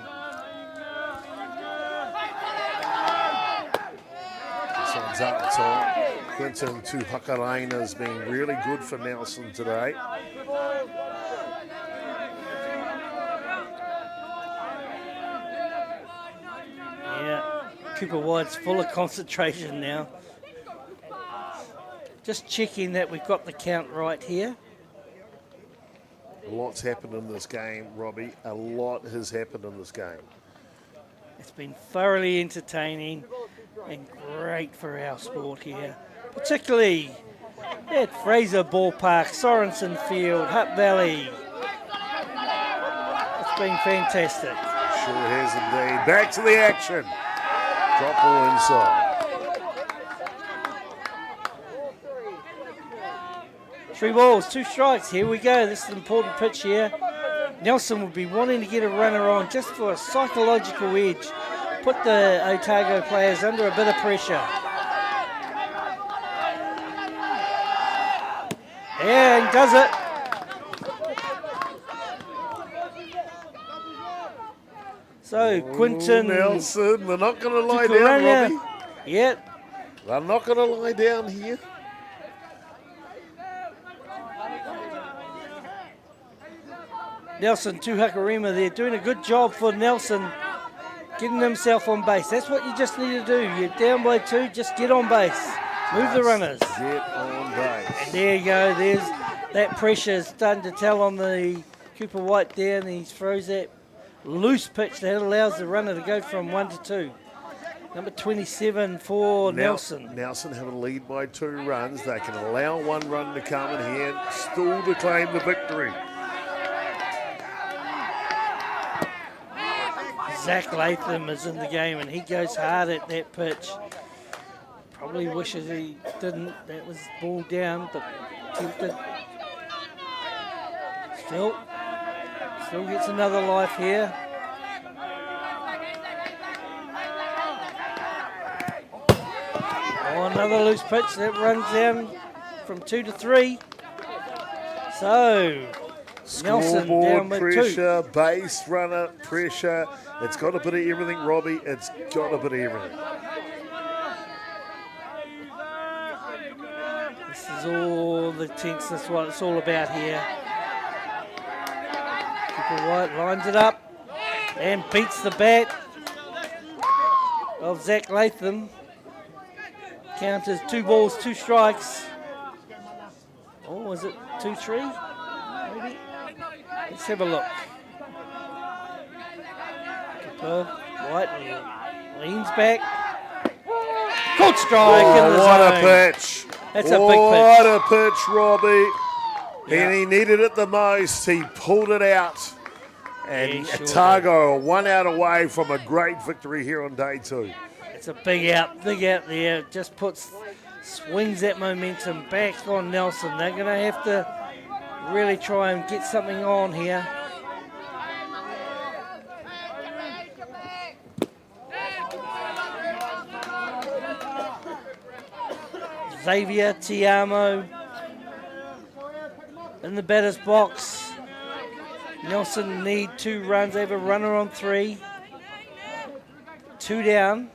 This one's up top. Quinton Tuhakaraina has been really good for Nelson today. Yeah, Cooper White's full of concentration now. Just checking that we've got the count right here. A lot's happened in this game, Robbie. A lot has happened in this game. It's been thoroughly entertaining and great for our sport here, particularly at Fraser Park, Sorensen Field, Hutt Valley. It's been fantastic. Sure has indeed. Back to the action. Drop ball inside. 3 balls, 2 strikes. Here we go. This is an important pitch here. Nelson will be wanting to get a runner on just for a psychological edge. Put the Otago players under a bit of pressure. Yeah, he does it. So, Quinton Nelson, they're not going to lie down, Robbie. Yep. They're not going to lie down here. Nelson Tuhakarima there doing a good job for Nelson, getting himself on base. That's what you just need to do. You're down by 2, just get on base. Move the runners. Get on base. And there you go. There's that pressure starting to tell on the Cooper White there, and he throws that loose pitch that allows the runner to go from 1 to 2. Number 27 for Nelson. Nelson have a lead by 2 runs. They can allow 1 run to come in here, still to claim the victory. Zach Latham is in the game, and he goes hard at that pitch. Probably wishes he didn't. That was ball down, but tempted. Still gets another life here. Oh, another loose pitch that runs down from 2 to 3. So Nelson down Scoreboard by pressure, base runner pressure. It's got a bit of everything, Robbie. It's got a bit of everything. This is all the tenseness, what it's all about here. Cooper White lines it up and beats the bat of Zach Latham. Count as 2 balls, 2 strikes. Oh, is it 2-3? Maybe. Let's have a look. Cooper White leans back. Caught strike in the what zone. a pitch. That's a big pitch. What a pitch, Robbie. Yeah. And he needed it the most. He pulled it out. And Yeah, sure Otago 1 out away from a great victory here on day 2. It's a big out there. Just swings that momentum back on Nelson. They're going to have to really try and get something on here. Xavier Tiamo in the batter's box. Nelson need 2 runs. They have a runner on 3. 2 down.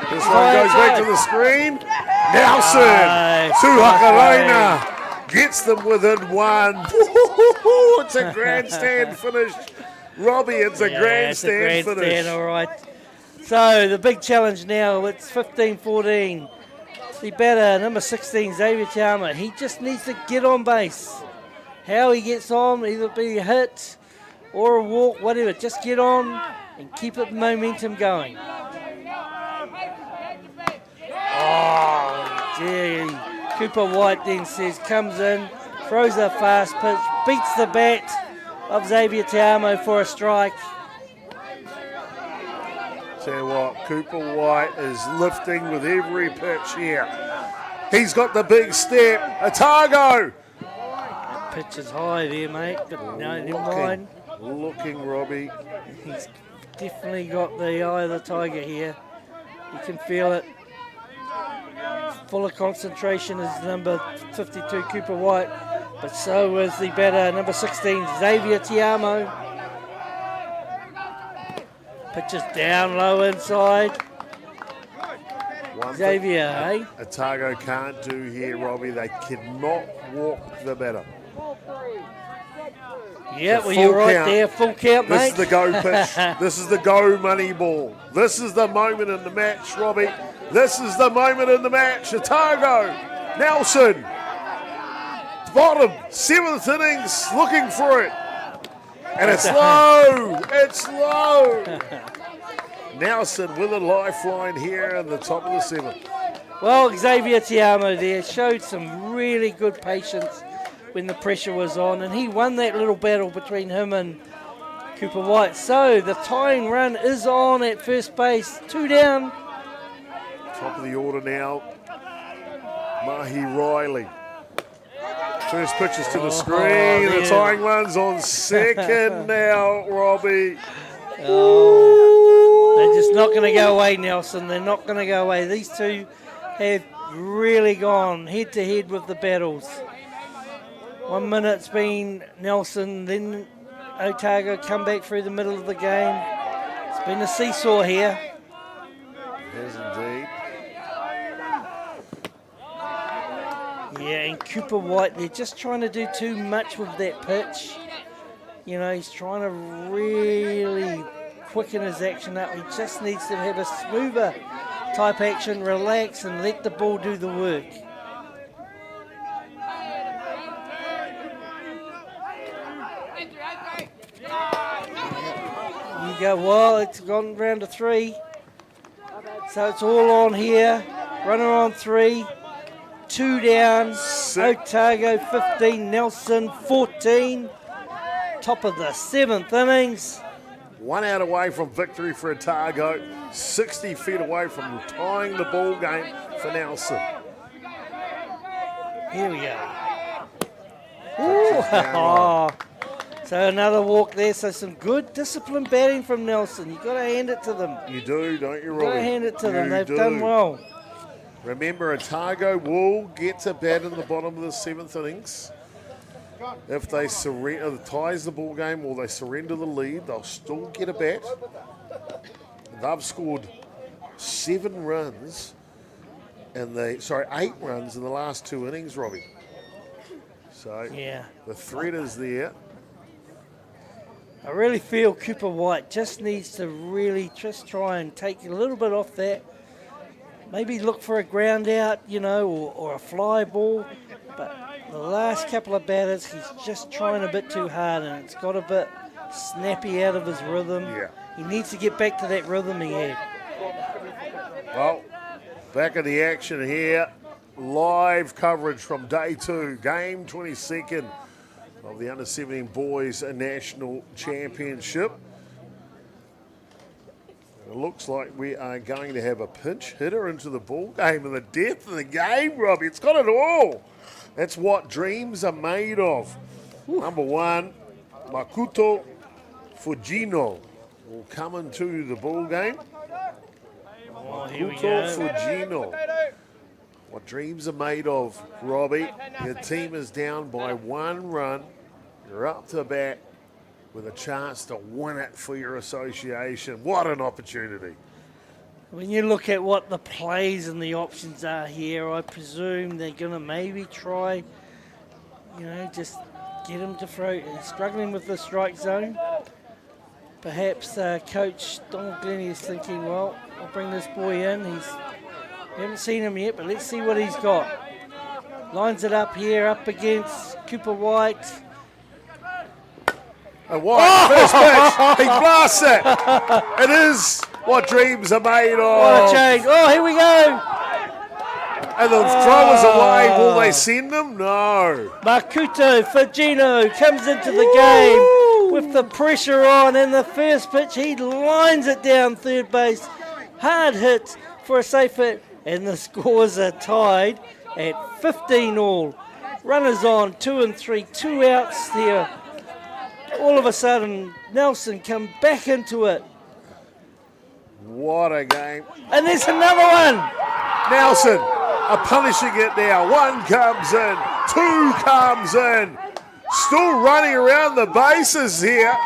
This one goes back to the screen. Nelson to Hakarona gets them within 1. It's a grandstand finish. Robbie, it's a grandstand finish. All right. So the big challenge now, it's 15-14. The batter, number 16, Xavier Tiama, he just needs to get on base. How he gets on, either be a hit or a walk, whatever. Just get on and keep the momentum going. Oh, dear. Cooper White then says, comes in, throws a fast pitch, beats the bat of Xavier Tiamo for a strike. Tell you what, Cooper White is lifting with every pitch here. He's got the big step. Otago! That pitch is high there, mate, but no, never mind. Looking, Robbie. He's definitely got the eye of the tiger here. You can feel it. Full of concentration is number 52, Cooper White, but so is the batter, number 16, Xavier Tiamo. Pitches down low inside. Xavier, eh? Otago can't do here, Robbie. They cannot walk the batter. Yeah, well, you're right there. Full count, mate. This is the go pitch. This is the go money ball. This is the moment in the match, Robbie. This is the moment in the match. Otago, Nelson, bottom, 7th innings, looking for it. And it's low. It's low. Nelson with a lifeline here in the top of the 7th. Well, Xavier Tiamo there showed some really good patience when the pressure was on, and he won that little battle between him and Cooper White. So the tying run is on at first base. 2 down. Top of the order now, Mahi Riley. First pitches to the screen. The tying run's on second now, Robbie. Oh, they're just not going to go away, Nelson. They're not going to go away. These two have really gone head to head with the battles. 1 minute's been Nelson, then Otago come back through the middle of the game. It's been a seesaw here. Yes, indeed. Yeah, and Cooper White, they're just trying to do too much with that pitch. You know, he's trying to really quicken his action up. He just needs to have a smoother type action, relax, and let the ball do the work. You go, well, it's gone round to 3. So it's all on here. Runner on 3. 2 down. Otago 15, Nelson 14. Top of the 7th innings. 1 out away from victory for Otago. 60 feet away from tying the ball game for Nelson. Here we go. Ooh, so another walk there. So some good disciplined batting from Nelson. You've got to hand it to them. You do, don't you, Robbie? You've got to hand it to them. You They've do. done well. Remember, Otago will get to bat in the bottom of the 7th innings. If they surrender, ties the ball game or they surrender the lead, they'll still get a bat. They've scored 7 runs and 8 runs in the last 2 innings, Robbie. So yeah, the threat is there. I really feel Cooper White just needs to really just try and take a little bit off that. Maybe look for a ground out, or a fly ball. But the last couple of batters, he's just trying a bit too hard, and it's got a bit snappy out of his rhythm. Yeah. He needs to get back to that rhythm he had. Well, back in the action here. Live coverage from day 2, game 22nd of the Under-17 Boys National Championship. It looks like we are going to have a pinch hitter into the ball game and the depth of the game, Robbie. It's got it all. That's what dreams are made of. Number 1, Makoto Fujino will come into the ball game. Makoto Fujino. What dreams are made of, Robbie. Your team is down by 1 run. You're up to bat with a chance to win it for your association. What an opportunity. When you look at what the plays and the options are here, I presume they're going to maybe try, just get him to throw. He's struggling with the strike zone. Perhaps Coach Donald Glennie is thinking, well, I'll bring this boy in. We haven't seen him yet, but let's see what he's got. Lines it up here, up against Cooper White. And White, first pitch, he blasts it. It is what dreams are made of. What a change. Oh, here we go. And the throwers away, will they send them? No. Makoto Fujino comes into the game with the pressure on, and the first pitch, he lines it down third base. Hard hit for a safe hit. And the scores are tied at 15 all. Runners on, 2 and 3, 2 outs there. All of a sudden, Nelson come back into it. What a game. And there's another one. Nelson are punishing it now. 1 comes in, 2 comes in. Still running around the bases here.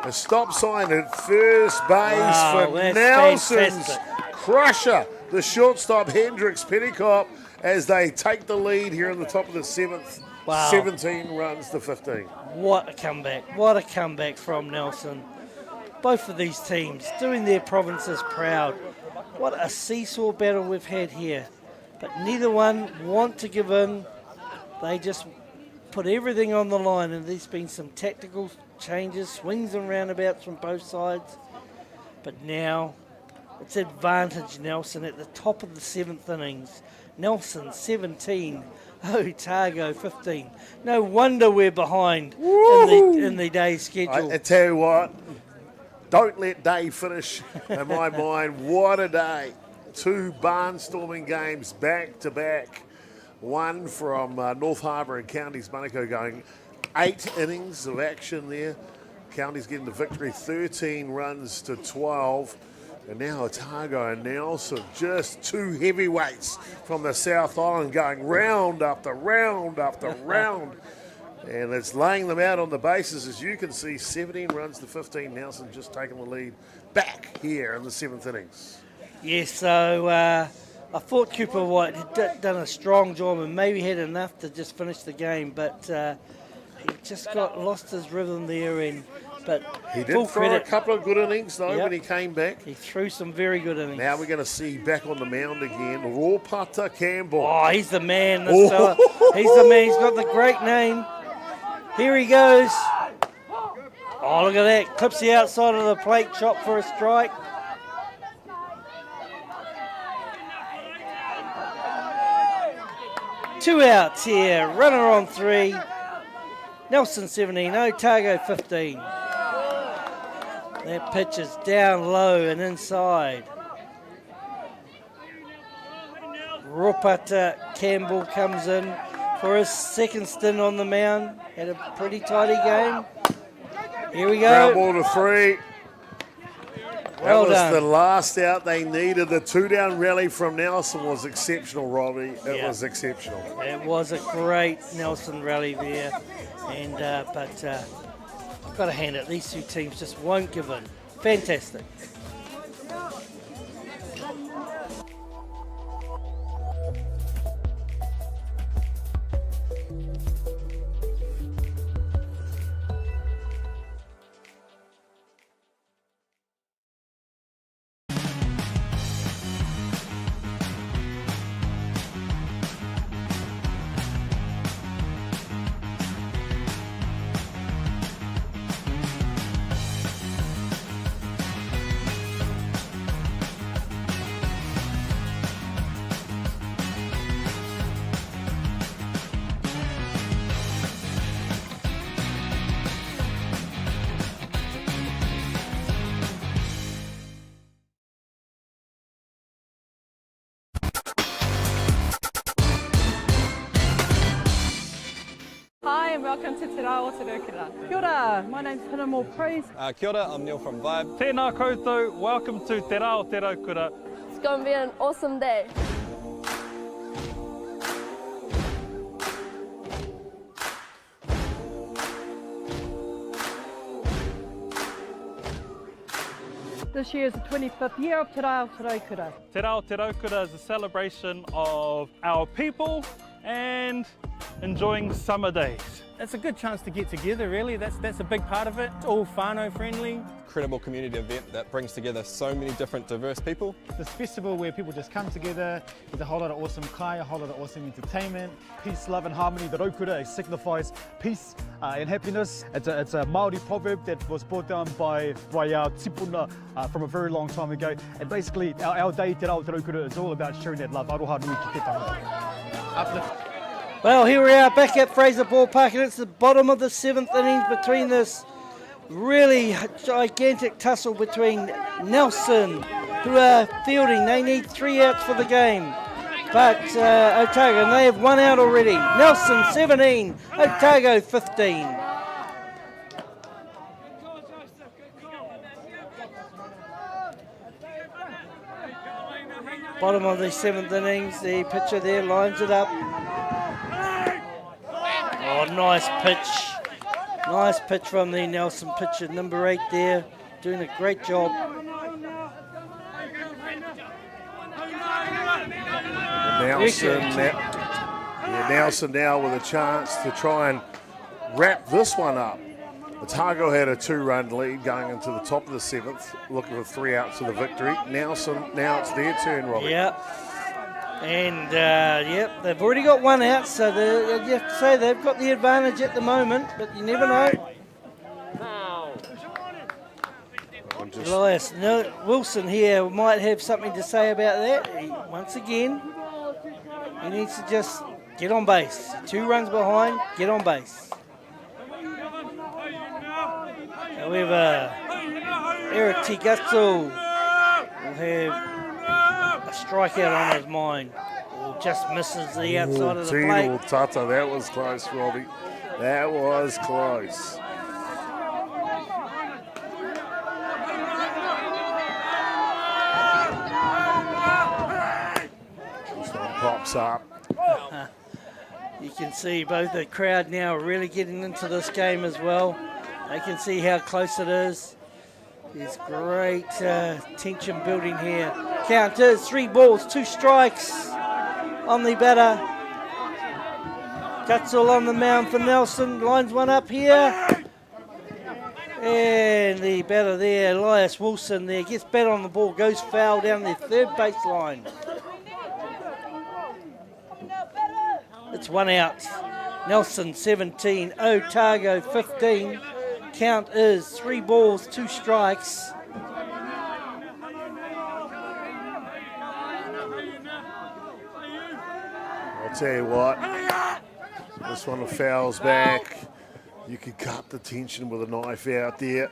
A stop sign at first base for Nelson's fantastic. crusher. The shortstop, Hendricks Petticoat, as they take the lead here in the top of the 7th. Wow. 17 runs to 15. What a comeback. What a comeback from Nelson. Both of these teams doing their provinces proud. What a seesaw battle we've had here. But neither one want to give in. They just put everything on the line, and there's been some tactical changes, swings and roundabouts from both sides. But now it's advantage Nelson at the top of the 7th innings. Nelson 17, Otago 15. No wonder we're behind in the day's schedule. I tell you what, don't let day finish in my mind. What a day. 2 barnstorming games back to back. One from North Harbour and Counties Manukau going 8 innings of action there. Counties getting the victory, 13 runs to 12. And now Otago and Nelson, just 2 heavyweights from the South Island going round after round after round. And it's laying them out on the bases, as you can see, 17 runs to 15. Nelson just taking the lead back here in the 7th innings. Yes, so I thought Cooper White had done a strong job and maybe had enough to just finish the game, but he just got lost his rhythm there. But he did throw a couple of good innings, though, when he came back. He threw some very good innings. Now we're going to see back on the mound again, Ropata Campbell. Oh, he's the man, this fella. He's the man. He's got the great name. Here he goes. Oh, look at that. Clips the outside of the plate, chop for a strike. Two outs here. Runner on 3. Nelson 17, Otago 15. That pitch is down low and inside. Ropata Campbell comes in for his 2nd stint on the mound. Had a pretty tidy game. Here we go. Ground ball to 3. Well that was done. the last out they needed. The 2-down rally from Nelson was exceptional, Robbie. It was exceptional. It was a great Nelson rally there, and but I've got to hand it. These two teams just won't give in. Fantastic. Hi and welcome to Te Rā Otago. Kia ora, my name's Hinamo Praise. Kia ora, I'm Neil from Vibe. Tēnā koutou, welcome to Te Rā Otago. It's going to be an awesome day. This year is the 25th year of Te Rā Otago. Te Rā Otago is a celebration of our people and enjoying summer days. It's a good chance to get together, really. That's a big part of it. It's all whānau friendly. Incredible community event that brings together so many different diverse people. This festival where people just come together, there's a whole lot of awesome kai, a whole lot of awesome entertainment. Peace, love and harmony. The raukura signifies peace and happiness. It's a Māori proverb that was brought down by our tipuna from a very long time ago. And basically our day, Te Rā Otago, is all about sharing that love. Aroha nui ki te tanga. Well, here we are back at Fraser Park, and it's the bottom of the 7th innings between this really gigantic tussle between Nelson, who are fielding. They need 3 outs for the game. But Otago, and they have 1 out already. Nelson 17, Otago 15. Bottom of the 7th innings, the pitcher there lines it up. Oh, nice pitch. Nice pitch from the Nelson pitcher, number 8 there, doing a great job. Nelson now with a chance to try and wrap this one up. Otago had a 2-run lead going into the top of the 7th, looking for 3 outs to the victory. Nelson, now it's their turn, Robbie. Yep. And, they've already got 1 out, so you have to say they've got the advantage at the moment, but you never know. Elias Wilson here might have something to say about that. Once again, he needs to just get on base. 2 runs behind, get on base. However, Eric Tigazzo will have a strikeout on his mind, or just misses the outside of the plate. Tata, that was close, Robbie. That was close. This one pops up. You can see both the crowd now really getting into this game as well. They can see how close it is. There's great tension building here. Count is 3 balls, 2 strikes on the batter. Gutzel on the mound for Nelson. Lines one up here. And the batter there, Elias Wilson there, gets bat on the ball, goes foul down the 3rd baseline. It's 1 out. Nelson 17, Otago 15. Count is 3 balls, 2 strikes. I'll tell you what, this one fouls back. You could cut the tension with a knife out there.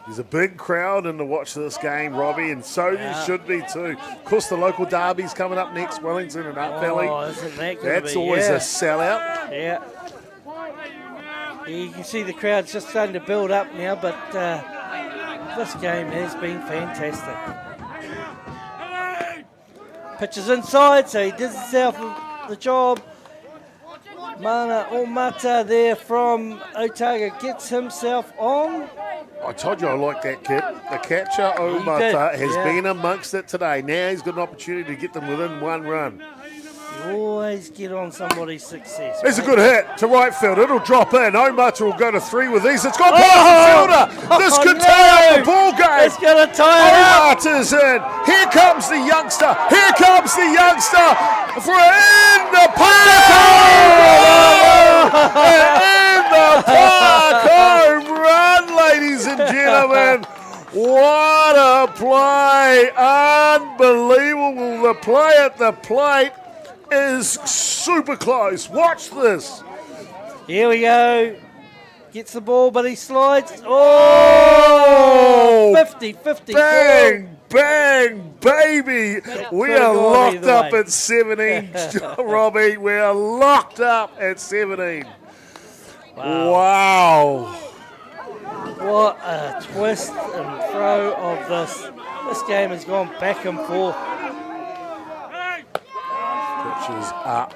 There's a big crowd in to watch this game, Robbie, and so you should be too. Of course, the local derby's coming up next, Wellington and Hutt Valley. Isn't that gonna That's be, always a sellout. Yeah. You can see the crowd's just starting to build up now, but this game has been fantastic. Pitches inside, so he does himself the job. Mana Omata there from Otago gets himself on. I told you I like that kid. The catcher, Omata, has been amongst it today. Now he's got an opportunity to get them within one run. You always get on somebody's success. There's a good hit to right field. It'll drop in. Omata will go to 3 with these. It's gone past the fielder. This could tie up the ball game. It's going to tie it up. Omata's in. Here comes the youngster. Here comes the youngster. For in the park. In the park. Home run, ladies and gentlemen. What a play. Unbelievable. The play at the plate is super close. Watch this. Here we go. Gets the ball, but he slides. Oh! 50-50. Bang, bang, baby. We are locked up at 17, Robbie. We are locked up at 17. Wow. What a twist and throw of this. This game has gone back and forth. Pitches up.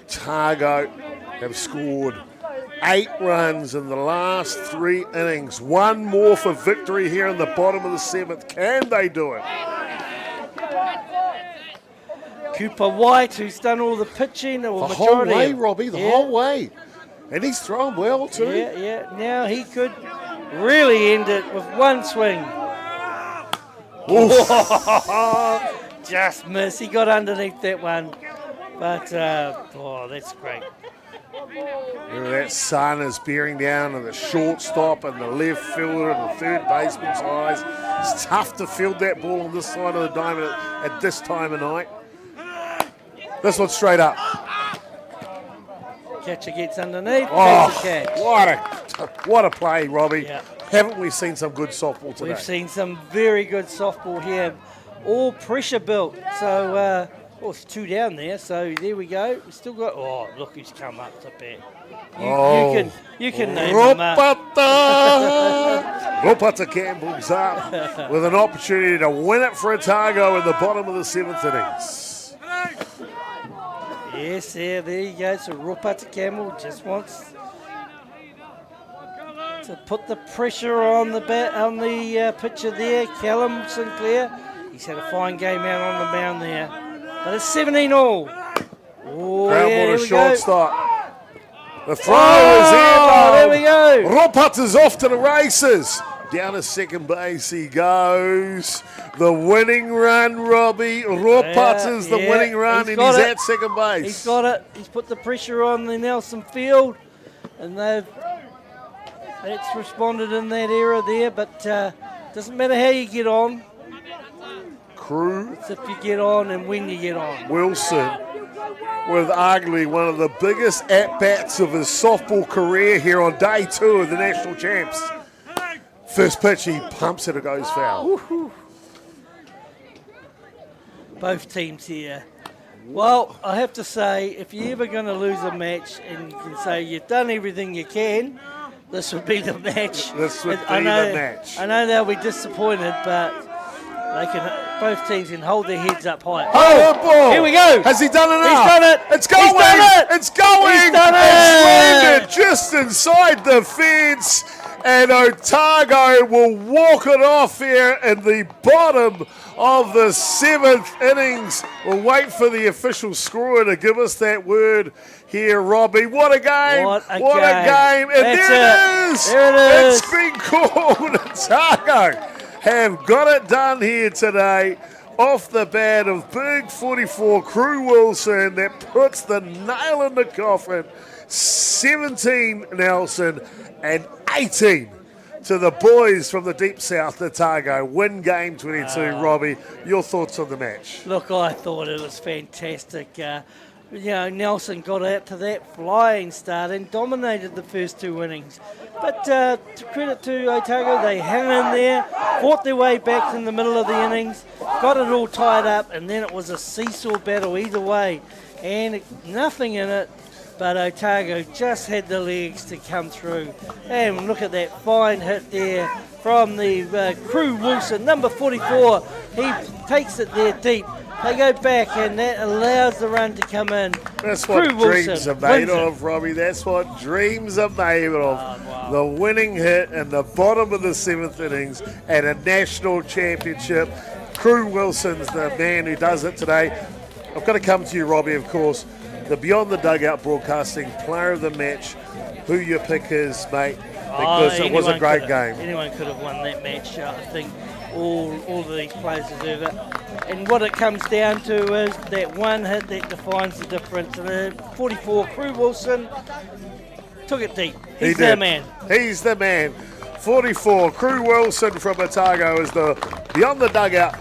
Otago have scored 8 runs in the last 3 innings. One more for victory here in the bottom of the 7th. Can they do it? Cooper White, who's done all the pitching, or The majority whole way, of, Robbie, the whole way. And he's thrown well too. Yeah. Now he could really end it with one swing. Just miss. He got underneath that one. But, that's great. That sun is bearing down on the shortstop and the left fielder and the third baseman's eyes. It's tough to field that ball on this side of the diamond at this time of night. This one's straight up. Catcher gets underneath. Oh, catch. what a play, Robbie. Yeah. Haven't we seen some good softball today? We've seen some very good softball here. All pressure built. So, it's 2 down there. So there we go. We still got. Oh, look who's come up to bat. You can name him. Ropata Campbell's up with an opportunity to win it for Otago in the bottom of the 7th innings. Yes, there you go. So Ropata Campbell just wants to put the pressure on the pitcher there. Callum Sinclair, he's had a fine game out on the mound there. But it's 17 all. Oh, Ground yeah, ball to we shortstop. The throw is in. There we go. Ropata's off to the races. Down to second base he goes. The winning run, Robbie. Ropata's the winning run, and he's at second base. He's got it. He's put the pressure on the Nelson field, and that's responded in that era there. But doesn't matter how you get on. Crew. It's if you get on and when you get on. Wilson with arguably one of the biggest at-bats of his softball career here on day 2 of the National Champs. First pitch, he pumps it, it goes foul. Woo-hoo. Both teams here. Well, I have to say, if you're ever going to lose a match and you can say you've done everything you can, this would be the match. This would be the match. I know they'll be disappointed, but both teams can hold their heads up high. Oh, ball. Here we go. Has he done enough? He's done it. It's going. He's done it. It's going. He's done it. It's landed just inside the fence. And Otago will walk it off here in the bottom of the 7th innings. We'll wait for the official scorer to give us that word here, Robbie. What a game. What a game. And there it is. There it is. It's been called. Otago have got it done here today. Off the bat of big 44 Crew Wilson that puts the nail in the coffin. 17 Nelson and 18 to the boys from the deep south, Otago. Win game 22. Robbie, your thoughts on the match? Look, I thought it was fantastic. Nelson got out to that flying start and dominated the first 2 innings. But to credit to Otago, they hung in there, fought their way back in the middle of the innings, got it all tied up, and then it was a seesaw battle either way. And nothing in it, but Otago just had the legs to come through. And look at that fine hit there from the Crew Wilson, number 44. He takes it there deep. They go back, and that allows the run to come in. That's what Crew dreams Wilson are made wins it. of, Robbie. That's what dreams are made of. Wow. The winning hit in the bottom of the 7th innings at a national championship. Crew Wilson's the man who does it today. I've got to come to you, Robbie, of course. The Beyond the Dugout Broadcasting Player of the Match. Who your pick is, mate? Because it was a great game. Anyone could have won that match. I think all of these players deserve it. And what it comes down to is that one hit that defines the difference. The 44, Crew Wilson, took it deep. He's the man. He's the man. 44, Crew Wilson from Otago is the Beyond the Dugout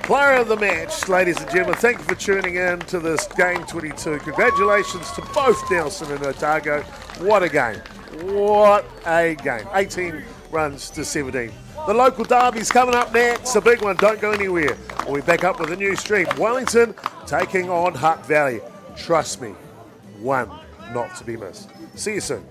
Player of the Match. Ladies and gentlemen, thank you for tuning in to this Game 22. Congratulations to both Nelson and Otago. What a game. What a game. 18 runs to 17. The local derby's coming up next. A big one. Don't go anywhere. We'll be back up with a new stream. Wellington taking on Hutt Valley. Trust me, one not to be missed. See you soon.